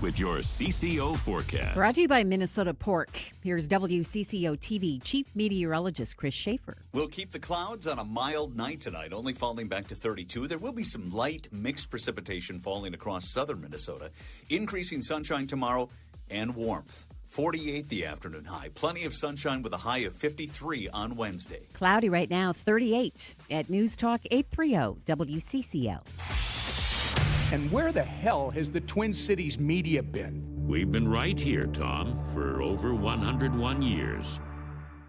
with your CCO forecast. Brought to you by Minnesota Pork. Here's WCCO TV Chief Meteorologist Chris Schaefer. We'll keep the clouds on a mild night tonight, only falling back to 32. There will be some light mixed precipitation falling across southern Minnesota. Increasing sunshine tomorrow and warmth. 48 the afternoon high. Plenty of sunshine with a high of 53 on Wednesday. Cloudy right now, 38 at News Talk 830 WCCO. And where the hell has the Twin Cities media been? We've been right here, Tom, for over 101 years.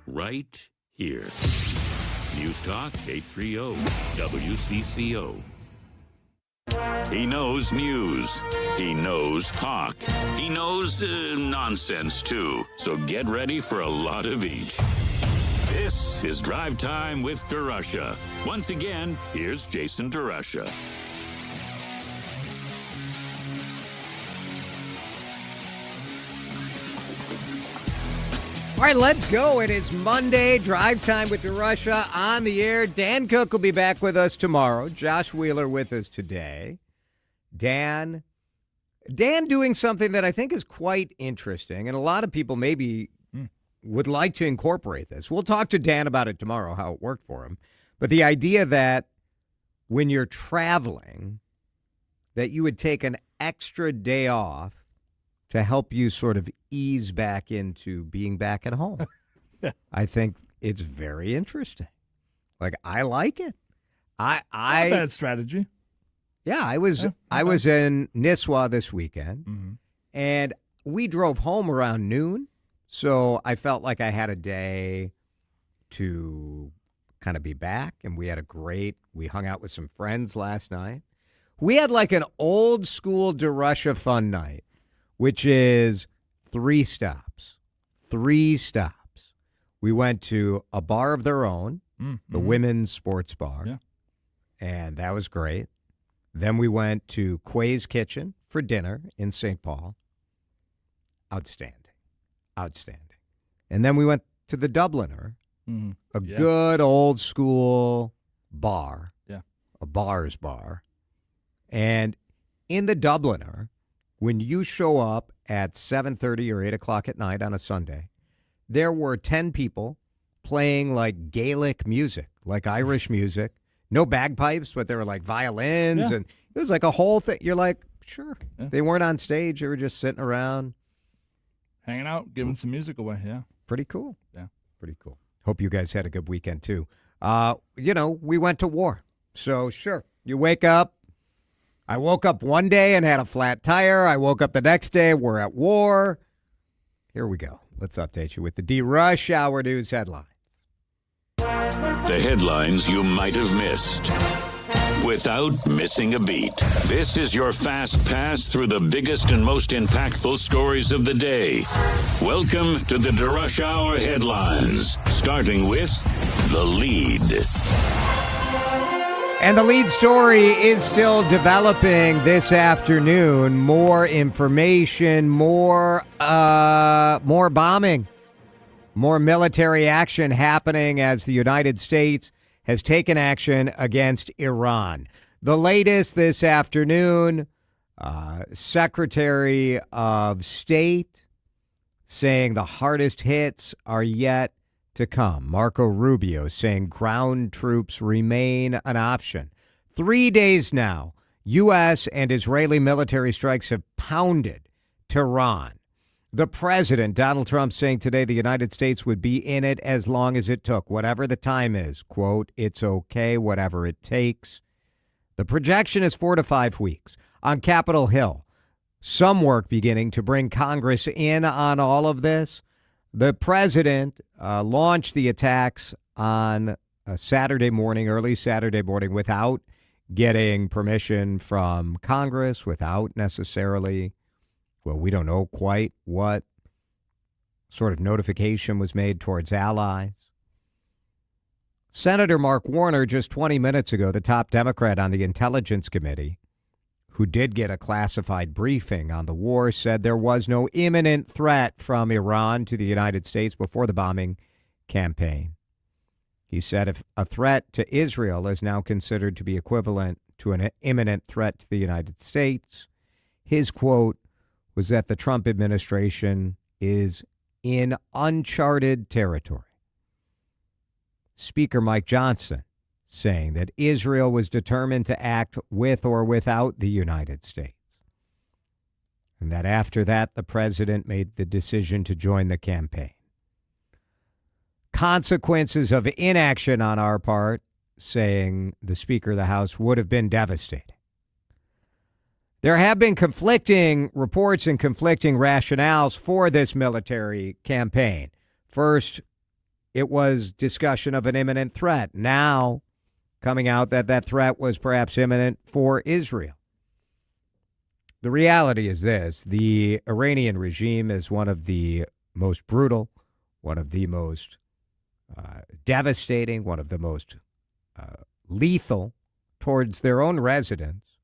Right here. News Talk 830 WCCO. He knows news. He knows talk. He knows nonsense, too. So get ready for a lot of each. This is Drive Time with DeRUSH. Once again, here's Jason DeRUSH. All right, let's go. It is Monday, Drive Time with DeRUSH on the air. Dan Cook will be back with us tomorrow. Josh Wheeler with us today. Dan doing something that I think is quite interesting, and a lot of people maybe would like to incorporate this. We'll talk to Dan about it tomorrow, how it worked for him. But the idea that when you're traveling, that you would take an extra day off to help you sort of ease back into being back at home. I think it's very interesting. Like, I like it. It's not a bad strategy. Yeah, I was in Nisswa this weekend, and we drove home around noon, so I felt like I had a day to kind of be back, and we hung out with some friends last night. We had like an old school DeRUSH fun night, which is 3 stops. 3 stops. We went to a bar of their own, the women's sports bar, and that was great. Then we went to Quay's Kitchen for dinner in St. Paul. Outstanding. And then we went to the Dubliner, a good old school bar, a bar's bar. And in the Dubliner, when you show up at 7:30 or 8 o'clock at night on a Sunday, there were 10 people playing like Gaelic music, like Irish music. No bagpipes, but they were like violins, and it was like a whole thing. You're like, sure. Yeah. They weren't on stage. They were just sitting around. Hanging out, giving some music away, Pretty cool. Yeah. Pretty cool. Hope you guys had a good weekend, too. We went to war. So, sure, you wake up. I woke up one day and had a flat tire. I woke up the next day. We're at war. Here we go. Let's update you with the DeRUSH Hour News headlines. The headlines you might have missed without missing a beat. This is your fast pass through the biggest and most impactful stories of the day. Welcome to the DeRUSH Hour headlines, starting with the lead. And the lead story is still developing this afternoon. More information, more bombing. More military action happening as the United States has taken action against Iran. The latest this afternoon, Secretary of State saying the hardest hits are yet to come. Marco Rubio saying ground troops remain an option. 3 days now, U.S. and Israeli military strikes have pounded Tehran. The president, Donald Trump, saying today the United States would be in it as long as it took, whatever the time is. Quote, it's okay, whatever it takes. The projection is 4 to 5 weeks. On Capitol Hill, some work beginning to bring Congress in on all of this. The president launched the attacks on a Saturday morning, early Saturday morning, without getting permission from Congress, without necessarily, well, we don't know quite what sort of notification was made towards allies. Senator Mark Warner, just 20 minutes ago, the top Democrat on the Intelligence Committee, who did get a classified briefing on the war, said there was no imminent threat from Iran to the United States before the bombing campaign. He said if a threat to Israel is now considered to be equivalent to an imminent threat to the United States, his quote was that the Trump administration is in uncharted territory. Speaker Mike Johnson saying that Israel was determined to act with or without the United States. And that after that, the president made the decision to join the campaign. Consequences of inaction on our part, saying the Speaker of the House, would have been devastating. There have been conflicting reports and conflicting rationales for this military campaign. First, it was discussion of an imminent threat. Now, coming out that that threat was perhaps imminent for Israel. The reality is this. The Iranian regime is one of the most brutal, one of the most devastating, one of the most lethal towards their own residents,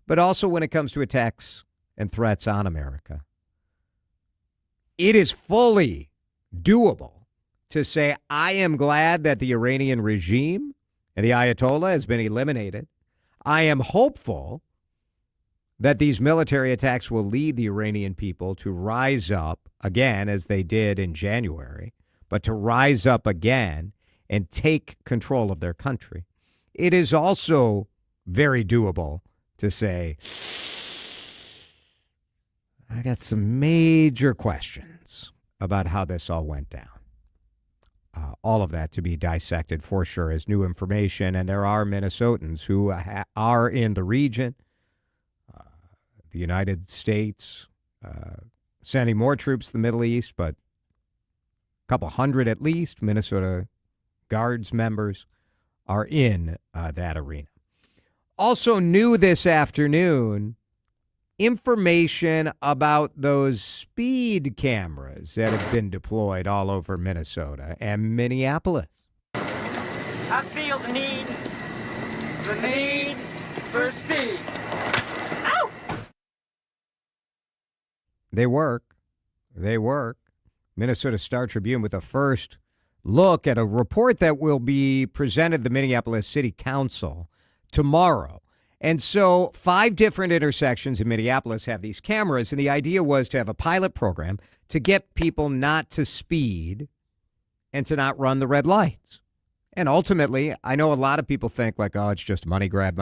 but also when it comes to attacks and threats on America. It is fully doable to say, I am glad that the Iranian regime and the Ayatollah has been eliminated. I am hopeful that these military attacks will lead the Iranian people to rise up again, as they did in January, but to rise up again and take control of their country. It is also very doable to say, I got some major questions about how this all went down. All of that to be dissected for sure as new information. And there are Minnesotans who are in the region. The United States sending more troops to the Middle East, but a couple hundred at least Minnesota Guards members are in that arena. Also new this afternoon, information about those speed cameras that have been deployed all over Minnesota and Minneapolis. I feel the need for speed. Ow! They work. Minnesota Star Tribune with a first look at a report that will be presented to the Minneapolis City Council tomorrow. And so 5 different intersections in Minneapolis have these cameras, and the idea was to have a pilot program to get people not to speed and to not run the red lights. And ultimately, I know a lot of people think like, oh, it's just money grab.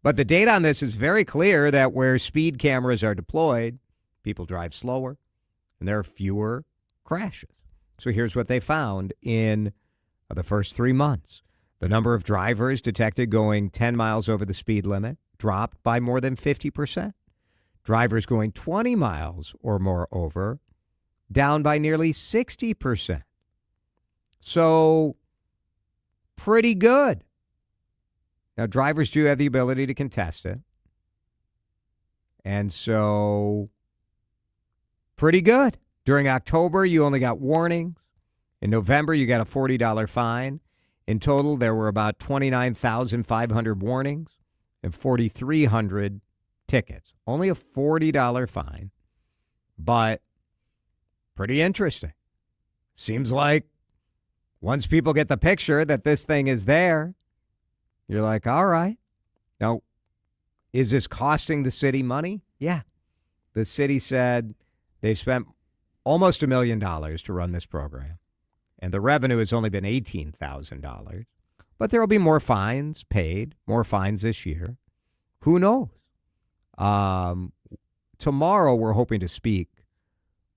But the data on this is very clear that where speed cameras are deployed, people drive slower and there are fewer crashes. So here's what they found in the first 3 months. The number of drivers detected going 10 miles over the speed limit dropped by more than 50%. Drivers going 20 miles or more over down by nearly 60%. So pretty good. Now, drivers do have the ability to contest it. And so pretty good. During October, you only got warnings. In November, you got a $40 fine. In total, there were about 29,500 warnings and 4,300 tickets. Only a $40 fine, but pretty interesting. Seems like once people get the picture that this thing is there, you're like, all right. Now, is this costing the city money? Yeah. The city said they spent almost $1 million to run this program. And the revenue has only been $18,000. But there will be more fines paid, more fines this year. who knows? Tomorrow, we're hoping to speak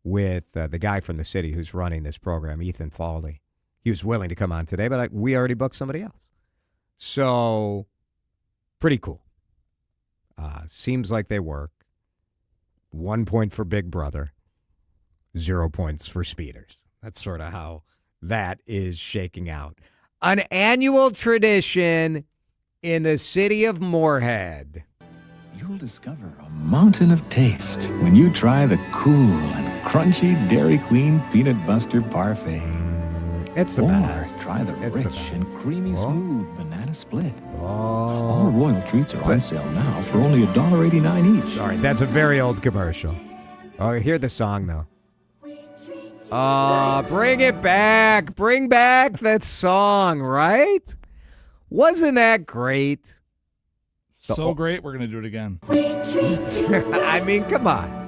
with the guy from the city who's running this program, Ethan Faldy. He was willing to come on today, but we already booked somebody else. So, pretty cool. Seems like they work. 1 point for Big Brother, 0 points for speeders. That's sort of how that is shaking out. An annual tradition in the city of Moorhead. You'll discover a mountain of taste when you try the cool and crunchy Dairy Queen Peanut Buster Parfait. It's the best. Try the It's rich the best. and creamy smooth banana split. Oh. All Royal treats are on sale now for only $1.89 each. All right, that's a very old commercial. Oh, hear the song, though. Bring it back. Bring back that song, right? Wasn't that great? So great, we're going to do it again. I mean, come on.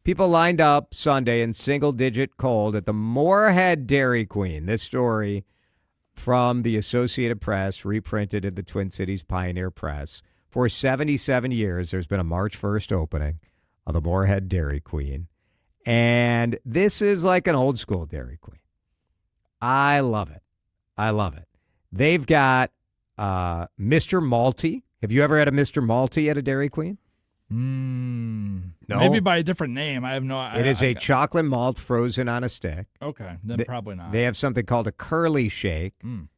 People lined up Sunday in single-digit cold at the Moorhead Dairy Queen. This story from the Associated Press, reprinted in the Twin Cities Pioneer Press. For 77 years, there's been a March 1st opening of the Moorhead Dairy Queen. And this is like an old-school Dairy Queen. I love it. I love it. They've got Mr. Malty. Have you ever had a Mr. Malty at a Dairy Queen? No. Maybe by a different name. I have no idea. It is a chocolate malt frozen on a stick. Okay, then probably not. They have something called a curly shake.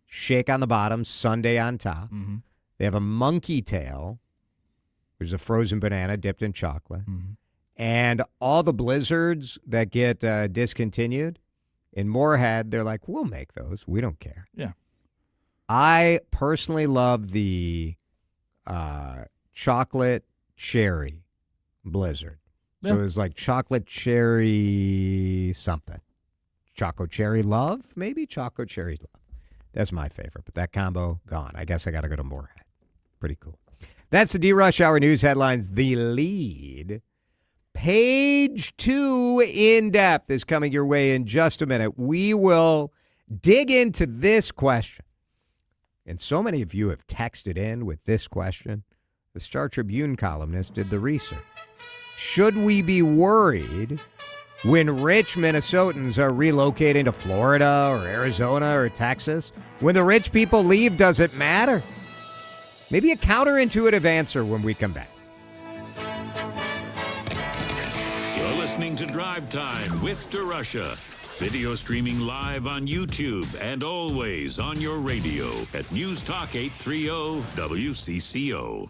Shake on the bottom, sundae on top. Mm-hmm. They have a monkey tail, which is a frozen banana dipped in chocolate. Mm-hmm. And all the blizzards that get discontinued, in Moorhead, they're like, we'll make those. We don't care. Yeah. I personally love the chocolate cherry blizzard. So it was like chocolate cherry something. Choco cherry love, maybe? Choco cherry love. That's my favorite, but that combo, gone. I guess I got to go to Moorhead. Pretty cool. That's the DeRUSH Hour News headlines. The lead. Page 2 in depth is coming your way in just a minute. We will dig into this question. And so many of you have texted in with this question. The Star Tribune columnist did the research. Should we be worried when rich Minnesotans are relocating to Florida or Arizona or Texas? When the rich people leave, does it matter? Maybe a counterintuitive answer when we come back. You're listening to Drive Time with DeRUSH. Video streaming live on YouTube and always on your radio at News Talk 830 WCCO.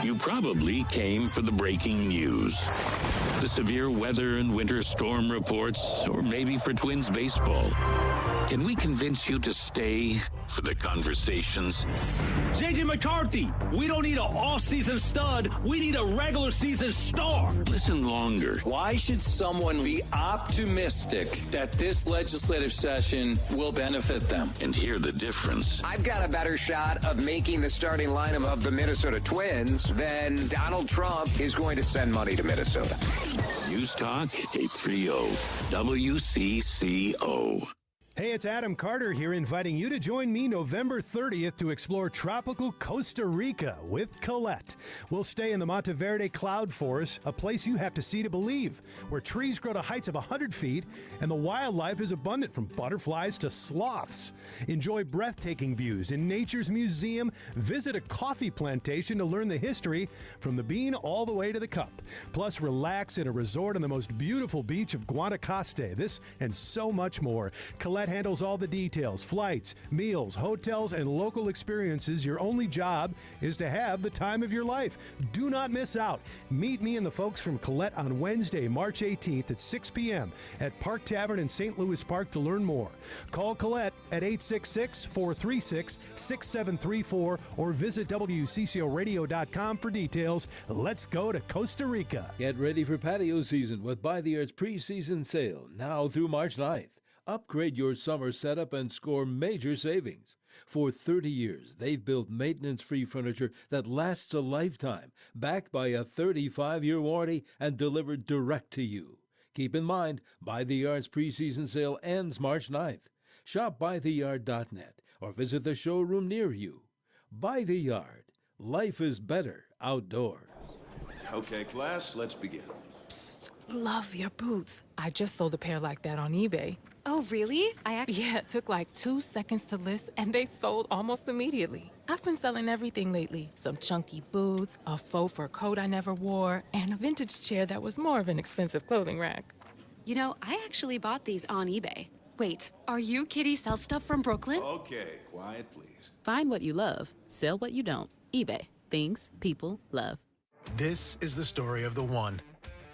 You probably came for the breaking news. The severe weather and winter storm reports, or maybe for Twins baseball. Can we convince you to stay for the conversations? J.J. McCarthy, we don't need an all-season stud. We need a regular season star. Listen longer. Why should someone be optimistic that this legislative session will benefit them? And hear the difference. I've got a better shot of making the starting lineup of the Minnesota Twins than Donald Trump is going to send money to Minnesota. News Talk 830 WCCO. Hey, it's Adam Carter here, inviting you to join me November 30th to explore tropical Costa Rica with Colette. We'll stay in the Monteverde Cloud Forest, a place you have to see to believe, where trees grow to heights of 100 feet and the wildlife is abundant from butterflies to sloths. Enjoy breathtaking views in Nature's Museum. Visit a coffee plantation to learn the history from the bean all the way to the cup. Plus, relax in a resort on the most beautiful beach of Guanacaste. This and so much more. Colette handles all the details, flights, meals, hotels, and local experiences. Your only job is to have the time of your life. Do not miss out. Meet me and the folks from Colette on Wednesday, March 18th at 6 p.m. at Park Tavern in St. Louis Park to learn more. Call Colette at 866-436-6734 or visit WCCOradio.com for details. Let's go to Costa Rica. Get ready for patio season with By the Arts preseason sale now through March 9th. Upgrade your summer setup and score major savings. For 30 years, they've built maintenance-free furniture that lasts a lifetime, backed by a 35-year warranty and delivered direct to you. Keep in mind, By the Yard's preseason sale ends March 9th. Shop bytheyard.net or visit the showroom near you. By the Yard. Life is better outdoors. Okay, class, let's begin. Psst, love your boots. I just sold a pair like that on eBay. Oh, really? Yeah, it took like 2 seconds to list, and they sold almost immediately. I've been selling everything lately. Some chunky boots, a faux fur coat I never wore, and a vintage chair that was more of an expensive clothing rack. You know, I actually bought these on eBay. Wait, are you Kitty Sell Stuff from Brooklyn? Okay, quiet, please. Find what you love, sell what you don't. eBay. Things people love. This is the story of the one.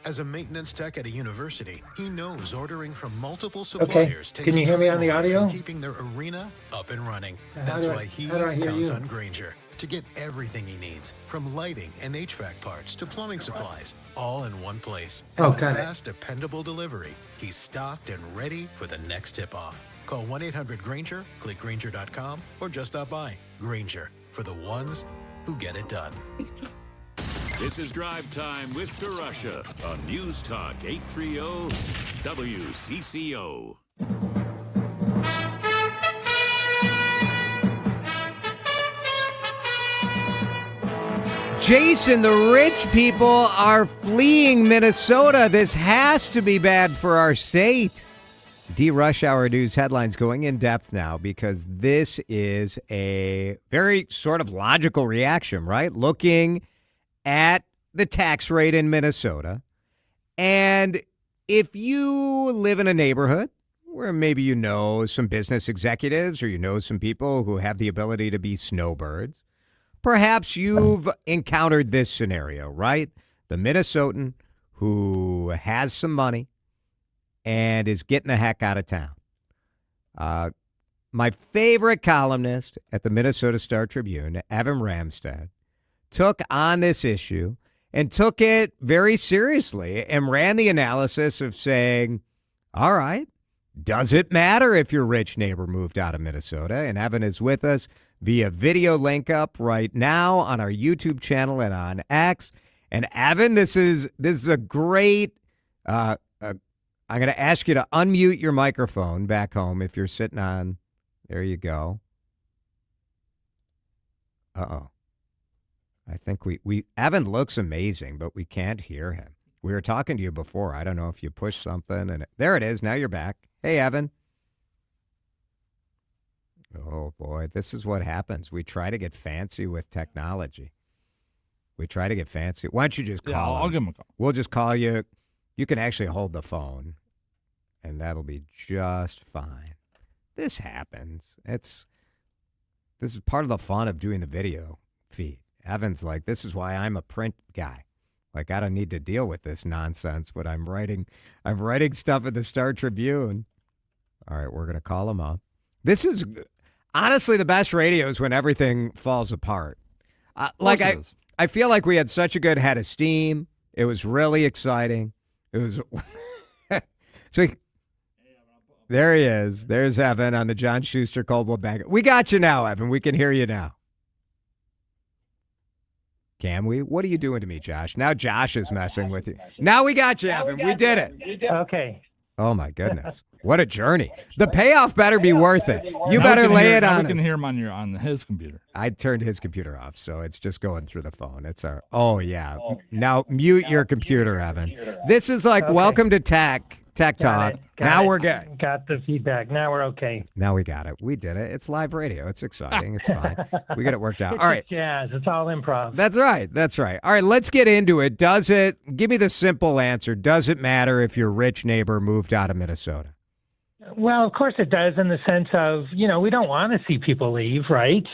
As a maintenance tech at a university, he knows ordering from multiple suppliers takes Can you hear me on the time away audio? from keeping their arena up and running. That's why he how do I hear counts you? on Grainger to get everything he needs, from lighting and HVAC parts to plumbing supplies, all in one place. And with fast, dependable delivery, he's stocked and ready for the next tip-off. Call 1-800-GRAINGER, click Grainger.com, or just stop by. Grainger, for the ones who get it done. This is Drive Time with DeRUSH on News Talk 830 WCCO. Jason, the rich people are fleeing Minnesota. This has to be bad for our state. DeRUSH Hour News headlines going in depth now because this is a very sort of logical reaction, right? Looking at the tax rate in Minnesota. And if you live in a neighborhood where maybe you know some business executives or you know some people who have the ability to be snowbirds, perhaps you've encountered this scenario, right? The Minnesotan who has some money and is getting the heck out of town. My favorite columnist at the Minnesota Star-Tribune, Evan Ramstad, took on this issue and took it very seriously and ran the analysis of saying, all right, does it matter if your rich neighbor moved out of Minnesota? And Evan is with us via video link up right now on our YouTube channel and on X. And Evan, this is a great, I'm going to ask you to unmute your microphone back home if you're sitting on, there you go. Uh-oh. I think Evan looks amazing, but we can't hear him. We were talking to you before. I don't know if you pushed something. And there it is. Now you're back. Hey, Evan. Oh, boy. This is what happens. We try to get fancy with technology. We try to get fancy. Why don't you just call him? I'll give him a call. We'll just call you. You can actually hold the phone, and that'll be just fine. This happens. This is part of the fun of doing the video feed. Evan's like, this is why I'm a print guy. Like, I don't need to deal with this nonsense, but I'm writing stuff at the Star-Tribune. All right, we're going to call him up. This is honestly the best radio is when everything falls apart. I feel like we had such a good head of steam. It was really exciting. It was there he is. There's Evan on the John Schuster Coldwell Bank. We got you now, Evan. We can hear you now. Can we? What are you doing to me, Josh? Now Josh is messing with you. Now we got you, Evan. We did it. Okay. Oh, my goodness. What a journey. The payoff better be worth it. You better lay it on us. We can hear him on his computer. I turned his computer off, so it's just going through the phone. It's our. Oh, yeah. Now mute your computer, Evan. This is like welcome to Tech Talk. Now we're good. Got the feedback. Now we're okay. Now we got it. We did it. It's live radio. It's exciting. It's fine. We got it worked out. It's All right. jazz. It's all improv. That's right. That's right. All right. Let's get into it. Give me the simple answer. Does it matter if your rich neighbor moved out of Minnesota? Well, of course it does in the sense of, we don't want to see people leave, right?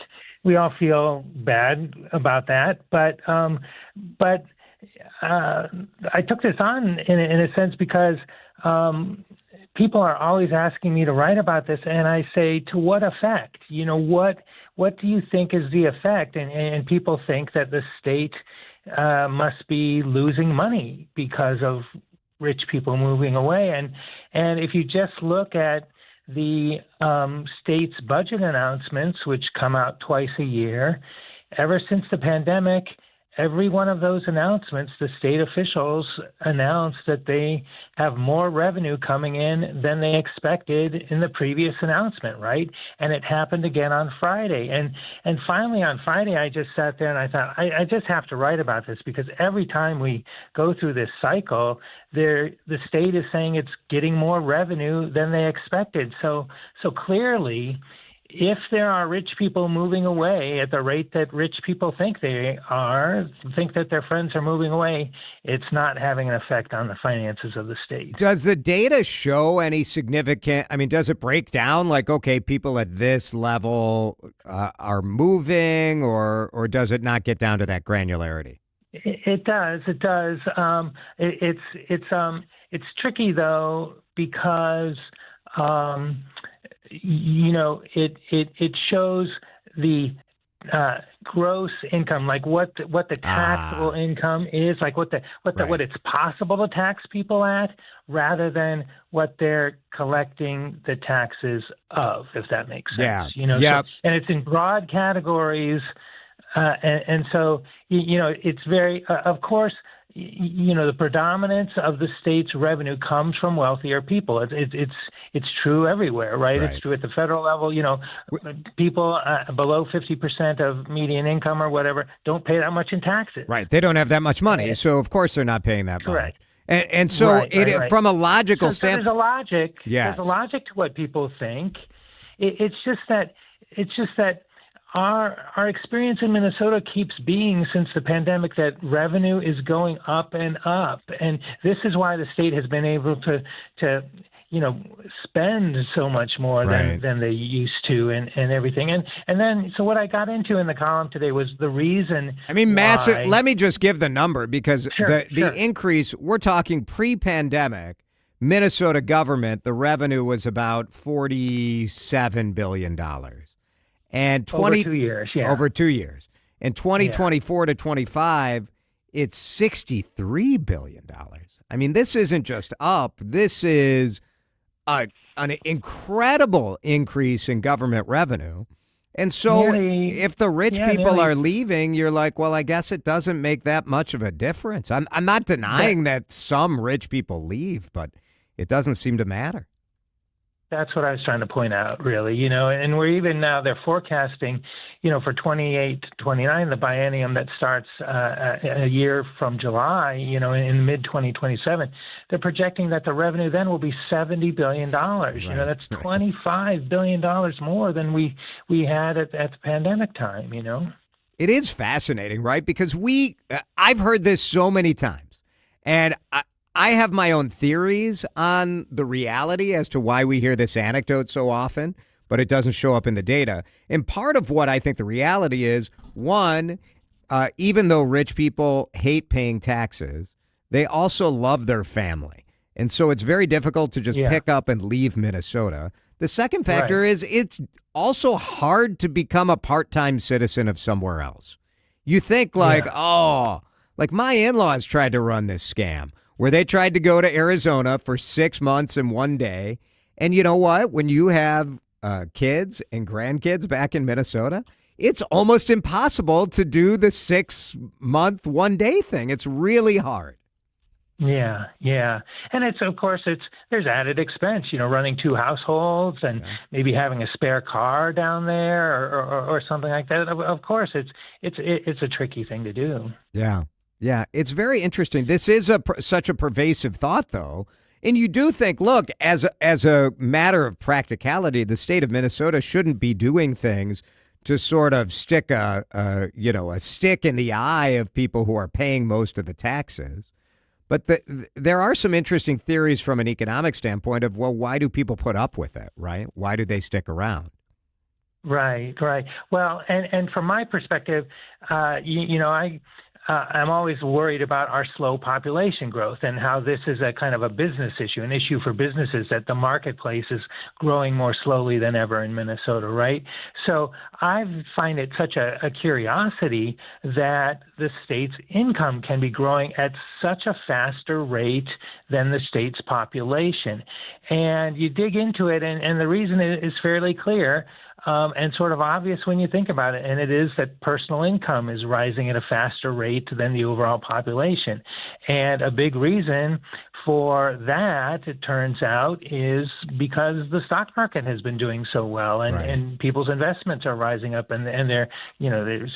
We all feel bad about that. But I took this on in a sense because people are always asking me to write about this, and I say, to what effect? What do you think is the effect? And people think that the state must be losing money because of rich people moving away. And if you just look at the state's budget announcements, which come out twice a year, ever since the pandemic, every one of those announcements, the state officials announced that they have more revenue coming in than they expected in the previous announcement, right? And it happened again on Friday. And finally on Friday, I just sat there and I thought, I just have to write about this, because every time we go through this cycle, the state is saying it's getting more revenue than they expected. So clearly, if there are rich people moving away at the rate that rich people think they are, think that their friends are moving away, it's not having an effect on the finances of the state. Does the data show any significant, I mean, does it break down like, okay, people at this level are moving, or does it not get down to that granularity? It does. It does. It's tricky though, because it shows the gross income, like what the taxable income is, like what it's possible to tax people at, rather than what they're collecting the taxes of, if that makes sense. Yeah. So, and it's in broad categories, and so it's very of course. The predominance of the state's revenue comes from wealthier people. It's true everywhere, right? It's true at the federal level. People below 50% of median income or whatever don't pay that much in taxes. Right. They don't have that much money, so of course they're not paying that Correct. much. And so Right. from a logical standpoint, there's a logic. Yes. There's a logic to what people think. It's just that. Our experience in Minnesota keeps being, since the pandemic, that revenue is going up and up, and this is why the state has been able to spend so much more than they used to, and everything. And then, so what I got into in the column today was the reason. I mean, massive. Why. Let me just give the number, because Sure. the increase, we're talking pre-pandemic, Minnesota government, the revenue was about $47 billion. And over 2 years, yeah. Over 2 years. And 2024 to 25, it's $63 billion. I mean, this isn't just up. This is an incredible increase in government revenue. And so if the rich people are leaving, you're like, well, I guess it doesn't make that much of a difference. I'm not denying that some rich people leave, but it doesn't seem to matter. That's what I was trying to point out, really, and we're even now, they're forecasting, for 28, 29, the biennium that starts a year from July, in mid-2027, they're projecting that the revenue then will be $70 billion. That's $25 billion more than we had at the pandemic time, It is fascinating, right? Because I've heard this so many times, and I have my own theories on the reality as to why we hear this anecdote so often, but it doesn't show up in the data. And part of what I think the reality is, one, even though rich people hate paying taxes, they also love their family. And so it's very difficult to just pick up and leave Minnesota. The second factor is it's also hard to become a part-time citizen of somewhere else. You think like my in-laws tried to run this scam, where they tried to go to Arizona for 6 months and 1 day. And you know what? When you have kids and grandkids back in Minnesota, it's almost impossible to do the 6 month, 1 day thing. It's really hard. Yeah. And there's added expense, running 2 households and maybe having a spare car down there or something like that. Of course, it's a tricky thing to do. Yeah, it's very interesting. This is such a pervasive thought, though. And you do think, look, as a matter of practicality, the state of Minnesota shouldn't be doing things to sort of stick a stick in the eye of people who are paying most of the taxes. But there are some interesting theories from an economic standpoint of, well, why do people put up with it, right? Why do they stick around? Right. Well, and from my perspective, I'm always worried about our slow population growth and how this is a kind of a business issue, an issue for businesses, that the marketplace is growing more slowly than ever in Minnesota, right? So I find it such a curiosity that the state's income can be growing at such a faster rate than the state's population. And you dig into it, and the reason is fairly clear. and sort of obvious when you think about it. And it is that personal income is rising at a faster rate than the overall population. And a big reason for that, it turns out, is because the stock market has been doing so well, and people's investments are rising up, and they're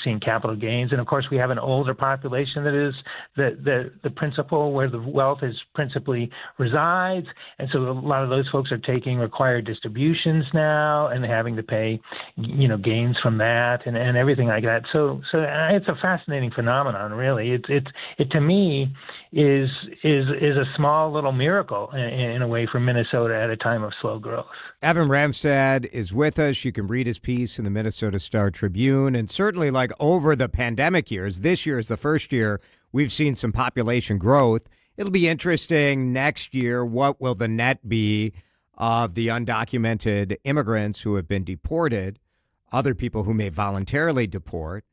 seeing capital gains. And of course, we have an older population that is the principal where the wealth is principally resides, and so a lot of those folks are taking required distributions now and having to pay gains from that and everything like that. So it's a fascinating phenomenon, really. It to me is a small little miracle in a way for Minnesota at a time of slow growth. Evan Ramstad is with us. You can read his piece in the Minnesota Star-Tribune. And certainly, like over the pandemic years, this year is the first year we've seen some population growth. It'll be interesting next year. What will the net be of the undocumented immigrants who have been deported, other people who may voluntarily deport?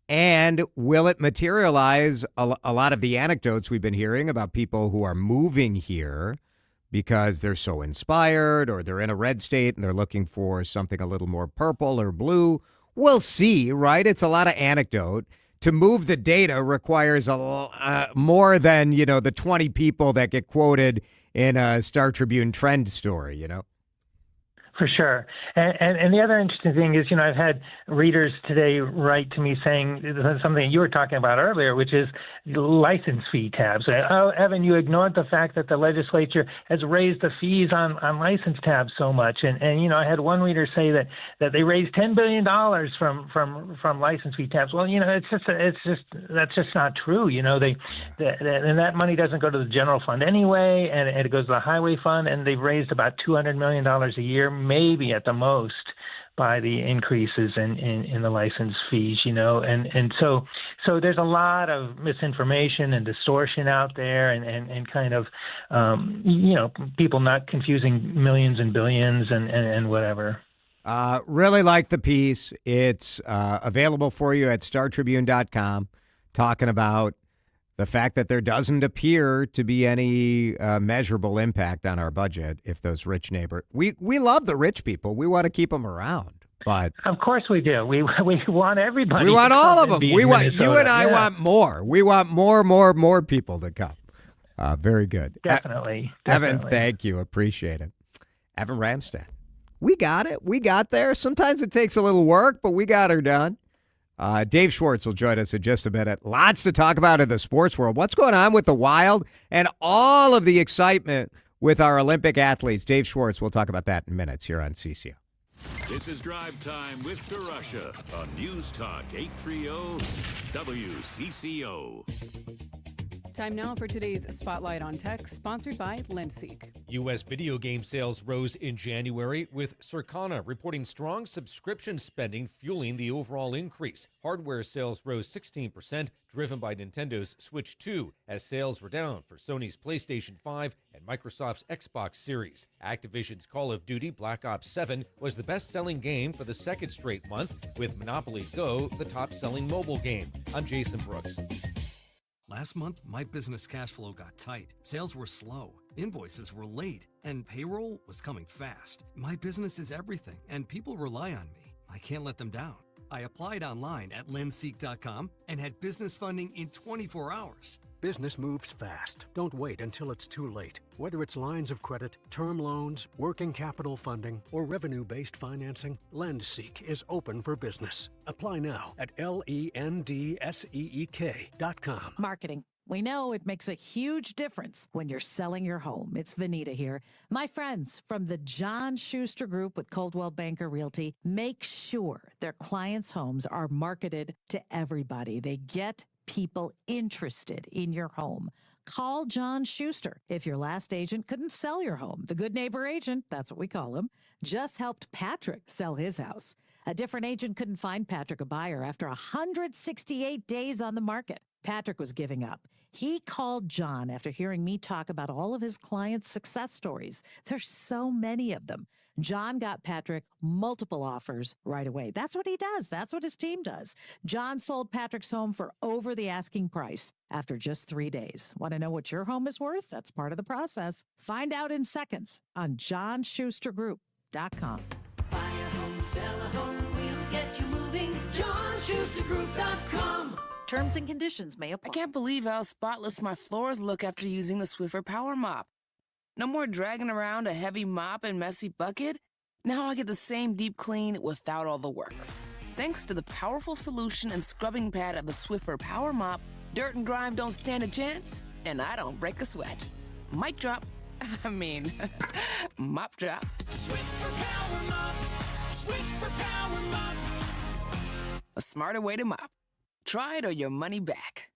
And will it materialize a lot of the anecdotes we've been hearing about people who are moving here because they're so inspired or they're in a red state and they're looking for something a little more purple or blue? We'll see, right? It's a lot of anecdote. To move the data requires more than, the 20 people that get quoted in a Star Tribune trend story, For sure. And the other interesting thing is, I've had readers today write to me saying something you were talking about earlier, which is license fee tabs. Oh, Evan, you ignored the fact that the legislature has raised the fees on license tabs so much. And I had one reader say that they raised $10 billion from license fee tabs. Well, that's just not true. And that money doesn't go to the general fund anyway, and it goes to the highway fund, and they've raised about $200 million a year, maybe at the most, by the increases in the license fees, and so there's a lot of misinformation and distortion out there, and kind of people not confusing millions and billions and whatever. Really like the piece. It's available for you at StarTribune.com, talking about the fact that there doesn't appear to be any measurable impact on our budget if those rich neighbors. We love the rich people. We want to keep them around, but of course we do. We want everybody. We want all of them. We want you and I want more. We want more people to come. Very good. Definitely. Evan, thank you. Appreciate it. Evan Ramstad. We got it. We got there. Sometimes it takes a little work, but we got her done. Dave Schwartz will join us in just a minute. Lots to talk about in the sports world. What's going on with the Wild and all of the excitement with our Olympic athletes. Dave Schwartz, we'll talk about that in minutes here on CCO. This is Drive Time with DeRUSH on News Talk 830 WCCO. Time now for today's Spotlight on Tech, sponsored by Lendseek. U.S. video game sales rose in January, with Circana reporting strong subscription spending fueling the overall increase. Hardware sales rose 16%, driven by Nintendo's Switch 2, as sales were down for Sony's PlayStation 5 and Microsoft's Xbox Series. Activision's Call of Duty Black Ops 7 was the best-selling game for the second straight month, with Monopoly Go the top-selling mobile game. I'm Jason Brooks. Last month, my business cash flow got tight. Sales were slow, invoices were late, and payroll was coming fast. My business is everything, and people rely on me. I can't let them down. I applied online at Lendseek.com and had business funding in 24 hours. Business moves fast. Don't wait until it's too late. Whether it's lines of credit, term loans, working capital funding, or revenue-based financing, Lendseek is open for business. Apply now at LENDSEEK.com. Marketing. We know it makes a huge difference when you're selling your home. It's Vanita here. My friends from the John Schuster Group with Coldwell Banker Realty make sure their clients' homes are marketed to everybody. They get people interested in your home. Call John Schuster. If your last agent couldn't sell your home, the good neighbor agent, that's what we call him, just helped Patrick sell his house. A different agent couldn't find Patrick a buyer after 168 days on the market. Patrick was giving up. He called John after hearing me talk about all of his clients' success stories. There's so many of them. John got Patrick multiple offers right away. That's what he does. That's what his team does. John sold Patrick's home for over the asking price after just 3 days. Want to know what your home is worth? That's part of the process. Find out in seconds on johnschustergroup.com. Buy a home Sell a home, we'll get you moving. JohnSchusterGroup.com. Terms and conditions may apply. I can't believe how spotless my floors look after using the Swiffer Power Mop. No more dragging around a heavy mop and messy bucket. Now I get the same deep clean without all the work. Thanks to the powerful solution and scrubbing pad of the Swiffer Power Mop, dirt and grime don't stand a chance, and I don't break a sweat. Mic drop. Mop drop. Swiffer Power Mop. Swiffer Power Mop. A smarter way to mop. Try it or your money back.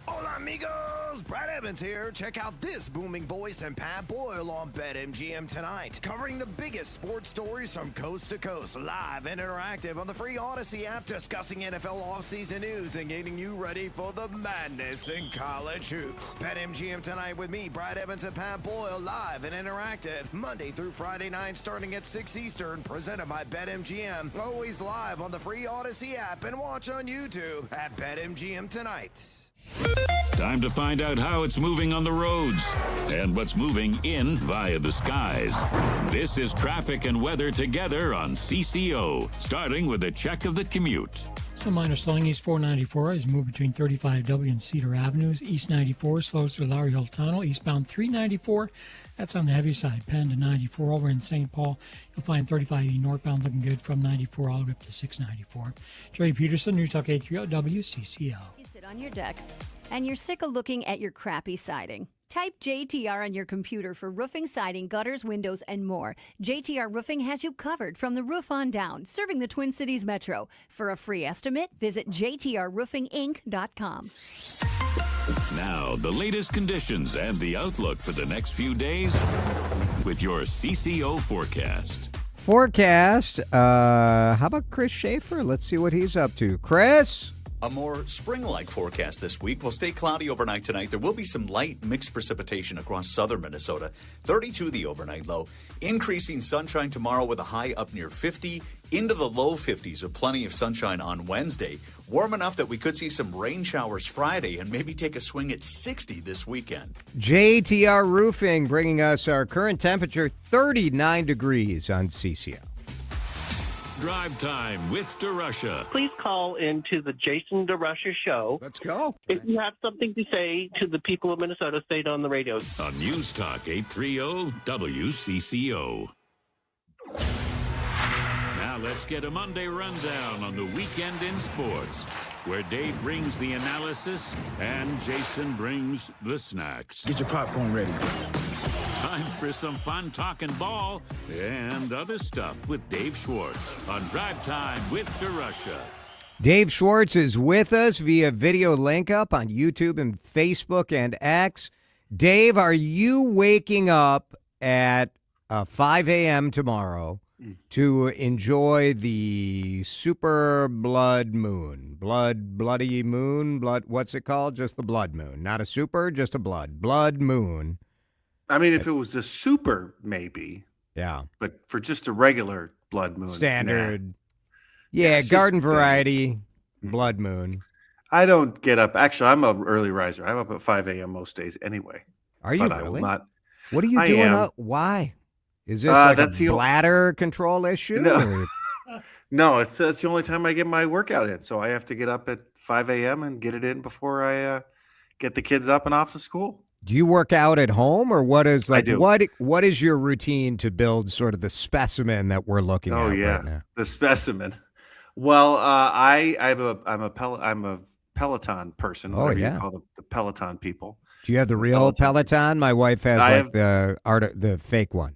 Hola, amigos! Brad Evans here. Check out this booming voice and Pat Boyle on BetMGM tonight, covering the biggest sports stories from coast to coast, live and interactive on the free Odyssey app, discussing NFL offseason news and getting you ready for the madness in college hoops. BetMGM tonight with me, Brad Evans and Pat Boyle, live and interactive, Monday through Friday night starting at 6 Eastern, presented by BetMGM. Always live on the free Odyssey app and watch on YouTube at BetMGM tonight. Time to find out how it's moving on the roads and what's moving in via the skies. This is traffic and weather together on CCO, starting with a check of the commute. Some minor slowing. East 494 is moved between 35W and Cedar Avenues. East 94 slows through Lowry Hill Tunnel. Eastbound 394, that's on the heavy side. Penn to 94 over in St. Paul. You'll find 35E northbound looking good from 94 all the way up to 694. Jerry Peterson, News Talk 830 WCCO. You sit on your deck and you're sick of looking at your crappy siding. Type JTR on your computer for roofing, siding, gutters, windows, and more. JTR Roofing has you covered from the roof on down, serving the Twin Cities Metro. For a free estimate, visit jtrroofinginc.com. Now, the latest conditions and the outlook for the next few days with your CCO forecast. Forecast. How about Chris Schaefer? Let's see what he's up to. Chris? A more spring-like forecast this week will stay cloudy overnight tonight. There will be some light mixed precipitation across southern Minnesota. 32 the overnight low. Increasing sunshine tomorrow with a high up near 50. Into the low 50s with plenty of sunshine on Wednesday. Warm enough that we could see some rain showers Friday and maybe take a swing at 60 this weekend. JTR Roofing bringing us our current temperature, 39 degrees on CCO. Drive Time with DeRUSH. Please call into the Jason DeRUSH show. Let's go. If you have something to say to the people of Minnesota, say it on the radio. On News Talk 830 WCCO. Now let's get a Monday rundown on the weekend in sports, where Dave brings the analysis and Jason brings the snacks. Get your popcorn ready. Time for some fun talking ball and other stuff with Dave Schwartz on Drive Time with DeRUSH. Dave Schwartz is with us via video link up on YouTube and Facebook and X. Dave, are you waking up at 5 a.m. tomorrow to enjoy the super blood moon? Bloody moon? What's it called? Just the blood moon. Not a super, just a blood moon. I mean, if it was a super, maybe. Yeah. But for just a regular blood moon. Standard. Nah. Yeah, garden just variety blood moon. I don't get up. Actually, I'm an early riser. I'm up at 5 a.m. most days anyway. Are you but really? I will not. What are you I doing am. up? Why? Is this like that's a bladder control issue? No. No, that's the only time I get my workout in. So I have to get up at 5 a.m. and get it in before I get the kids up and off to school. Do you work out at home, or what is I do. what is your routine to build sort of the specimen that we're looking at right now? The specimen. Well, I'm a Peloton person. Oh, whatever yeah. you call the Peloton people. Do you have the real Peloton? My wife has the fake one.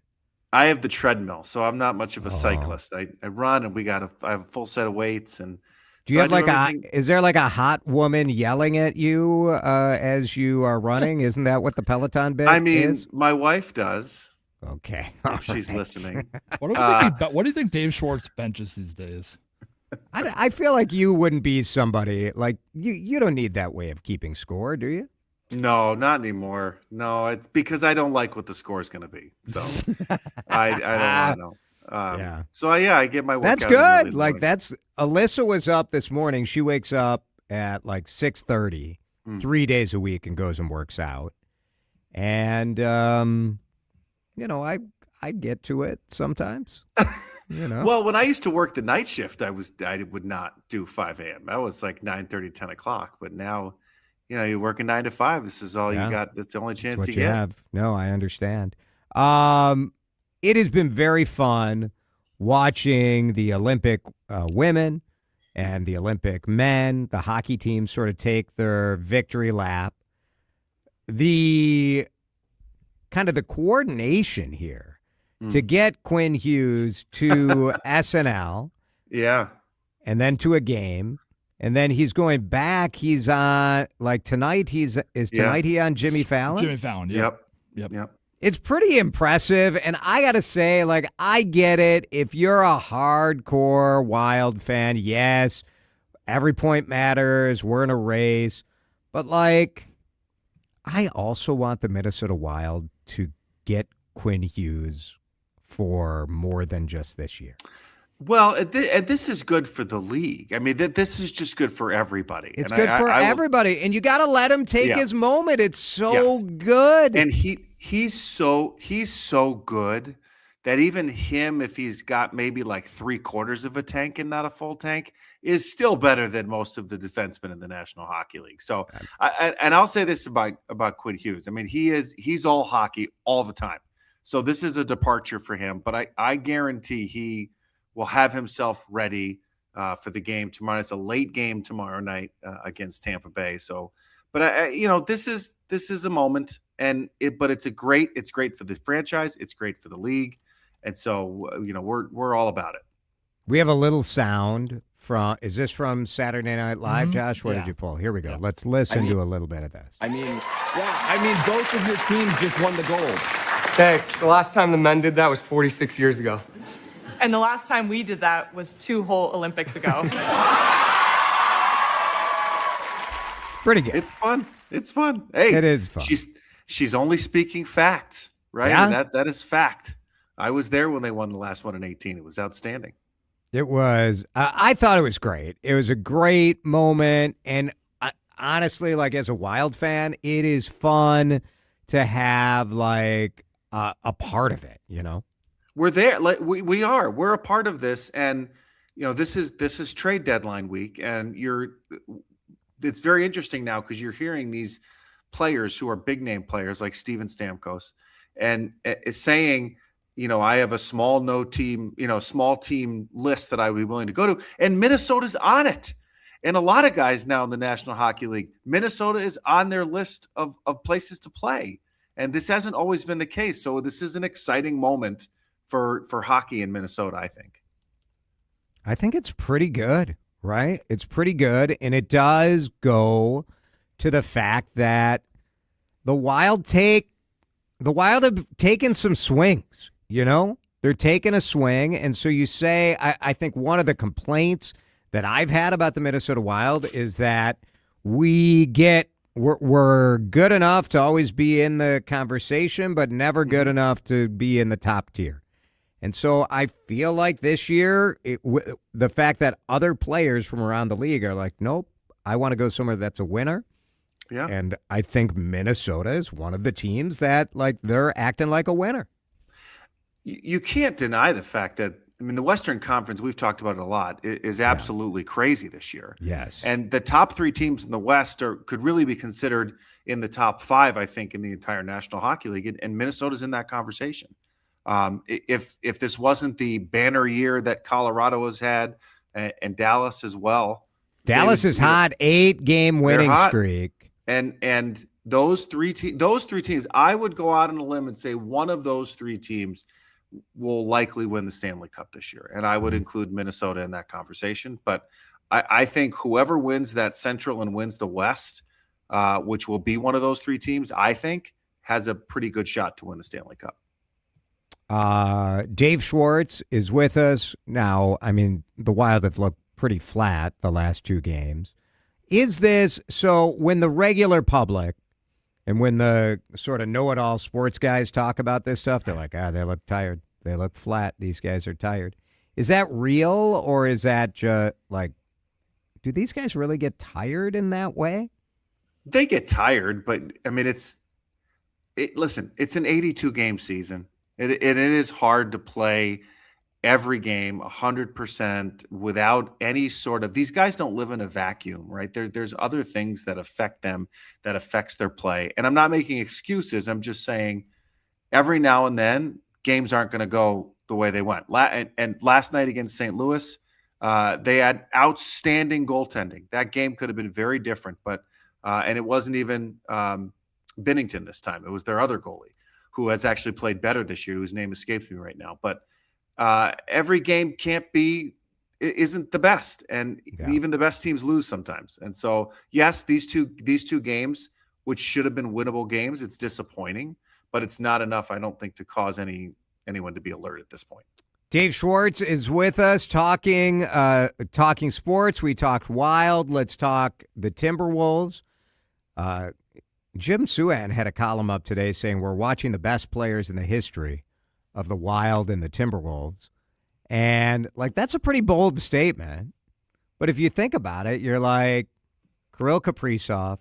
I have the treadmill, so I'm not much of a cyclist. I run, and I have a full set of weights. And Do you have is there like a hot woman yelling at you as you are running? Isn't that what the Peloton bit is? My wife does. Okay. If she's listening. What do you think Dave Schwartz benches these days? I feel like you wouldn't be somebody like you don't need that way of keeping score, do you? No, not anymore. No, it's because I don't like what the score is going to be. So I don't know. Yeah. So I get my workout. That's good. Like Alyssa was up this morning. She wakes up at like 6:30, 3 days a week, and goes and works out. And I get to it sometimes. you know. Well, when I used to work the night shift, I would not do 5 a.m. That was like 9:30, 10 o'clock. But now, you're working 9 to 5. This is all you got. That's the only That's chance what you you get. have. No, I understand. It has been very fun watching the Olympic women and the Olympic men, the hockey teams sort of take their victory lap. The kind of the coordination here to get Quinn Hughes to SNL. Yeah. And then to a game. And then he's going back. He's on, like tonight, he on Jimmy Fallon? Jimmy Fallon, yep. It's pretty impressive, and I got to say, like, I get it. If you're a hardcore Wild fan, yes, every point matters. We're in a race. But, like, I also want the Minnesota Wild to get Quinn Hughes for more than just this year. Well, and this is good for the league. I mean, this is just good for everybody. It's good for everybody, and you got to let him take his moment. It's so good. And he's so good that even him, if he's got maybe like 3/4 of a tank and not a full tank, is still better than most of the defensemen in the National Hockey League. So, I'll say this about Quinn Hughes. I mean, he's all hockey all the time. So this is a departure for him, but I guarantee he will have himself ready for the game tomorrow. It's a late game tomorrow night against Tampa Bay. So, but this is a moment, but it's great for the franchise. It's great for the league, and so we're all about it. We have a little sound from. Is this from Saturday Night Live, Josh? What did you pull? Here we go. Let's listen to a little bit of this. Both of your teams just won the gold. Thanks. The last time the men did that was 46 years ago. And the last time we did that was 2 whole Olympics ago. It's pretty good. It's fun. It's fun. Hey, it is fun. She's only speaking facts, right? Yeah. And that is fact. I was there when they won the last one in 2018. It was outstanding. It was. I thought it was great. It was a great moment, and honestly, like as a Wild fan, it is fun to have like a part of it. We're there. Like we are. We're a part of this, and this is trade deadline week, and it's very interesting now because you're hearing these players who are big name players like Steven Stamkos, and is saying, I have a small team list that I would be willing to go to, and Minnesota's on it, and a lot of guys now in the National Hockey League, Minnesota is on their list of places to play, and this hasn't always been the case. So this is an exciting moment for hockey in Minnesota, I think. I think it's pretty good, right? It's pretty good, and it does go to the fact that the Wild have taken some swings, They're taking a swing, and so you say, I think one of the complaints that I've had about the Minnesota Wild is that we're good enough to always be in the conversation, but never good enough to be in the top tier. And so I feel like this year, the fact that other players from around the league are like, nope, I want to go somewhere that's a winner. Yeah. And I think Minnesota is one of the teams that, like, they're acting like a winner. You can't deny the fact that, the Western Conference, we've talked about it a lot, is absolutely crazy this year. Yes. And the top 3 teams in the West could really be considered in the top 5, I think, in the entire National Hockey League. And Minnesota's in that conversation. If this wasn't the banner year that Colorado has had and Dallas as well. Dallas is hot, 8-game winning streak. And those three teams, I would go out on a limb and say one of those 3 teams will likely win the Stanley Cup this year. And I would include Minnesota in that conversation. But I think whoever wins that Central and wins the West, which will be one of those 3 teams, I think has a pretty good shot to win the Stanley Cup. Dave Schwartz is with us now. The Wild have looked pretty flat the last 2 games. Is this so when the regular public and when the sort of know-it-all sports guys talk about this stuff, they're like, they look tired. They look flat. These guys are tired. Is that real, or is that just like, do these guys really get tired in that way? They get tired, but listen, it's an 82-game season. It is hard to play every game 100% without any sort of, these guys don't live in a vacuum, right? There's other things that affect them, that affects their play. And I'm not making excuses. I'm just saying every now and then games aren't going to go the way they went. And last night against St. Louis, they had outstanding goaltending. That game could have been very different, but and it wasn't even Binnington this time. It was their other goalie who has actually played better this year, whose name escapes me right now. But every game isn't the best, and even the best teams lose sometimes. And so, yes, these two games, which should have been winnable games, it's disappointing, but it's not enough, I don't think, to cause anyone to be alert at this point. Dave Schwartz is with us talking sports. We talked Wild. Let's talk the Timberwolves. Jim Souhan had a column up today saying we're watching the best players in the history of the Wild and the Timberwolves. And, that's a pretty bold statement. But if you think about it, you're like Kirill Kaprizov,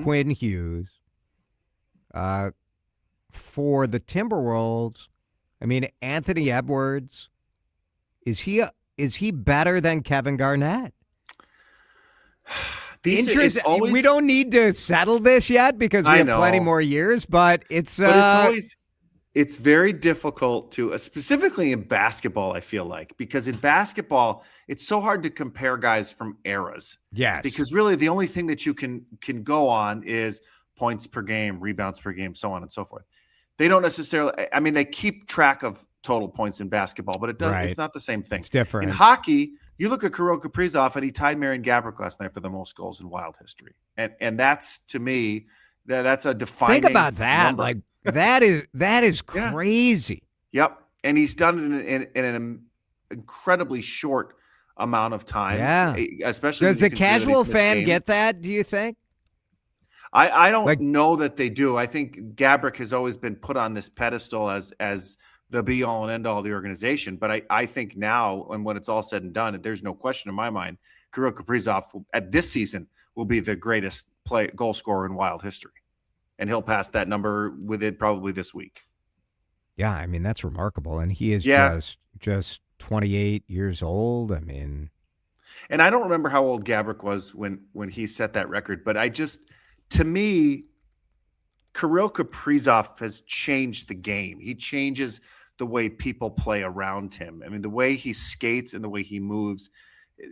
Quinn Hughes. For the Timberwolves, I mean, Anthony Edwards, is he better than Kevin Garnett? We don't need to settle this yet because we have plenty more years, but it's very difficult to, specifically in basketball, I feel like, because in basketball, it's so hard to compare guys from eras. Yes. Because really the only thing that you can go on is points per game, rebounds per game, so on and so forth. They don't necessarily, I mean, they keep track of total points in basketball, but it's not the same thing. It's different. In hockey, you look at Kirill Kaprizov and he tied Marian Gaborik last night for the most goals in Wild history. And that's, to me, that's a defining Think about that. number. That is crazy. Yep. And he's done it in an incredibly short amount of time. Yeah. Especially does the casual fan get that, do you think? I don't know that they do. I think Gaborik has always been put on this pedestal as the be-all and end-all of the organization. But I think now, and when it's all said and done, there's no question in my mind, Kirill Kaprizov at this season will be the greatest goal scorer in Wild history. And he'll pass that number within probably this week. Yeah, I mean, that's remarkable. And he is just 28 years old. I mean. And I don't remember how old Gaborik was when he set that record, but to me, Kirill Kaprizov has changed the game. He changes the way people play around him. I mean, the way he skates and the way he moves,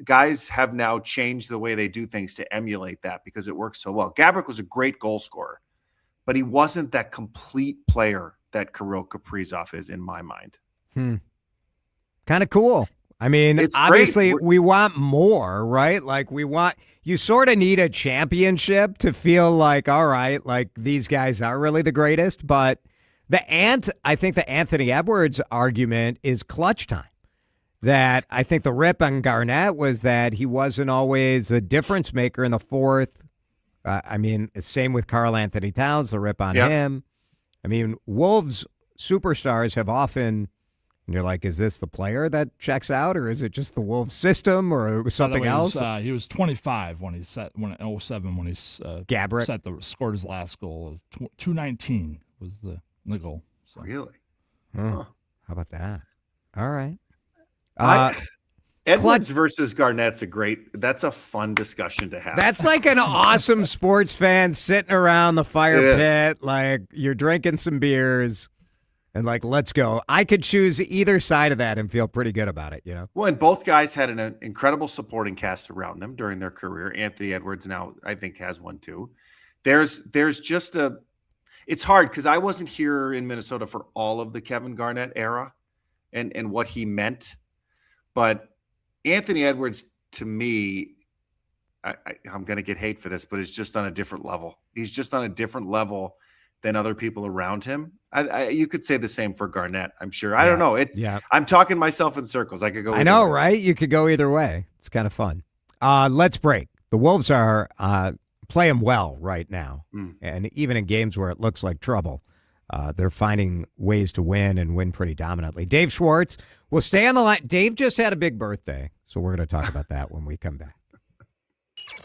guys have now changed the way they do things to emulate that because it works so well. Gaborik was a great goal scorer, but he wasn't that complete player that Kirill Kaprizov is in my mind. Kind of cool. I mean, It's obviously great. we want more, right? You sort of need a championship to feel like, all right, these guys are really the greatest. But I think the Anthony Edwards argument is clutch time. That I think the rip on Garnett was that he wasn't always a difference maker in the fourth. I mean, same with Karl Anthony Towns, the rip on him. I mean, Wolves superstars have often. And you're like, is this the player that checks out, or is it just the Wolves system, or something else? He was 25 when in 07 when he Gaborik scored his last goal. 219 was the goal. So. Really? How about that? All right. Edwards versus Garnett's that's a fun discussion to have. That's like an awesome sports fan sitting around the fire pit, like you're drinking some beers. And let's go. I could choose either side of that and feel pretty good about it, Well, and both guys had an incredible supporting cast around them during their career. Anthony Edwards now, I think, has one too. There's just it's hard because I wasn't here in Minnesota for all of the Kevin Garnett era and what he meant. But Anthony Edwards, to me, I'm going to get hate for this, but it's just on a different level. He's just on a different level than other people around him. You could say the same for Garnett, I'm sure. I don't know. I'm talking myself in circles. I could go. I know, right? You could go either way. It's kind of fun. Let's break. The Wolves are playing well right now. And even in games where it looks like trouble, they're finding ways to win and win pretty dominantly. Dave Schwartz will stay on the line. Dave just had a big birthday, so we're going to talk about that when we come back.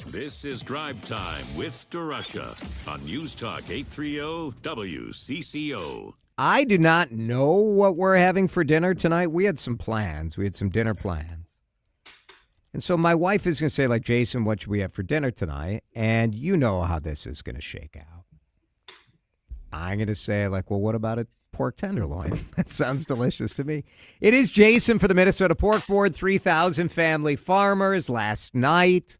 This is Drive Time with DeRUSH on News Talk 830 WCCO. I do not know what we're having for dinner tonight. We had some plans. We had some dinner plans. And so my wife is going to say, like, Jason, what should we have for dinner tonight? And you know how this is going to shake out. I'm going to say, like, well, what about a pork tenderloin? That sounds delicious to me. It is Jason for the Minnesota Pork Board, 3,000 family farmers. Last night,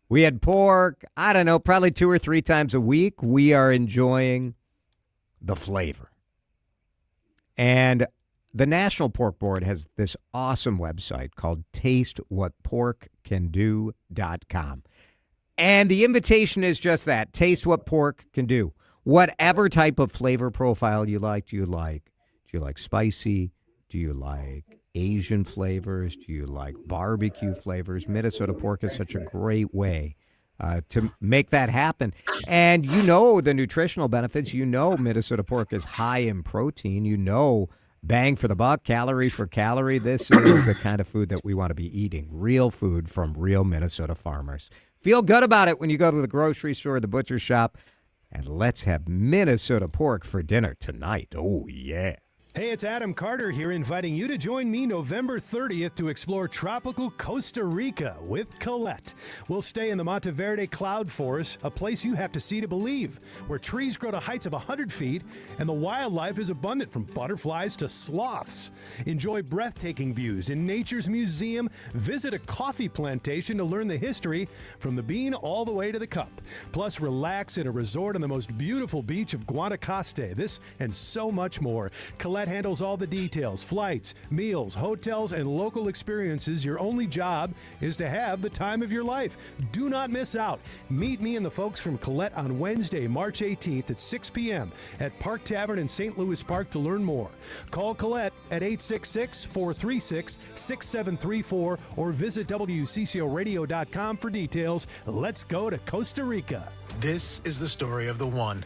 we had pork, I don't know, probably 2 or 3 times a week. We are enjoying the flavor. And the National Pork Board has this awesome website called TasteWhatPorkCanDo.com. And the invitation is just that, taste what pork can do. Whatever type of flavor profile you like. Do you like spicy? Do you like Asian flavors? Do you like barbecue flavors? Minnesota pork is such a great way to make that happen. And you know the nutritional benefits. You know Minnesota pork is high in protein. You know bang for the buck, calorie for calorie. This is the kind of food that we want to be eating. Real food from real Minnesota farmers. Feel good about it when you go to the grocery store, the butcher shop, and let's have Minnesota pork for dinner tonight. Oh, yeah. Hey, it's Adam Carter here, inviting you to join me November 30th to explore tropical Costa Rica with Colette. We'll stay in the Monteverde Cloud Forest, a place you have to see to believe, where trees grow to heights of 100 feet and the wildlife is abundant from butterflies to sloths. Enjoy breathtaking views in Nature's Museum. Visit a coffee plantation to learn the history from the bean all the way to the cup. Plus, relax in a resort on the most beautiful beach of Guanacaste. This and so much more. Colette handles all the details, flights, meals, hotels, and local experiences. Your only job is to have the time of your life. Do not miss out. Meet me and the folks from Colette on Wednesday, March 18th at 6 p.m. at Park Tavern in St. Louis Park to learn more. Call Colette at 866-436-6734 or visit WCCOradio.com for details. Let's go to Costa Rica. This is the story of the one.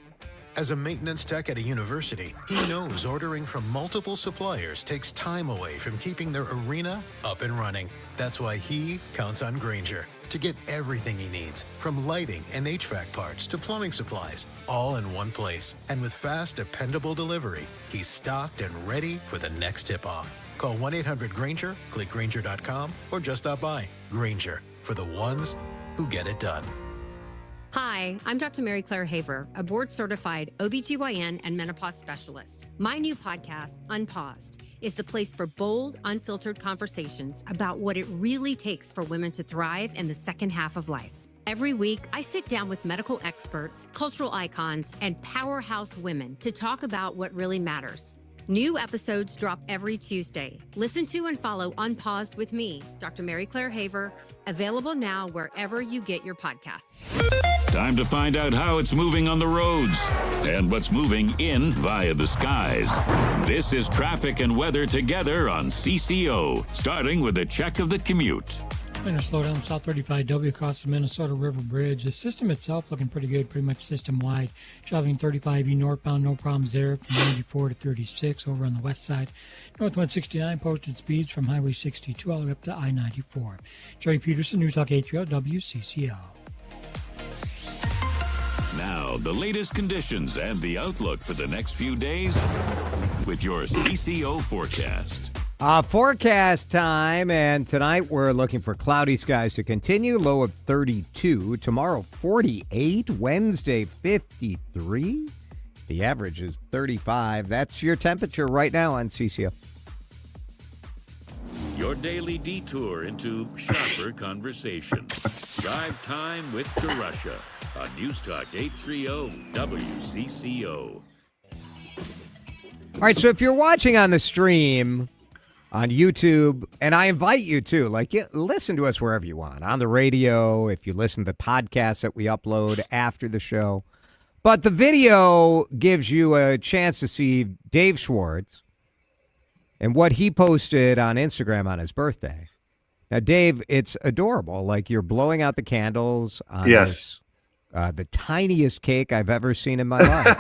As a maintenance tech at a university, he knows ordering from multiple suppliers takes time away from keeping their arena up and running. That's why he counts on Grainger to get everything he needs, from lighting and HVAC parts to plumbing supplies, all in one place. And with fast, dependable delivery, he's stocked and ready for the next tip-off. Call 1-800-GRAINGER, click Grainger.com, or just stop by. Grainger, for the ones who get it done. Hi, I'm Dr. Mary Claire Haver, a board-certified OBGYN and menopause specialist. My new podcast, Unpaused, is the place for bold, unfiltered conversations about what it really takes for women to thrive in the second half of life. Every week, I sit down with medical experts, cultural icons, and powerhouse women to talk about what really matters. New episodes drop every Tuesday. Listen to and follow Unpaused with me, Dr. Mary Claire Haver, available now wherever you get your podcasts. Time to find out how it's moving on the roads and what's moving in via the skies. This is traffic and weather together on CCO, starting with a check of the commute. Going to slow down South 35W across the Minnesota River Bridge. The system itself looking pretty good, pretty much system-wide. Traveling 35E northbound, no problems there from 94 to 36 over on the west side. North 169 posted speeds from Highway 62 all the way up to I-94. Jerry Peterson, News Talk 830 WCCO. Now, the latest conditions and the outlook for the next few days with your CCO forecast. Forecast time, and tonight we're looking for cloudy skies to continue, low of 32. Tomorrow, 48. Wednesday, 53. The average is 35. That's your temperature right now on CCO. Your daily detour into sharper conversation. Drive time with DeRUSH on News Talk 830 WCCO. All right, so if you're watching on the stream on YouTube, and I invite you to, listen to us wherever you want, on the radio, if you listen to the podcasts that we upload after the show. But the video gives you a chance to see Dave Schwartz and what he posted on Instagram on his birthday. Now, Dave, it's adorable. Like, you're blowing out the candles on this, the tiniest cake I've ever seen in my life.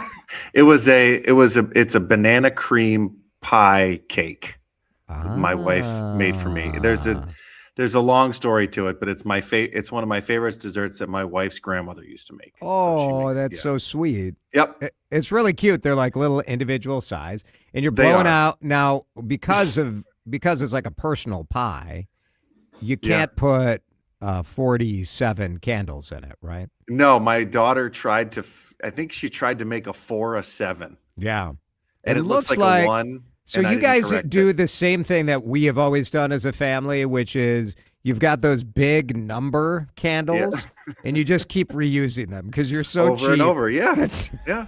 It's a banana cream pie cake. My wife made for me. There's a long story to it, but it's it's one of my favorite desserts that my wife's grandmother used to make. Oh, that's so sweet. Yep. It's really cute. They're like little individual size, and you're blowing out now because it's like a personal pie. You can't put 47 candles in it, right? No, my daughter tried to. I think she tried to make a 4 a 7. Yeah, and it looks like a 1. So you guys do the same thing that we have always done as a family, which is you've got those big number candles, and you just keep reusing them because you're so over cheap. and over. Yeah, yeah.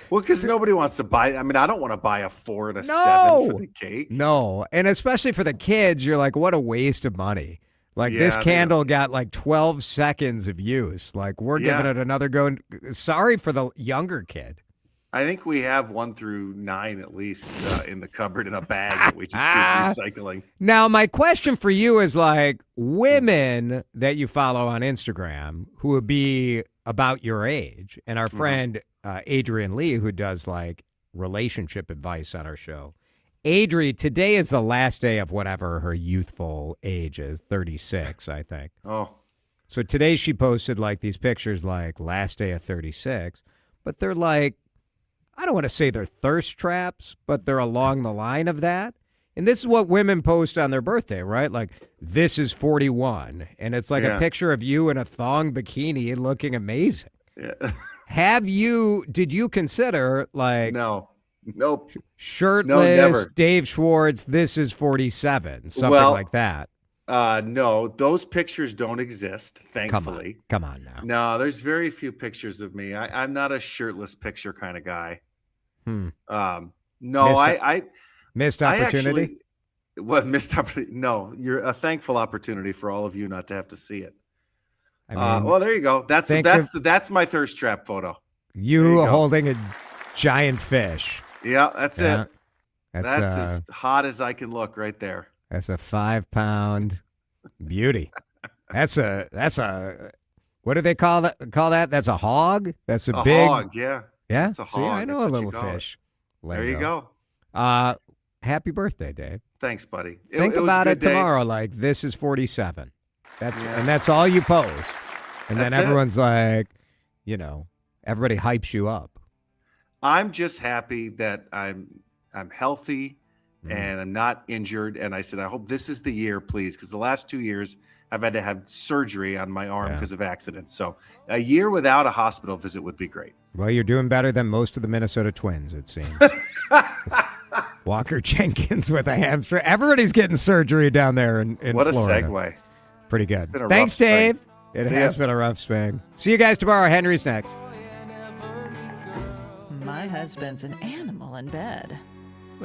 Well, because nobody wants to buy. I mean, I don't want to buy a 4 and a 7 for the cake. No, and especially for the kids, you're like, what a waste of money. Like this candle got like 12 seconds of use. Like we're giving it another go. Sorry for the younger kid. I think we have 1 through 9 at least in the cupboard in a bag that we just keep recycling. Now, my question for you is like women that you follow on Instagram who would be about your age, and our friend Adrian Lee, who does like relationship advice on our show. Adri, today is the last day of whatever her youthful age is, 36, I think. Oh. So today she posted like these pictures like last day of 36, but they're like, I don't want to say they're thirst traps, but they're along the line of that. And this is what women post on their birthday, right? Like, this is 41. And it's like a picture of you in a thong bikini looking amazing. Yeah. Did you consider like... No. Nope. Shirtless, Dave Schwartz, this is 47, something like that. No, those pictures don't exist, thankfully. Come on now. No, there's very few pictures of me. I'm not a shirtless picture kind of guy. No, missed opportunity. Missed opportunity? No, you're a thankful opportunity for all of you not to have to see it. I mean, well, there you go. That's my thirst trap photo. You holding a giant fish. Yeah, that's it. That's as hot as I can look right there. That's a 5-pound beauty. That's a what do they call that? That's a hog. That's a big hog. Yeah. Yeah. It's a hog. See, I know a little fish. There you go. Happy birthday, Dave. Thanks, buddy. Think about it tomorrow. Like this is 47. And that's all you post. And then everyone's like, everybody hypes you up. I'm just happy that I'm healthy and I'm not injured. And I said, I hope this is the year, please, because the last 2 years I've had to have surgery on my arm because of accidents. So a year without a hospital visit would be great. Well, you're doing better than most of the Minnesota Twins, it seems. Walker Jenkins with a hamstring. Everybody's getting surgery down there in What Florida. a segue. Pretty good. Thanks, Dave. It has been a rough spring. See you guys tomorrow. Henry's next. My husband's an animal in bed.